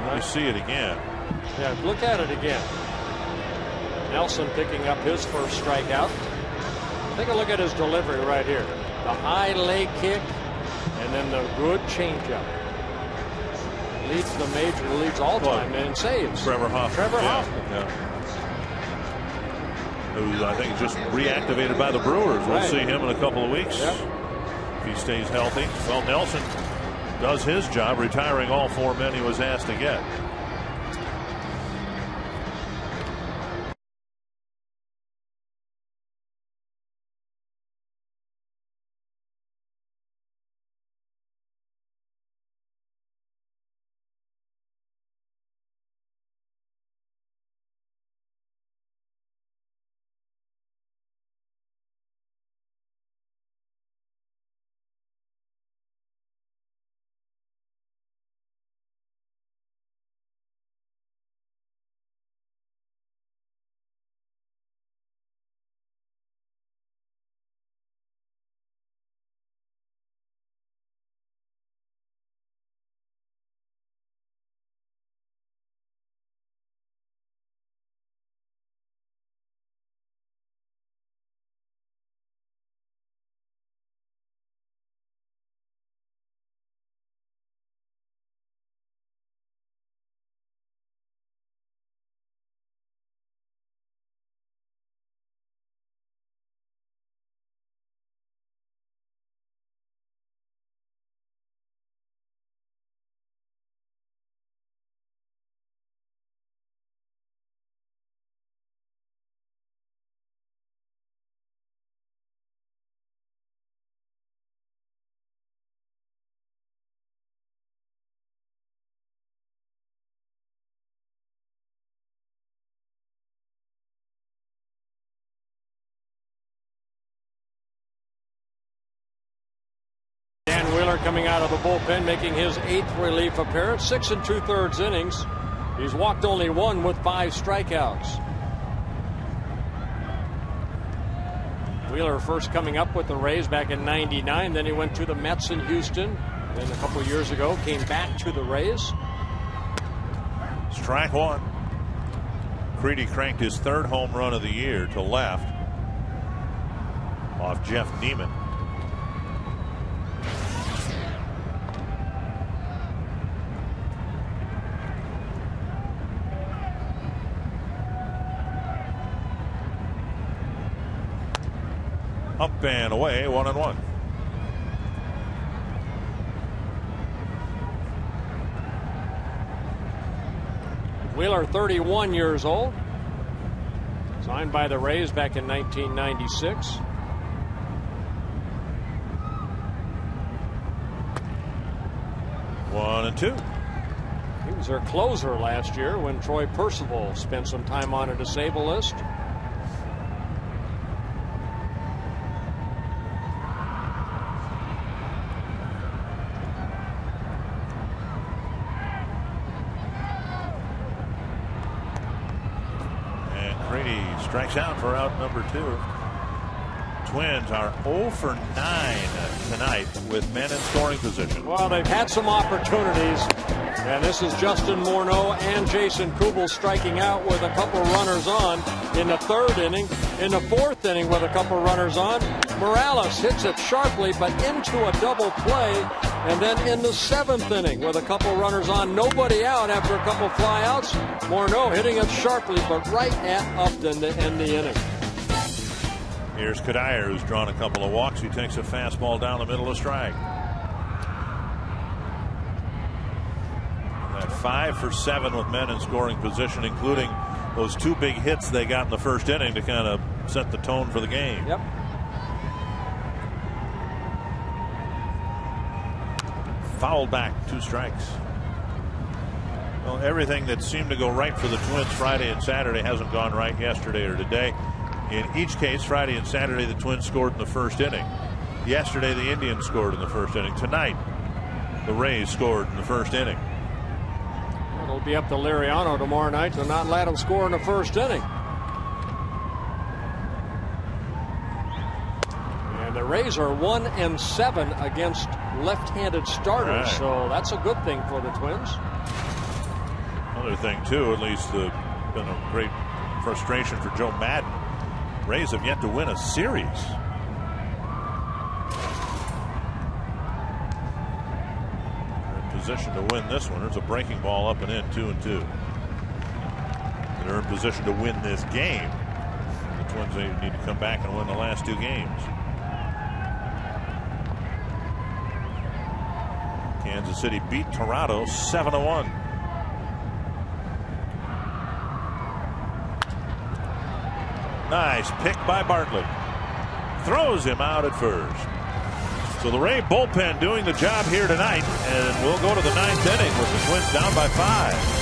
Let me see it again. Yeah, look at it again. Nelson picking up his first strikeout. Take a look at his delivery right here. The high leg kick and then the good changeup. Leads the major leagues all time in saves. Trevor Hoffman. Yeah. Who I think just reactivated by the Brewers. We'll see him in a couple of weeks. Yep. If he stays healthy. Well, Nelson does his job, retiring all 4 men he was asked to get. Coming out of the bullpen, making his 8th relief appearance, 6 2/3 innings. He's walked only 1 with 5 strikeouts. Wheeler first coming up with the Rays back in '99, then he went to the Mets in Houston. Then a couple years ago came back to the Rays. Strike 1. Creedy cranked his 3rd home run of the year to left off Jeff Neiman. Up and away, 1-1. Wheeler, 31 years old. Signed by the Rays back in 1996. One and two. He was their closer last year when Troy Percival spent some time on a disabled list. Strikes out for out number 2. Twins are 0 for 9 tonight with men in scoring position. Well, they've had some opportunities, and this is Justin Morneau and Jason Kubel striking out with a couple runners on in the 3rd inning. In the 4th inning with a couple runners on, Morales hits it sharply but into a double play, and then in the 7th inning with a couple runners on, nobody out after a couple flyouts, Morneau hitting it sharply but right at Upton to end the inning. Here's Kadire, who's drawn a couple of walks. He takes a fastball down the middle of strike. At 5 for 7 with men in scoring position, including those 2 big hits they got in the 1st inning to kind of set the tone for the game. Yep. Fouled back, 2 strikes. Well, everything that seemed to go right for the Twins Friday and Saturday hasn't gone right yesterday or today. In each case, Friday and Saturday, the Twins scored in the 1st inning. Yesterday, the Indians scored in the 1st inning. Tonight, the Rays scored in the 1st inning. It'll be up to Liriano tomorrow night to not let him score in the 1st inning. And the Rays are 1 and 7 against left-handed starters, right. So that's a good thing for the Twins. Another thing, too, at least been a great frustration for Joe Madden. Rays have yet to win a series. They're in position to win this one. There's a breaking ball up and in, 2-2. They're in position to win this game. The Twins need to come back and win the last 2 games. Kansas City beat Toronto 7-1. Nice pick by Bartlett. Throws him out at first. So the Ray bullpen doing the job here tonight, and we'll go to the 9th inning with the Twins down by 5.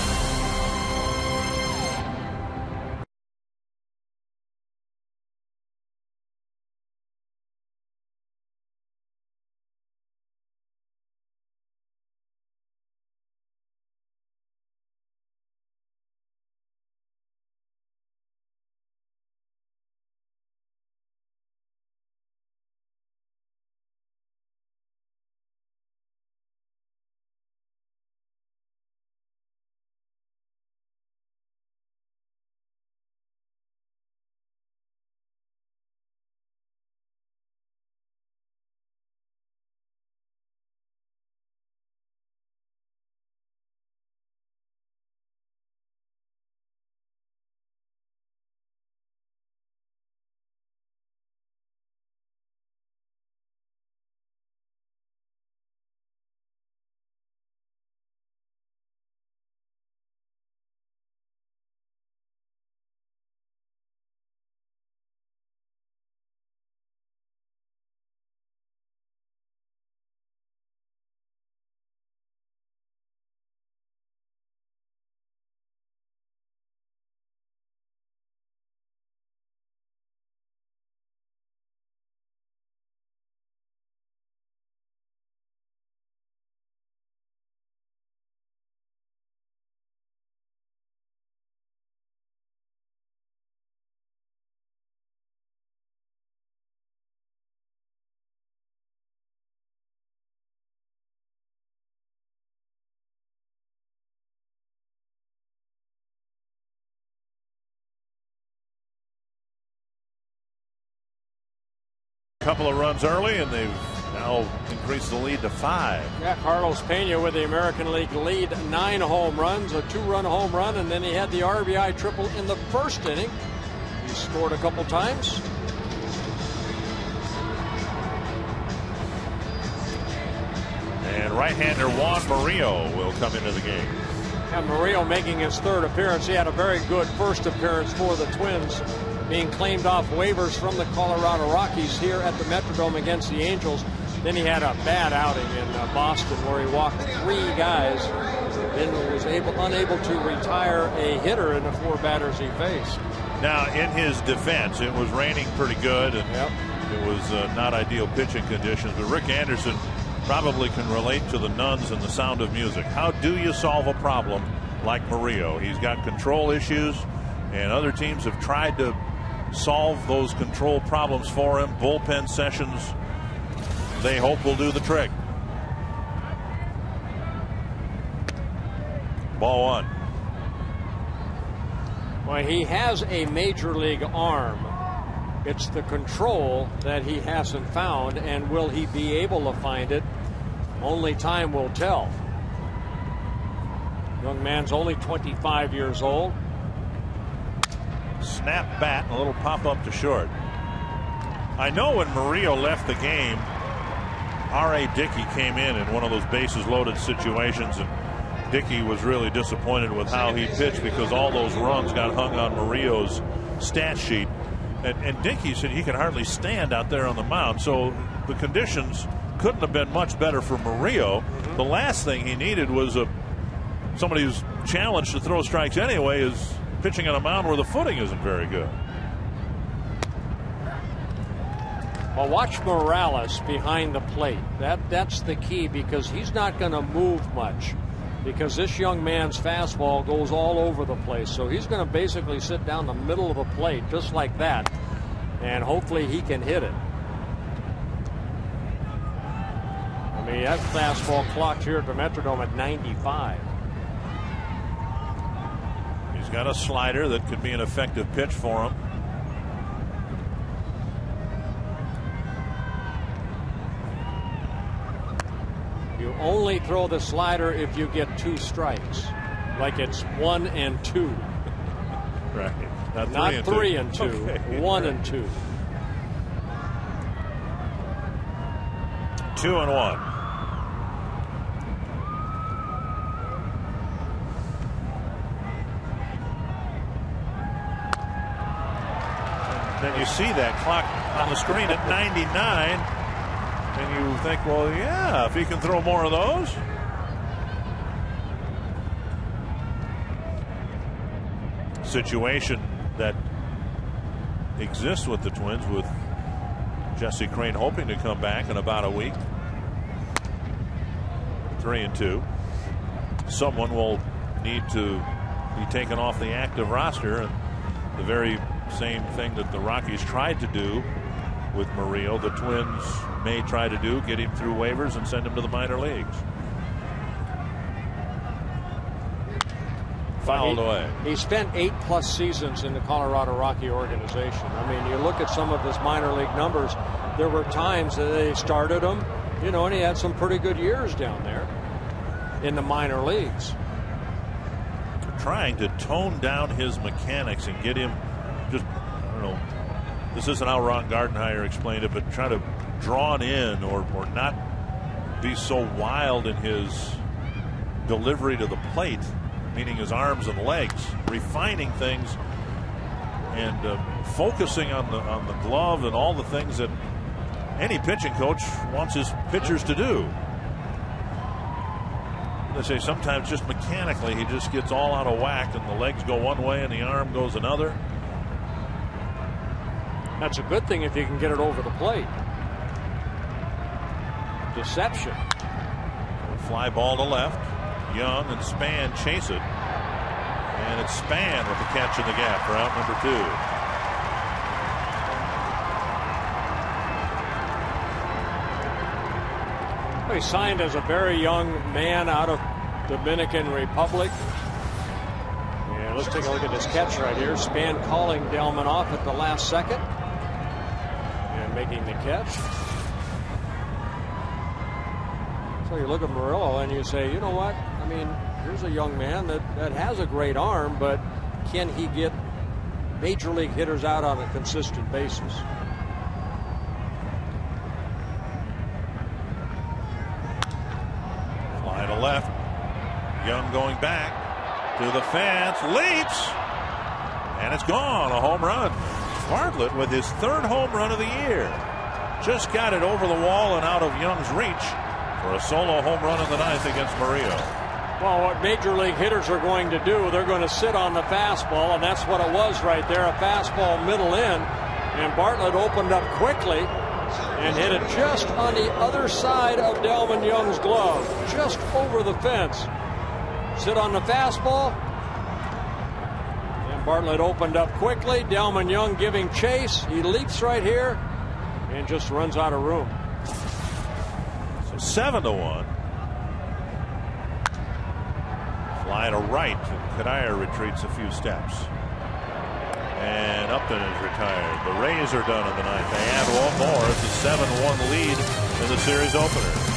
Couple of runs early, and they've now increased the lead to 5. Yeah, Carlos Pena with the American League lead, 9 home runs, a 2-run home run, and then he had the RBI triple in the 1st inning. He scored a couple times. And right-hander Juan Murillo will come into the game. And Murillo making his third appearance. He had a very good first appearance for the Twins, being claimed off waivers from the Colorado Rockies here at the Metrodome against the Angels. Then he had a bad outing in Boston where he walked 3 guys, then was unable to retire a hitter in the 4 batters he faced. Now, in his defense, it was raining pretty good, and it was not ideal pitching conditions. But Rick Anderson probably can relate to the Nuns and the Sound of Music. How do you solve a problem like Murillo? He's got control issues, and other teams have tried to solve those control problems for him. Bullpen sessions, they hope, will do the trick. Ball 1. Well, he has a major league arm. It's the control that he hasn't found, and will he be able to find it? Only time will tell. Young man's only 25 years old. Snap bat and a little pop up to short. I know when Murillo left the game, R.A. Dickey came in one of those bases loaded situations, and Dickey was really disappointed with how he pitched because all those runs got hung on Murillo's stat sheet. And Dickey said he could hardly stand out there on the mound. So the conditions couldn't have been much better for Murillo. The last thing he needed was somebody who's challenged to throw strikes anyway is pitching on a mound where the footing isn't very good. Well, watch Morales behind the plate. That's the key, because he's not going to move much, because this young man's fastball goes all over the place. So he's going to basically sit down the middle of the plate just like that, and hopefully he can hit it. I mean, that fastball clocked here at the Metrodome at 95. He's got a slider that could be an effective pitch for him. You only throw the slider if you get 2 strikes, like it's 1 and 2. Right. Not 3 and 2. Okay. 1 and 2. 2 and 1. Then you see that clock on the screen at 99, and you think, well, yeah, if he can throw more of those. Situation that exists with the Twins, with Jesse Crain hoping to come back in about a week. 3 and 2. Someone will need to be taken off the active roster, and the very same thing that the Rockies tried to do with Murillo, the Twins may try to do, get him through waivers and send him to the minor leagues. Fouled away. He spent 8+ seasons in the Colorado Rocky organization. I mean, you look at some of his minor league numbers, there were times that they started him, and he had some pretty good years down there in the minor leagues. Trying to tone down his mechanics and get him just, I don't know, this isn't how Ron Gardenhire explained it, but try to draw it in or not be so wild in his delivery to the plate, meaning his arms and legs, refining things and focusing on the glove and all the things that any pitching coach wants his pitchers to do. They say sometimes just mechanically he just gets all out of whack, and the legs go one way and the arm goes another. That's a good thing if you can get it over the plate. Deception. Fly ball to left. Young and Span chase it. And it's Span with the catch in the gap for out number 2. He signed as a very young man out of Dominican Republic. And let's take a look at this catch right here. Span calling Delman off at the last second and making the catch. So you look at Murillo and you say, you know what? I mean, here's a young man that has a great arm, but can he get major league hitters out on a consistent basis? Fly to left. Young going back. To the fence, leaps, and it's gone. A home run. Bartlett with his 3rd home run of the year. Just got it over the wall and out of Young's reach for a solo home run in the 9th against Murillo. Well, what major league hitters are going to do, they're going to sit on the fastball, and that's what it was right there, a fastball middle in. And Bartlett opened up quickly and hit it just on the other side of Delmon Young's glove, just over the fence. Sit on the fastball. And Bartlett opened up quickly. Delmon Young giving chase. He leaps right here and just runs out of room. So 7-1. Fly to right. Kadire retreats a few steps. And Upton is retired. The Rays are done in the 9th. They add one more. It's a 7-1 lead in the series opener.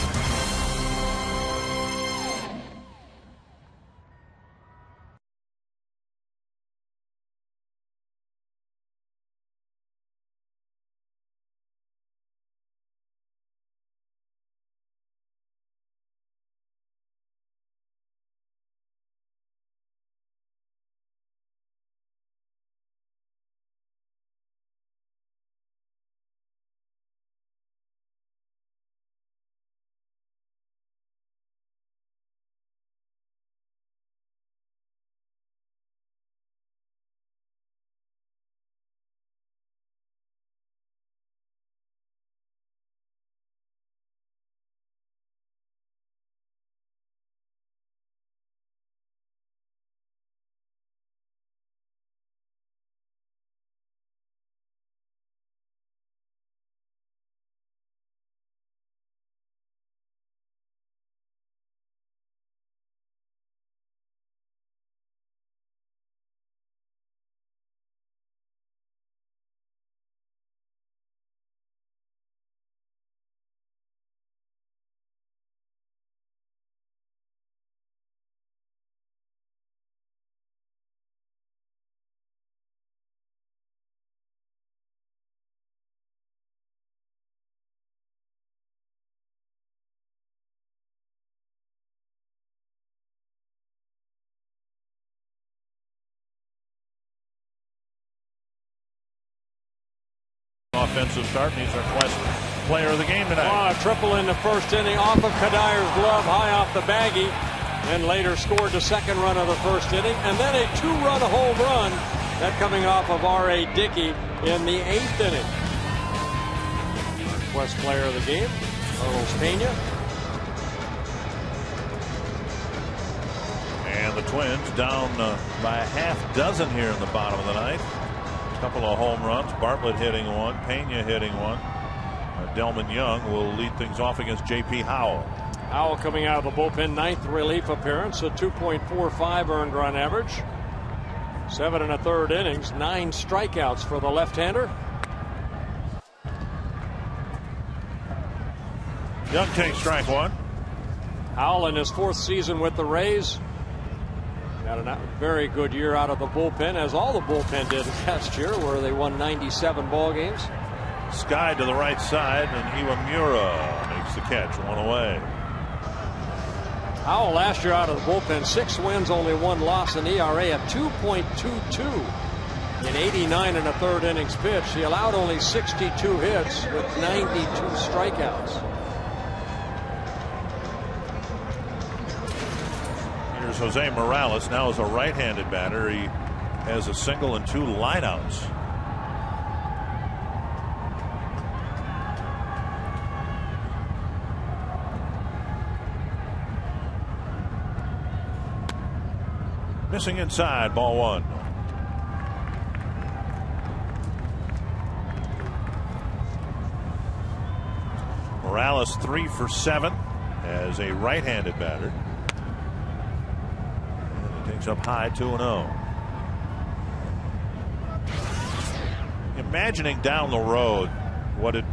Offensive start, and he's our Quest player of the game tonight. Oh, a triple in the 1st inning off of Kadire's glove, high off the baggie, and later scored the 2nd run of the 1st inning, and then a 2-run home run, that coming off of R.A. Dickey in the 8th inning. Quest player of the game, Carlos Pena. And the Twins down by a half dozen here in the bottom of the 9th. Couple of home runs. Bartlett hitting one. Pena hitting one. Delmon Young will lead things off against J.P. Howell. Howell coming out of the bullpen, 9th relief appearance, a 2.45 earned run average. 7 1/3 innings, 9 strikeouts for the left-hander. Young takes strike 1. Howell in his 4th season with the Rays. Had a very good year out of the bullpen, as all the bullpen did last year, where they won 97 ball games. Sky to the right side, and Iwamura makes the catch, 1 away. Howell last year out of the bullpen, 6 wins, only 1 loss, an ERA of 2.22 in 89 1/3 innings pitched. He allowed only 62 hits with 92 strikeouts. Here's Jose Morales now as a right-handed batter. He has a single and 2 lineouts. Missing inside, ball 1. Morales 3 for 7 as a right-handed batter. And he takes up high, 2-0. Imagining down the road what it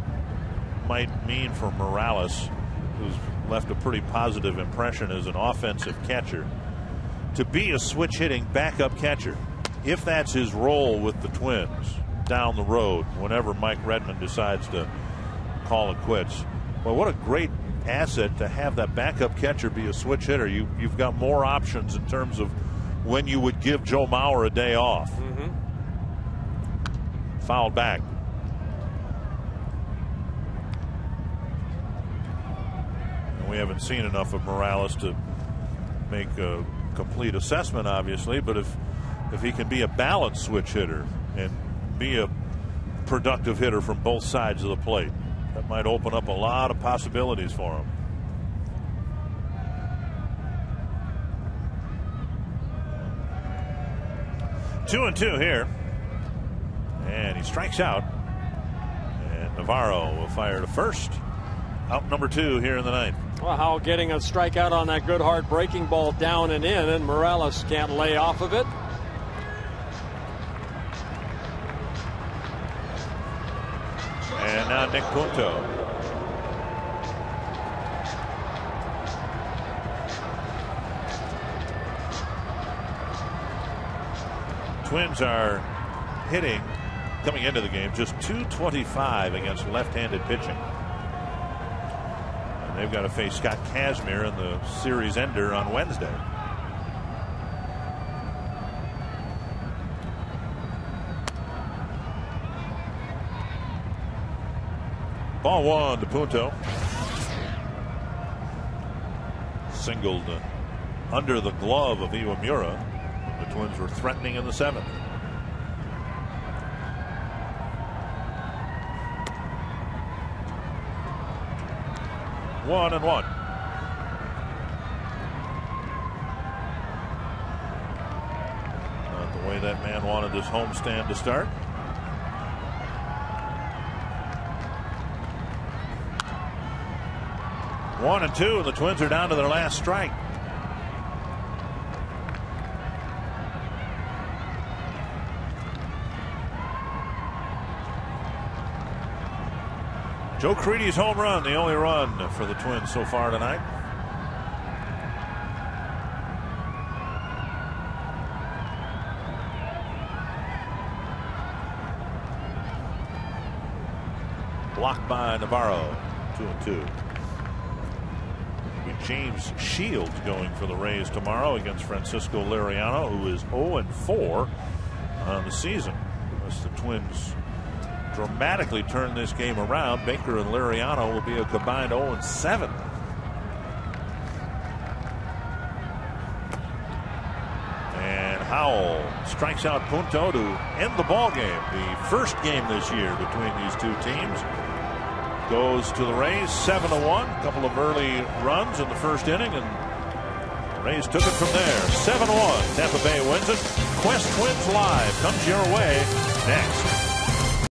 might mean for Morales, who's left a pretty positive impression as an offensive catcher, to be a switch-hitting backup catcher, if that's his role with the Twins down the road whenever Mike Redmond decides to call it quits. Well, what a great asset to have that backup catcher be a switch hitter. You've got more options in terms of when you would give Joe Mauer a day off. Fouled back. And we haven't seen enough of Morales to make a complete assessment, obviously, but if he can be a balanced switch hitter and be a productive hitter from both sides of the plate, that might open up a lot of possibilities for him. Two and two here, and he strikes out, and Navarro will fire to first. Out number 2 here in the ninth. Well, Howell getting a strikeout on that good hard breaking ball down and in, and Morales can't lay off of it. And now Nick Punto. Twins are hitting, coming into the game, just .225 against left-handed pitching. And they've got to face Scott Kazmir in the series ender on Wednesday. Ball 1 to Punto. Singled under the glove of Iwamura. The Twins were threatening in the 7th. One and one. Not the way that man wanted this homestand to start. One and two, and the Twins are down to their last strike. Joe Creedy's home run, the only run for the Twins so far tonight. Blocked by Navarro. 2-2. James Shields going for the Rays tomorrow against Francisco Liriano, who is 0-4 on the season. As the Twins dramatically turn this game around, Baker and Liriano will be a combined 0-7. And Howell strikes out Punto to end the ball game. The first game this year between these two teams goes to the Rays 7-1. A couple of early runs in the first inning, and the Rays took it from there. 7-1. Tampa Bay wins it. Quest Twins Live comes your way next.